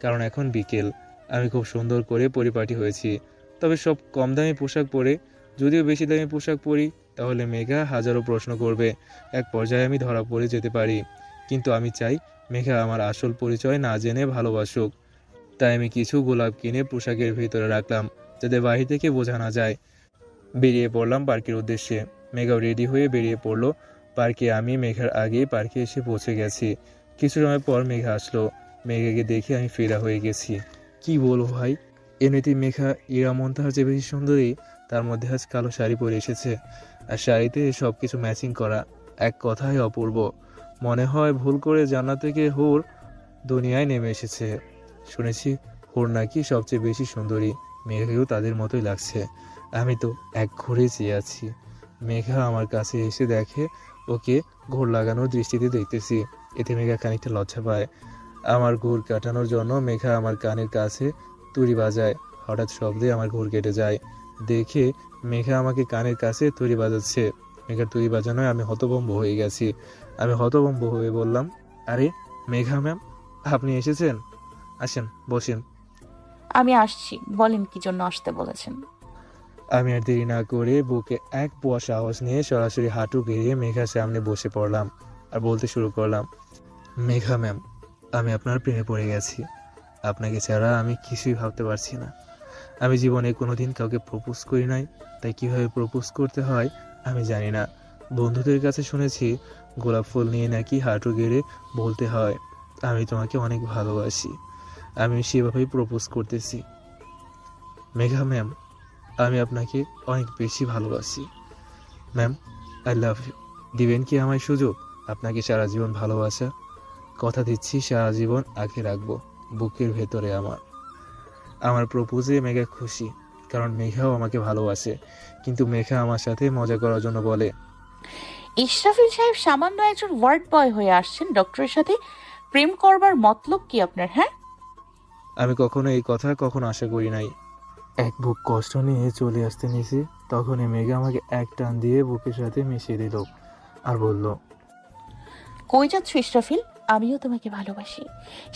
কারণ এখন বিকেল। আমি খুব সুন্দর করে পরিপাটি হয়েছি, তবে সব কম দামি পোশাক পরে। যদিও বেশি দামি পোশাক পরি তাহলে মেঘা হাজারো প্রশ্ন করবে, এক পর্যায়ে আমি ধরা পড়ে যেতে পারি। কিন্তু আমি চাই মেঘা আমার আসল পরিচয় না জেনে ভালোবাসুক, তাই আমি কিছু গোলাপ কিনে পোশাকের ভিতরে রাখলাম, যাতে বাহির থেকে বোঝা না যায়। বেরিয়ে পড়লাম পার্কের উদ্দেশ্যে। মেঘাও রেডি হয়ে বেরিয়ে পড়লো পার্কে। আমি মেঘার আগেই পার্কে এসে পৌঁছে গেছি। কিছু সময় পর মেঘা আসলো। মেঘাকে দেখে আমি ফেরা হয়ে গেছি। কি বলবো ভাই, এমনিতেই মেঘা ইরা মন্তাহার যে বেশি সুন্দরী, তার মধ্যে আজ কালো শাড়ি পরে এসেছে, আর শাড়িতে সব কিছু ম্যাচিং করা। এক কথায় অপূর্ব। মনে হয় ভুল করে জান্নাত থেকে হুর দুনিয়ায় নেমে এসেছে। শুনেছি হুর নাকি সবচেয়ে বেশি সুন্দরী, মেঘাকেও তাদের মতোই লাগছে। আমি তো এক ঘুরে চেয়ে আছি। মেঘা আমার কাছে এসে দেখে ওকে ঘোর লাগানোর দৃষ্টিতে দেখতেছি, এতে মেঘা খানিকটা লজ্জা পায়। আমার ঘুর কাটানোর জন্য মেঘা আমার কানের কাছে তুড়ি বাজায়। হঠাৎ শব্দে আমার ঘুর কেটে যায়। দেখে মেঘা আমাকে কানের কাছে তুড়ি বাজাচ্ছে। মেঘার তুড়ি বাজানোয় আমি হতভম্ব হয়ে গেছি। আমি হতভম্ব হয়ে বললাম, আরে মেঘা ম্যাম, আপনি এসেছেন? আসেন, বসেন। আমি আসছি, বলেন কি জন্য আসতে বলেছেন। আমি আর দেরি না করে বুকে এক পোয়া সাহস নিয়ে সরাসরি হাঁটু গেড়িয়ে মেঘার সামনে বসে পড়লাম আর বলতে শুরু করলাম, মেঘা ম্যাম, আমি আপনার প্রেমে পড়ে গেছি। আপনাকে ছাড়া আমি কিছুই ভাবতে পারছি না। আমি জীবনে কোনোদিন কাউকে প্রপোজ করি নাই, তাই কিভাবে প্রপোজ করতে হয় আমি জানি না। বন্ধুদের কাছে শুনেছি গোলাপ ফুল নিয়ে নাকি হাঁটু গেড়ে বলতে হয়, আমি তোমাকে অনেক ভালোবাসি। আমি সেভাবেই প্রপোজ করতেছি। মেঘা ম্যাম, আমি আপনাকে অনেক বেশি ভালোবাসি। Ma'am, I love you. দিবেন কি আমায় সুযোগ আপনাকে সারা জীবন ভালোবাসা? কথা দিচ্ছি সারা জীবন আঁকড়ে রাখবো বুকের ভেতরে। আমার প্রপোজে মেঘা খুশি, কারণ মেঘাও আমাকে ভালোবাসে। কিন্তু মেঘা আমার সাথে মজা করার জন্য বলে, ইসরাফিল সাহেব সামান্য একজন ওয়ার্ড বয় হয়ে আসছেন, ডক্টরের সাথে প্রেম করবার মতলব কি আপনার? হ্যাঁ, আমি কখনো এই কথা কখনো আশা করি নাই। এক বুক কষ্ট নিয়ে চলে আসতে নিছি, তখনই মেঘা আমাকে এক টান দিয়ে বুকের সাথে মিশিয়ে দিল আর বলল, কই যাচ্ছ ইসরাফিল? আমিও তোমাকে ভালোবাসি,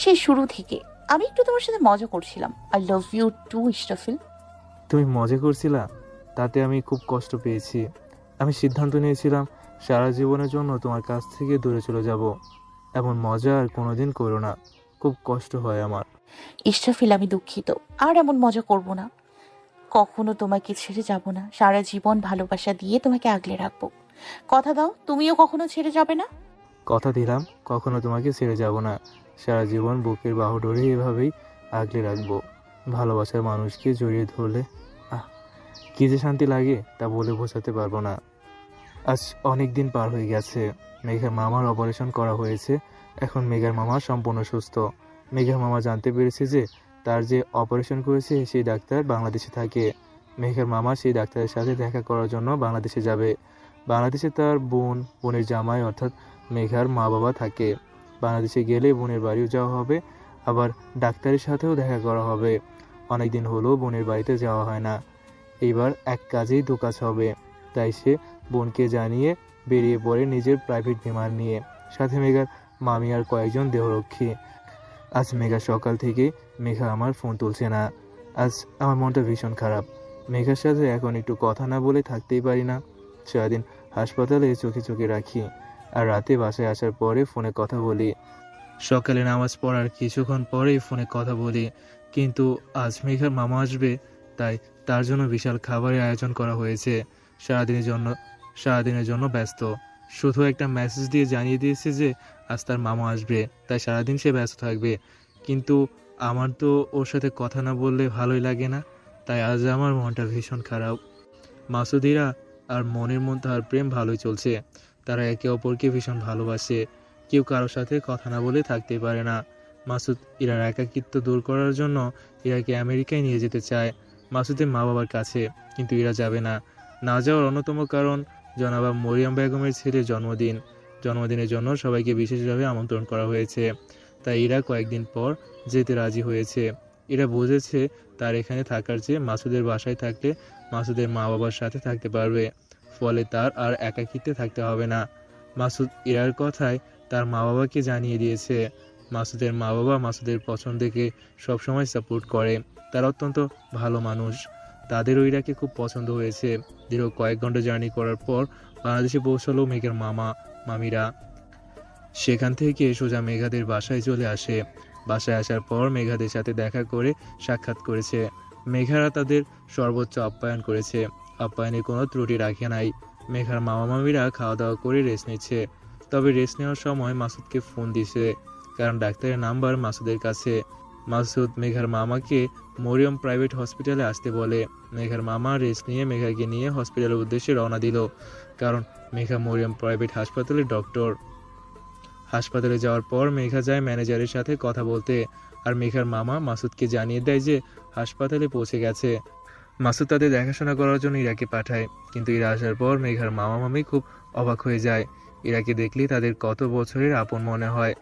সেই শুরু থেকে। আমি একটু তোমার সাথে মজা করছিলাম। I love you too Israfil. তুমি মজা করছিলা? তাতে আমি খুব কষ্ট পেয়েছি। আমি সিদ্ধান্ত নিয়েছিলাম সারা জীবনের জন্য তোমার কাছ থেকে দূরে চলে যাব। এমন মজা আর কোনোদিন করো না, খুব কষ্ট হয় আমার। ইসরাফিল, আমি দুঃখিত। আর এমন মজা করব না। কখনো তোমাকে ছেড়ে যাব না। সারা জীবন ভালোবাসা দিয়ে তোমাকে আগলে রাখবো। কথা দাও, তুমিও কখনো ছেড়ে যাবে না। কথা দিলাম কখনো তোমাকে ছেড়ে যাব না। সারা জীবন বুকের বাহু ধরে এভাবেই আগলে রাখবো। ভালোবাসার মানুষকে জড়িয়ে ধরলে আহ, কি যে শান্তি লাগে তা বলে বোঝাতে পারবো না। আজ অনেক দিন পার হয়ে গেছে। মেঘার মামার অপারেশন করা হয়েছে। এখন মেঘার মামা সম্পূর্ণ সুস্থ। মেঘার মামা জানতে পেরেছে যে তার যে অপারেশন করেছে সেই ডাক্তার বাংলাদেশে থাকে। মেঘার মামা সেই ডাক্তারের সাথে দেখা করার জন্য বাংলাদেশে যাবে। বাংলাদেশে তার বোনের জামাই অর্থাৎ মেঘার মা বাবা থাকে। বাংলাদেশে গেলে বোনের বাড়িও যাওয়া হবে, আবার ডাক্তারের সাথেও দেখা করা হবে। অনেকদিন হলো বোনের বাড়িতে যাওয়া হয় না। এইবার এক কাজেই দু কাজ হবে। তাই সে বোনকে জানিয়ে বেরিয়ে পড়ে নিজের প্রাইভেট বিমান নিয়ে, সাথে মেঘার মামি আর কয়েকজন দেহরক্ষী। আজ মেঘা সকাল থেকে মেঘা আমার ফোন তুলছে না। আজ আমার মনটা ভীষণ খারাপ। মেঘার সাথে এখন একটু কথা না বলে থাকতেই পারি না। সারাদিন হাসপাতালে চোখে চোখে রাখি, আর রাতে বাসায় আসার পরে ফোনে কথা বলি। সকালে নামাজ পড়ার কিছুক্ষণ পরেই ফোনে কথা বলি। কিন্তু আজ মেঘার মামা আসবে, তাই তার জন্য বিশাল খাবারের আয়োজন করা হয়েছে। সারাদিনের জন্য ব্যস্ত। শুধু একটা মেসেজ দিয়ে জানিয়ে দিয়েছে যে আজ তার মামা আসবে, তাই সারাদিন সে ব্যস্ত থাকবে। কিন্তু আমার তো ওর সাথে কথা না বললে ভালোই লাগে না, তাই আজ আমার মনটা ভীষণ খারাপ। মাসুদিরা আর মনের মধ্যে আর প্রেম ভালোই চলছে। তারা একে অপরকে ভীষণ ভালোবাসে। কেউ কারোর সাথে কথা না বলে থাকতে পারে না। মাসুদ ইরার একাকিত্ব দূর করার জন্য ইরাকে আমেরিকায় নিয়ে যেতে চায়, মাসুদের মা বাবার কাছে। কিন্তু ইরা যাবে না। না যাওয়ার অন্যতম কারণ জনাবা মরিয়ম বেগমের ছেলের জন্মদিনের জন্য সবাইকে বিশেষভাবে আমন্ত্রণ করা হয়েছে। তাই ইরা কয়েকদিন পর যেতে রাজি হয়েছে। এরা বুঝেছে তার এখানে থাকার চেয়ে মাসুদের বাসায় থাকলে মাসুদের মা বাবার সাথে থাকতে পারবে, ফলে তার আর একাকিত্বে থাকতে হবে না। মাসুদ ইরার কথায় তার মা বাবাকে জানিয়ে দিয়েছে। মাসুদের মা বাবা মাসুদের পছন্দকে সবসময় সাপোর্ট করে। তারা অত্যন্ত ভালো মানুষ। তাদেরও ইরাকে খুব পছন্দ হয়েছে। দীর্ঘ কয়েক ঘন্টা জার্নি করার পর বাংলাদেশে পৌঁছালো মেঘার মামিরা। সেখান থেকে সোজা মেঘাদের বাসায় চলে আসে। বাসায় আসার পর মেঘাদের সাথে দেখা করে সাক্ষাৎ করেছে। মেঘারা তাদের সর্বোচ্চ আপ্যায়ন করেছে। আপ্যায়নে কোনো ত্রুটি রাখে নাই। মেঘার মামিরা খাওয়া দাওয়া করে রেস্ট নিচ্ছে। তবে রেস্ট নেওয়ার সময় মাসুদকে ফোন দিছে, কারণ ডাক্তারের নাম্বার মাসুদের কাছে। মাসুদ মেঘার মামাকে মরিয়ম প্রাইভেট হসপিটালে আসতে বলে। মেঘার মামা রেস্ট নিয়ে মেঘাকে নিয়ে হসপিটালের উদ্দেশ্যে রওনা দিল, কারণ মেঘা মরিয়ম প্রাইভেট হাসপাতালের ডক্টর। হাসপাতালে যাওয়ার পর মেঘা যায় ম্যানেজারের সাথে কথা বলতে, আর মেঘার মামা মাসুদকে জানিয়ে দেয় যে হাসপাতালে পৌঁছে গেছে। মাসুদ তাদের দেখাশোনা করার জন্য ইরাকে পাঠায়। কিন্তু ইরা আসার পর মেঘার মামা মামি খুব অবাক হয়ে যায়। ইরাকে দেখলে তাদের কত বছরের আপন মনে হয়।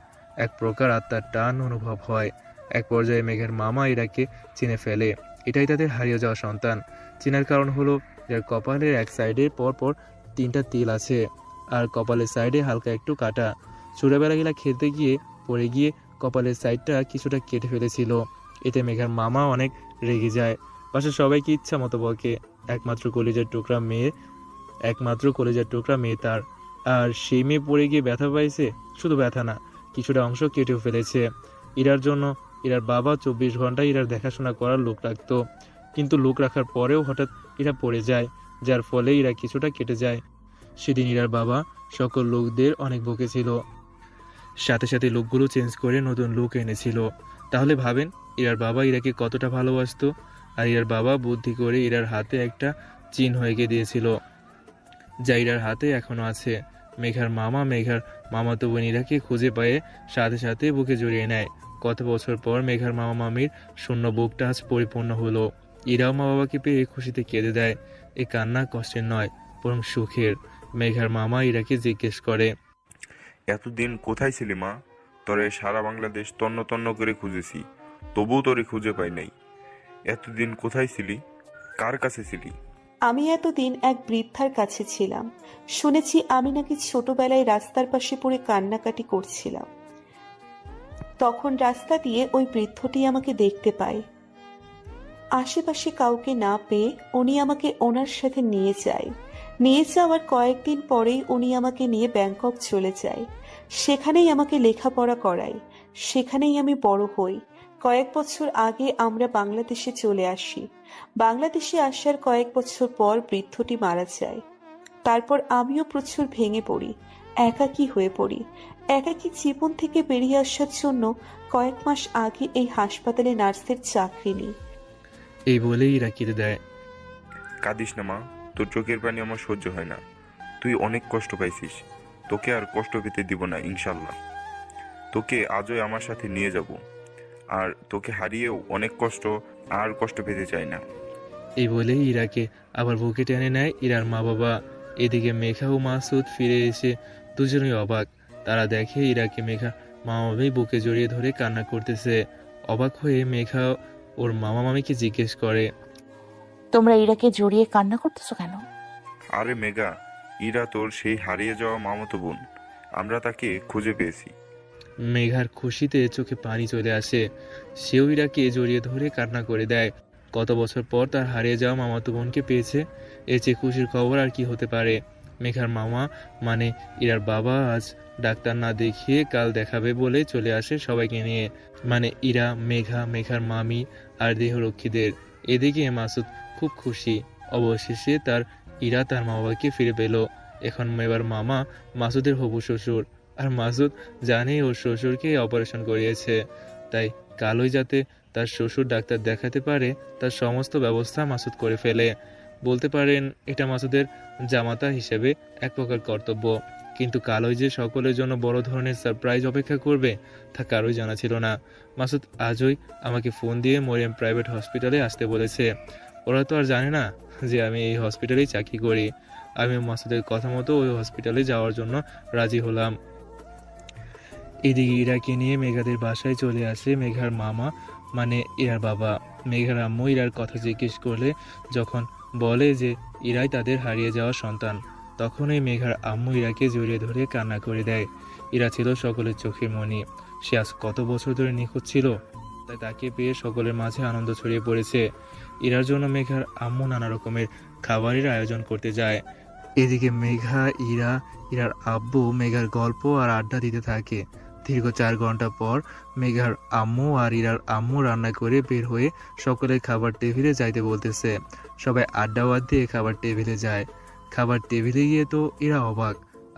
এক প্রকার আত্মার টান অনুভব হয়। এক পর্যায়ে মেঘার মামা ইরাকে চিনে ফেলে। এটাই তাদের হারিয়ে যাওয়া সন্তান। চেনার কারণ হলো যার কপালের এক সাইডে পরপর 3টা তিল আছে, আর কপালের সাইডে হালকা একটু কাটা। ছোটবেলাগুলা খেলতে গিয়ে পড়ে গিয়ে কপালের সাইডটা কিছুটা কেটে ফেলেছিল। এতে মেঘার মামা অনেক রেগে যায়। বাসার সবাইকে ইচ্ছা মতো বকে। একমাত্র কলিজার টুকরা মেয়ে তার, আর সেই মেয়ে পড়ে গিয়ে ব্যথা পাইছে। শুধু ব্যথা না, কিছুটা অংশ কেটেও ফেলেছে। ইরার জন্য ইরার বাবা 24 ঘন্টা ইরার দেখাশোনা করার লোক রাখতো। কিন্তু লোক রাখার পরেও হঠাৎ ইরা পড়ে যায়, যার ফলে ইরা কিছুটা কেটে যায়। সেদিন ইরার বাবা সকল লোকদের অনেক বকেছিল, সাথে সাথে লোকগুলো চেঞ্জ করে নতুন লোক এনেছিল। তাহলে ভাবেন ইরার বাবা ইরাকে কতটা ভালোবাসতো। আর ইরার বাবা বুদ্ধি করে ইরার হাতে একটা চিহ্ন এঁকে দিয়েছিল, যা ইরার হাতে এখনো আছে। মেঘার মামাতো বোন ইরাকে খুঁজে পেয়ে সাথে সাথে বুকে জড়িয়ে নেয়। কত বছর পর মেঘার মামা মামির শূন্য বুকটা আজ পরিপূর্ণ হলো। ইরাও মা বাবাকে পেয়ে খুশিতে কেঁদে দেয়। এ কান্না কষ্টের নয়, বরং সুখের। মেঘার মামা ইরাকে জিজ্ঞেস করে, এতদিন কোথায় ছিলি মা? তোরে সারা বাংলাদেশ তন্ন তন্ন করে খুঁজেছি, তবুও তোরে খুঁজে পাই নাই। এতদিন কোথায় ছিলি? কার কাছে ছিলি? আমি এতদিন এক বৃদ্ধার কাছে ছিলাম। শুনেছি আমি নাকি ছোটবেলায় রাস্তার পাশে পড়ে কান্নাকাটি করছিলাম। তখন রাস্তা দিয়ে ওই বৃদ্ধটি আমাকে দেখতে পায়। আশেপাশে কাউকে না পেয়ে উনি আমাকে ওনার সাথে নিয়ে যায়। নিয়ে যাওয়ার কয়েকদিন পরেই উনি আমাকে নিয়ে ব্যাংকক চলে যায়। সেখানেই আমাকে লেখাপড়া করায়, সেখানেই আমি বড় হই। কয়েক বছর আগে আমরা বাংলাদেশে চলে আসি। বাংলাদেশে আসার কয়েক বছর পর বৃদ্ধটি মারা যায়। তারপর আমিও প্রচুর ভেঙে পড়ি, একাকী হয়ে পড়ি। একাকী জীবন থেকে বেরিয়ে আসার জন্য কয়েক মাস আগে এই হাসপাতালে নার্সের চাকরি নিই। এই বলেই ইরা কেঁদে দেয়। কাঁদিস না মা, তোর চোখের পানি আমার সহ্য হয় না। তুই অনেক কষ্ট পাইছিস, তোকে আর কষ্ট পেতে দিব না ইনশাল্লাহ। তোকে আজই আমার সাথে নিয়ে যাব, আর তোকে হারিয়েও অনেক কষ্ট পেতে চাই না। এই বলেই ইরাকে আবার বুকে টেনে নেয় ইরার মা বাবা। এদিকে মেঘা ও মাসুদ ফিরে এসে দুজনেই অবাক। তারা দেখে ইরাকে মেঘা মামা মামি বুকে জড়িয়ে ধরে কান্না করতেছে। অবাক হয়ে মেঘা ওর মামা মামিকে জিজ্ঞেস করে, তোমরা ইরাকে জড়িয়ে কান্না করতেছো কেন? আরে মেঘা, ইরা তোর সেই হারিয়ে যাওয়া মামাতো বোন। আমরা তাকে খুঁজে পেয়েছি। মেঘার খুশিতে চোখে পানি চলে আসে। সেও ইরাকে জড়িয়ে ধরে কান্না করে দেয়। কত বছর পর তার হারিয়ে যাওয়া মামাতো বোনকে পেয়েছে, এর চেয়ে খুশির খবর আর কি হতে পারে। মেঘার মামা মানে ইরার বাবা আজ ডাক্তার না দেখিয়ে কাল দেখাবে বলে চলে আসে সবাইকে নিয়ে, মানে ইরা, মেঘা, মেঘার মামি আর দেহরক্ষীদের। এদিকে মাসুদ খুব খুশি, অবশেষে ইরা তার মা বাবাকে ফিরে পেল। এখন এবার মামা মাসুদের হবু শ্বশুর, আর মাসুদ জানে ওর শ্বশুরকে অপারেশন করিয়েছে, তাই কালই যাতে তার শ্বশুর ডাক্তার দেখাতে পারে তার সমস্ত ব্যবস্থা মাসুদ করে ফেলে। বলতে পারেন এটা মাসুদের জামাতা হিসেবে এক প্রকার কর্তব্য। কিন্তু কালই যে সকলের জন্য বড় ধরনের সারপ্রাইজ অপেক্ষা করবে তা কারোই জানা ছিল না। মাসুদ আজই আমাকে ফোন দিয়ে মরিয়ম প্রাইভেট হসপিটালে আসতে বলেছে। ওরা তো আর জানে না যে আমি এই হসপিটালেই চাকরি করি। আমি মাসুদের কথা মতো ওই হসপিটালে যাওয়ার জন্য রাজি হলাম। এদিকে ইরাকে নিয়ে মেঘাদের বাসায় চলে আসে মেঘার মামা মানে ইরার বাবা। মেঘার আম্মু ইরার কথা জিজ্ঞেস করলে যখন বলে যে ইরাই তাদের হারিয়ে যাওয়া সন্তান, তখনই মেঘার আম্মু ইরাকে জড়িয়ে ধরে কান্না করে দেয়। ইরা ছিল সকলের চোখের মণি। সে আজ কত বছর ধরে নিখোঁজ ছিল, তাই তাকে পেয়ে সকলের মাঝে আনন্দ ছড়িয়ে পড়েছে। ইরার জন্য মেঘার আম্মু নানা রকমের খাবারের আয়োজন করতে যায়। এদিকে মেঘা, ইরার আব্বু মেঘার গল্প আর আড্ডা দিতে থাকে। দীর্ঘ 4 ঘন্টা পর মেঘার আম্মু আর ইরার আম্মু রান্না করে বের হয়ে সকলের খাবার টেবিলে যাইতে বলতেছে। সবাই আড্ডা দিয়ে খাবার টেবিলে যায়। খাবার টেবিলে গিয়ে তো ইরা অবাক,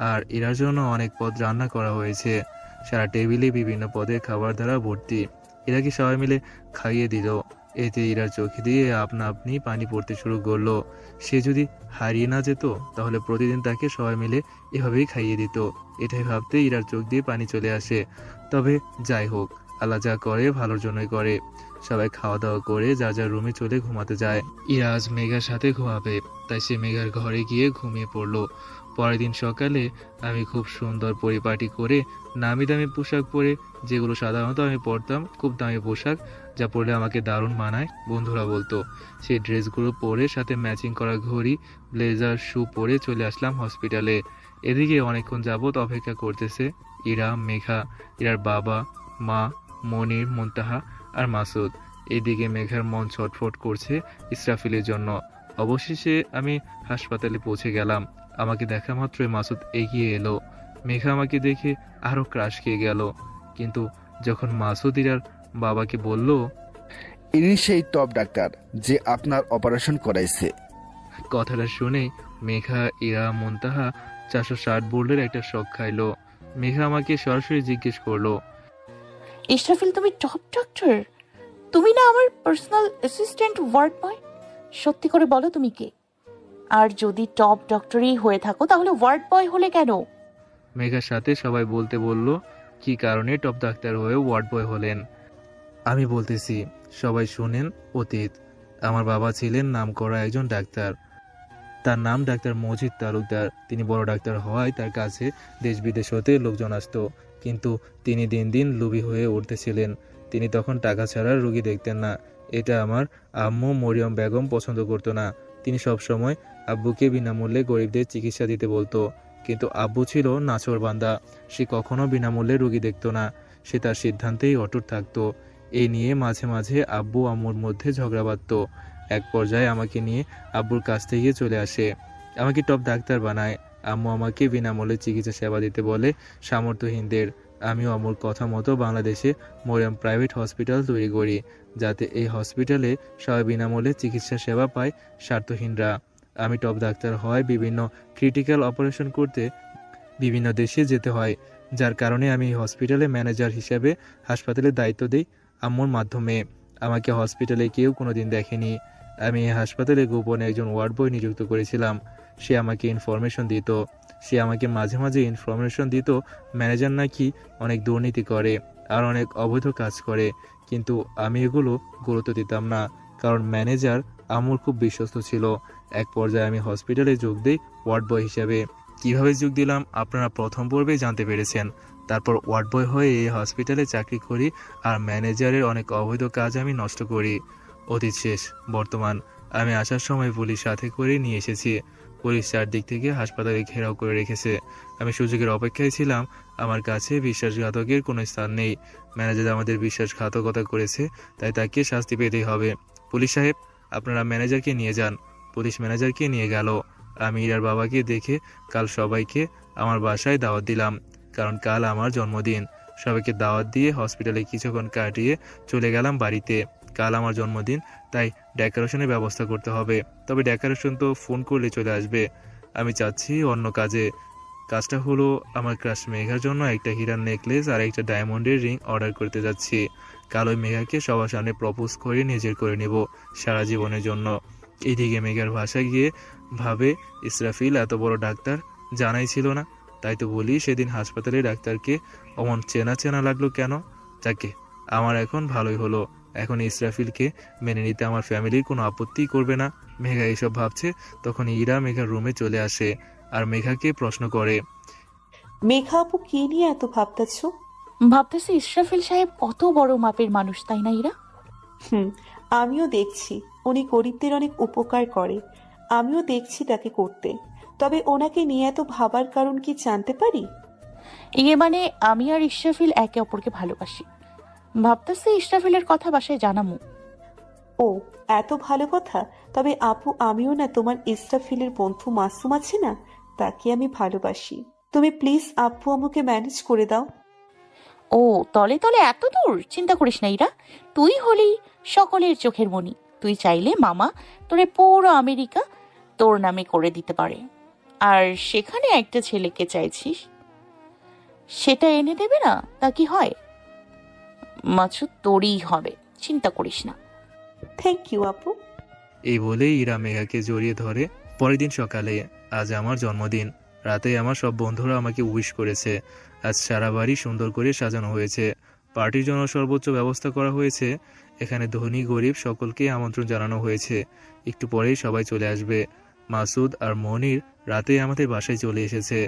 আর ইরার জন্য অনেক পদ রান্না করা হয়েছে। সারা টেবিলে বিভিন্ন পদের খাবার দ্বারা ভর্তি। ইরাকে সবাই মিলে খাইয়ে দিল। এতে ইরার চোখে দিয়ে আপনা আপনি পানি পড়তে শুরু করলো। সে যদি হারিয়ে না যেত তাহলে প্রতিদিন তাকে সবাই মিলে এভাবেই খাইয়ে দিত। এটাই ভাবতে ইরার চোখ দিয়ে পানি চলে আসে। তবে যাই হোক, আল্লাহ যা করে ভালোর জন্যই করে। সবাই খাওয়া দাওয়া করে যার যার রুমে চলে ঘুমাতে যায়। ইরা আজ মেঘার সাথে ঘুমাবে, তাই সে মেঘার ঘরে গিয়ে ঘুমিয়ে পড়লো। পরের দিন সকালে আমি খুব সুন্দর পরিপাটি করে নামি দামি পোশাক পরে, যেগুলো সাধারণত আমি পরতাম, খুব দামি পোশাক যা পরলে আমাকে দারুণ মানায় বন্ধুরা বলতো, সেই ড্রেসগুলো পরে সাথে ম্যাচিং করা ঘড়ি, ব্লেজার, শু পরে চলে আসলাম হসপিটালে। এদিকে অনেকক্ষণ যাবৎ অপেক্ষা করতেছে ইরা, মেঘা, ইরার বাবা, মা, মনির, মুনতাহা আর মাসুদ। এদিকে মেঘার মন ছটফট করছে ইসরাফিলের জন্য। অবশেষে আমি হাসপাতালে পৌঁছে গেলাম। আমাকে দেখা মাত্রই মাসুদ এগিয়ে এলো। মেঘা আমাকে দেখে আরো ক্রাশ খেয়ে গেল। কিন্তু যখন মাসুদ ইরার বাবাকে বলল, ইনি সেই টপ ডাক্তার যে আপনার অপারেশন করাইছে, কথাটা শুনে মেঘা, ইরা, মুনতাহা 460 বোল্ডের একটা শক খাইলো। মেঘা আমাকে সরাসরি জিজ্ঞেস করলো, ইসরাফিল, তুমি টপ ডক্টর? তুমি না আমার পার্সোনাল অ্যাসিস্ট্যান্ট ওয়ার্ড বয়? সত্যি করে বলো তুমি কে? আর যদি টপ ডক্টরই হয়ে থাকো তাহলে ওয়ার্ড বয় হলে কেন? মেঘার সাথে সবাই বলতে বলল কি কারণে টপ ডাক্তার হয়ে ওয়ার্ড বয় হলেন। আমি বলতেছি, সবাই শুনেন। অতীত, আমার বাবা ছিলেন নামকরা একজন ডাক্তার। তার নাম ডাক্তার মজিদ তালুকদার। তিনি বড় ডাক্তার হওয়ায় তার কাছে দেশ বিদেশ হতে লোকজন আসতো, কিন্তু তিনি দিন দিন লোভী হয়ে উঠতেছিলেন। তিনি তখন টাকা ছাড়া রোগী দেখতেন না। এটা আমার আম্মু মরিয়ম বেগম পছন্দ করতো না। তিনি সব সময় আব্বুকে বিনামূল্যে গরিবদের চিকিৎসা দিতে বলতো, কিন্তু আব্বু ছিল নাছোড়বান্দা। সে কখনো বিনামূল্যে রোগী দেখতো না। সে তার সিদ্ধান্তেই অটুট থাকতো। এই নিয়ে মাঝে মাঝে আব্বু আম্মুর মধ্যে ঝগড়া বাঁধত। এক পর্যায়ে আমাকে নিয়ে আব্বুর কাছ থেকে চলে আসে। আমাকে টপ ডাক্তার বানায়। আম্মু আমাকে বিনামূল্যে চিকিৎসা সেবা দিতে বলে সামর্থ্যহীনদের। আমিও আম্মুর কথা মতো বাংলাদেশে মরিয়াম প্রাইভেট হসপিটাল তৈরি করি, যাতে এই হসপিটালে সবাই বিনামূল্যে চিকিৎসা সেবা পায়, স্বার্থহীনরা। আমি টপ ডাক্তার হয় বিভিন্ন ক্রিটিক্যাল অপারেশন করতে বিভিন্ন দেশে যেতে হয়, যার কারণে আমি এই হসপিটালে ম্যানেজার হিসেবে হাসপাতালের দায়িত্ব দিই আম্মুর মাধ্যমে। আমাকে হসপিটালে কেউ কোনোদিন দেখেনি। আমি এই হাসপাতালে গোপনে একজন ওয়ার্ড বয় নিযুক্ত করেছিলাম। সে আমাকে ইনফরমেশন দিত। সে আমাকে মাঝে মাঝে ইনফরমেশন দিত ম্যানেজার নাকি অনেক দুর্নীতি করে আর অনেক অবৈধ কাজ করে, কিন্তু আমি এগুলো গুরুত্ব দিতাম না, কারণ ম্যানেজার আম্মুর খুব বিশ্বস্ত ছিল। এক পর্যায়ে আমি হসপিটালে যোগ দিই ওয়ার্ড বয় হিসেবে। কিভাবে যোগ দিলাম আপনারা প্রথম পর্বেই জানতে পেরেছেন। তারপর ওয়ার্ড বয় হয়ে এই হসপিটালে চাকরি করি আর ম্যানেজারের অনেক অবৈধ কাজ আমি নষ্ট করি। অতীত শেষ, বর্তমান। আমি আসার সময় পুলিশ সাথে করে নিয়ে এসেছি। পুলিশ চারদিক থেকে হাসপাতালে ঘেরাও করে রেখেছে। আমি সুযোগের অপেক্ষায় ছিলাম। আমার কাছে বিশ্বাসঘাতকের কোনো স্থান নেই। ম্যানেজার আমাদের বিশ্বাসঘাতকতা করেছে, তাই তাকে শাস্তি পেতেই হবে। পুলিশ সাহেব, আপনারা ম্যানেজারকে নিয়ে যান। পুলিশ ম্যানেজারকে নিয়ে গেল। আমি ইরার বাবাকে দেখে কাল সবাইকে আমার বাসায় দাওয়াত দিলাম, কারণ কাল আমার জন্মদিন। সবাইকে দাওয়াত দিয়ে হসপিটালে কিছুক্ষণ কাটিয়ে চলে গেলাম বাড়িতে। কাল আমার জন্মদিন, তাই ডেকোরেশনের ব্যবস্থা করতে হবে। তবে ডেকোরেশন তো ফোন করলে চলে আসবে। আমি চাচ্ছি অন্য কাজটা হলো আমার ক্রাশ মেঘার জন্য একটা হীরার নেকলেস আর একটা ডায়মন্ডের রিং অর্ডার করতে যাচ্ছি। কাল ওই মেঘাকে সবার সামনে প্রপোজ করে নিজের করে নেব সারা জীবনের জন্য। এইদিকে মেঘার ভাষায় গিয়ে ভাবে ইসরাফিল এত বড় ডাক্তার জানাই ছিল না। তাই তো বলি সেদিন হাসপাতালে ডাক্তারকে অমন চেনা চেনা লাগলো কেন। যাকে আমার এখন ভালোই হলো। এখন ইসরাফিলকে মেনে নিতে আমার ফ্যামিলির কোনো আপত্তি করবে না। মেঘা এসব ভাবছে, তখন ইরা মেঘার রুমে চলে আসে আর মেঘাকে প্রশ্ন করে, মেঘা আপু কি নিয়ে এত ভাবতেছ? ভাবতেছি ইসরাফিল সাহেব কত বড় মাপের মানুষ, তাই না ইরা? আমিও দেখছি উনি গরিবদের অনেক উপকার করে। আমিও দেখছি তাকে করতে। তবে ওনাকে নিয়ে এত ভাবার কারণ কি জানতে পারি? মানে আমি আর ইসরাফিল একে অপরকে ভালোবাসি। ভাবতেছি ইসরাফিলের কথা বাসায় জানামু। ও, এত ভালো কথা। তবে আপু, আমিও না তোমার ইসরাফিলের বন্ধু মাসুম আছে না, তাকে আমি ভালোবাসি। তুমি প্লিজ আপু আমাকে ম্যানেজ করে দাও। ও, তলে তলে এত দূর চিন্তা করিস না ইরা। তুই হলি সকলের চোখের মণি। তুই চাইলে মামা তোরে পুরো আমেরিকা তোর নামে করে দিতে পারে। আর সেখানে একটা ছেলেকে চাইছিস, সেটা এনে দেবে না? তা কি হয়? মাছু তোরই হবে, চিন্তা করিস না। থ্যাংক ইউ আপু। এই বলেই ইরা মেঘাকে জড়িয়ে ধরে। পরের দিন সকালে, আজ আমার জন্মদিন। রাতে আমার সব বন্ধুরা আমাকে উইশ করেছে। আজ সারা বাড়ি সুন্দর করে সাজানো হয়েছে। পার্টির জন্য সর্বোচ্চ ব্যবস্থা করা হয়েছে। এখানে ধনী গরিব সকলকে আমন্ত্রণ জানানো হয়েছে। একটু পরেই সবাই চলে আসবে। মাসুদ আর মনির রাতে আমাদের বাসায় চলে এসেছে।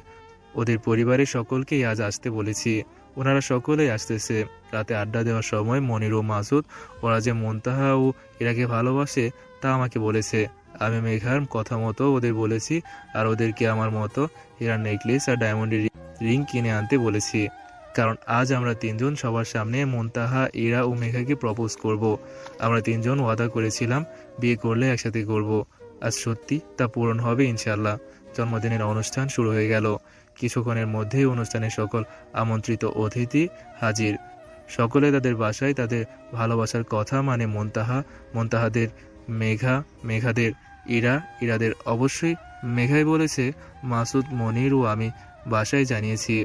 ওদের পরিবারের সকলকেই আজ আসতে বলেছি। ওনারা সকলেই আসতেছে। রাতে আড্ডা দেওয়ার সময় মনির ও মাসুদ ওরা যে মুনতাহা ও ইরাকে ভালোবাসে তা আমাকে বলেছে। আমি মেঘার কথা মতো ওদের বলেছি আর ওদেরকে আমার মতো হীরার নেকলেস আর ডায়মন্ডের রিং কিনে আনতে বলেছি, কারণ আজ আমরা তিনজন সবার সামনে মুনতাহা, ইরা ও মেঘাকে প্রপোজ করব। আমরা তিনজন ওয়াদা করেছিলাম বিয়ে করলে একসাথে করব। আজ সত্যি তা পূরণ হবে ইনশাল্লাহ। জন্মদিনের অনুষ্ঠান শুরু হয়ে গেল। কিছুক্ষণের মধ্যেই অনুষ্ঠানের সকল আমন্ত্রিত অতিথি হাজির। সকলে তাদের বাসায় তাদের ভালোবাসার কথা মানে মুনতাহাদের মেঘা, মেঘাদের ইরা, ইরাদের অবশ্যই মেঘাই বলেছে। মাসুদ, মনির ও আমি বাসায় জানিয়েছি।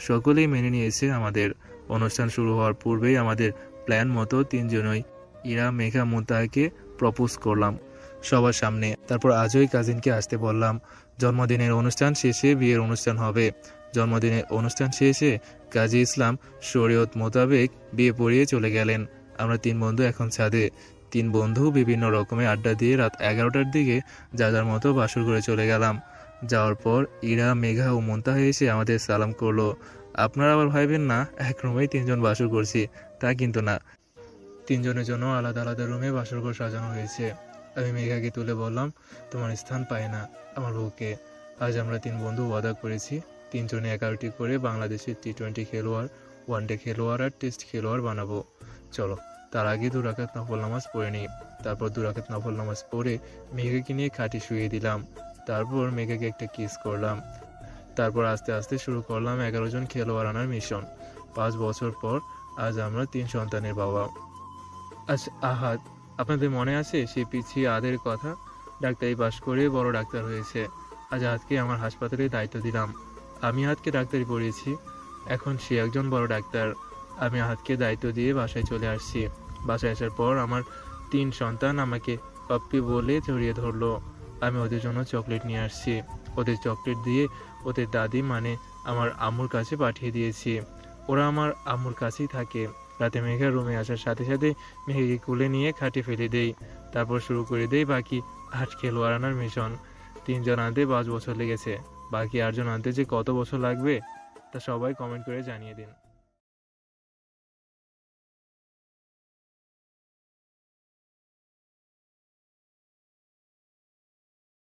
সকলেই মেনে নিয়েছে। আমাদের অনুষ্ঠান শুরু হওয়ার পূর্বেই আমাদের প্ল্যান মতো তিনজনই ইরা, মেঘা, মুনতাহাকে প্রপোজ করলাম সবার সামনে। তারপর আজই কাজিনকে আসতে বললাম। জন্মদিনের অনুষ্ঠান শেষে বিয়ের অনুষ্ঠান হবে। জন্মদিনের অনুষ্ঠান শেষে কাজী ইসলাম শরীয়ত মোতাবেক বিয়ে পড়িয়ে চলে গেলেন। আমরা তিন বন্ধু এখন ছাদে। তিন বন্ধু বিভিন্ন রকমের আড্ডা দিয়ে রাত 11টার দিকে যার মতো বাসর করে চলে গেলাম। যাওয়ার পর ইরা, মেঘা ও মুনতাহা এসে আমাদের সালাম করলো। আপনারা আবার ভাইবেন না এক রুমেই তিনজন বাসর করছি, তা কিন্তু না। তিনজনের জন্য আলাদা আলাদা রুমে বাসর ঘর সাজানো হয়েছে। আমি মেঘাকে তুলে বললাম, তোমার স্থান পায় না আমার বুকে। আজ আমরা তিন বন্ধু ওয়াদা করেছি তিনজনে 11টি করে বাংলাদেশের টি20 খেলোয়াড়, ওয়ানডে খেলোয়াড় আর টেস্ট খেলোয়াড় বানাবো। চলো, তার আগে 2 রাকাত নফল নামাজ পড়ে নিই। তারপর 2 রাকাত নফল নামাজ পড়ে মেঘাকে নিয়ে খাটে শুয়ে দিলাম। তারপর মেঘাকে একটা কিস করলাম। তারপর আস্তে আস্তে শুরু করলাম 11 জন খেলোয়াড় আনার মিশন। 5 বছর পর আজ আমরা 3 সন্তানের বাবা। আজ আহাদ, আপনাদের মনে আছে সেই পিচ্ছি আদের কথা? ডাক্তারি পাশ করে বড় ডাক্তার হয়েছে। আজ আহাদকে আমার হাসপাতালে দায়িত্ব দিলাম। আমি আহাদকে ডাক্তারি পড়িয়েছি, এখন সে একজন বড় ডাক্তার। আমি আহাদকে দায়িত্ব দিয়ে বাসায় চলে আসছি। বাসায় আসার পর আমার 3 সন্তান আমাকে পাপ্পি বলে জড়িয়ে ধরলো। আমি ওদের জন্য চকলেট নিয়ে আসছি। ওদের চকলেট দিয়ে ওদের দাদি মানে আমার আম্মুর কাছে পাঠিয়ে দিয়েছি। ওরা আমার আম্মুর কাছেই থাকে। রাতে মেঘা রুমে আসার সাথে সাথে মেঘাকে কুলে নিয়ে খাটে ফেলে দেই। তারপর শুরু করে দেই বাকি 8 খেলোয়াড় আনার মিশন। 3 জন আনতে 5 বছর লেগেছে, বাকি 8 জন আনতে যে কত বছর লাগবে তা সবাই কমেন্ট করে জানিয়ে দিন।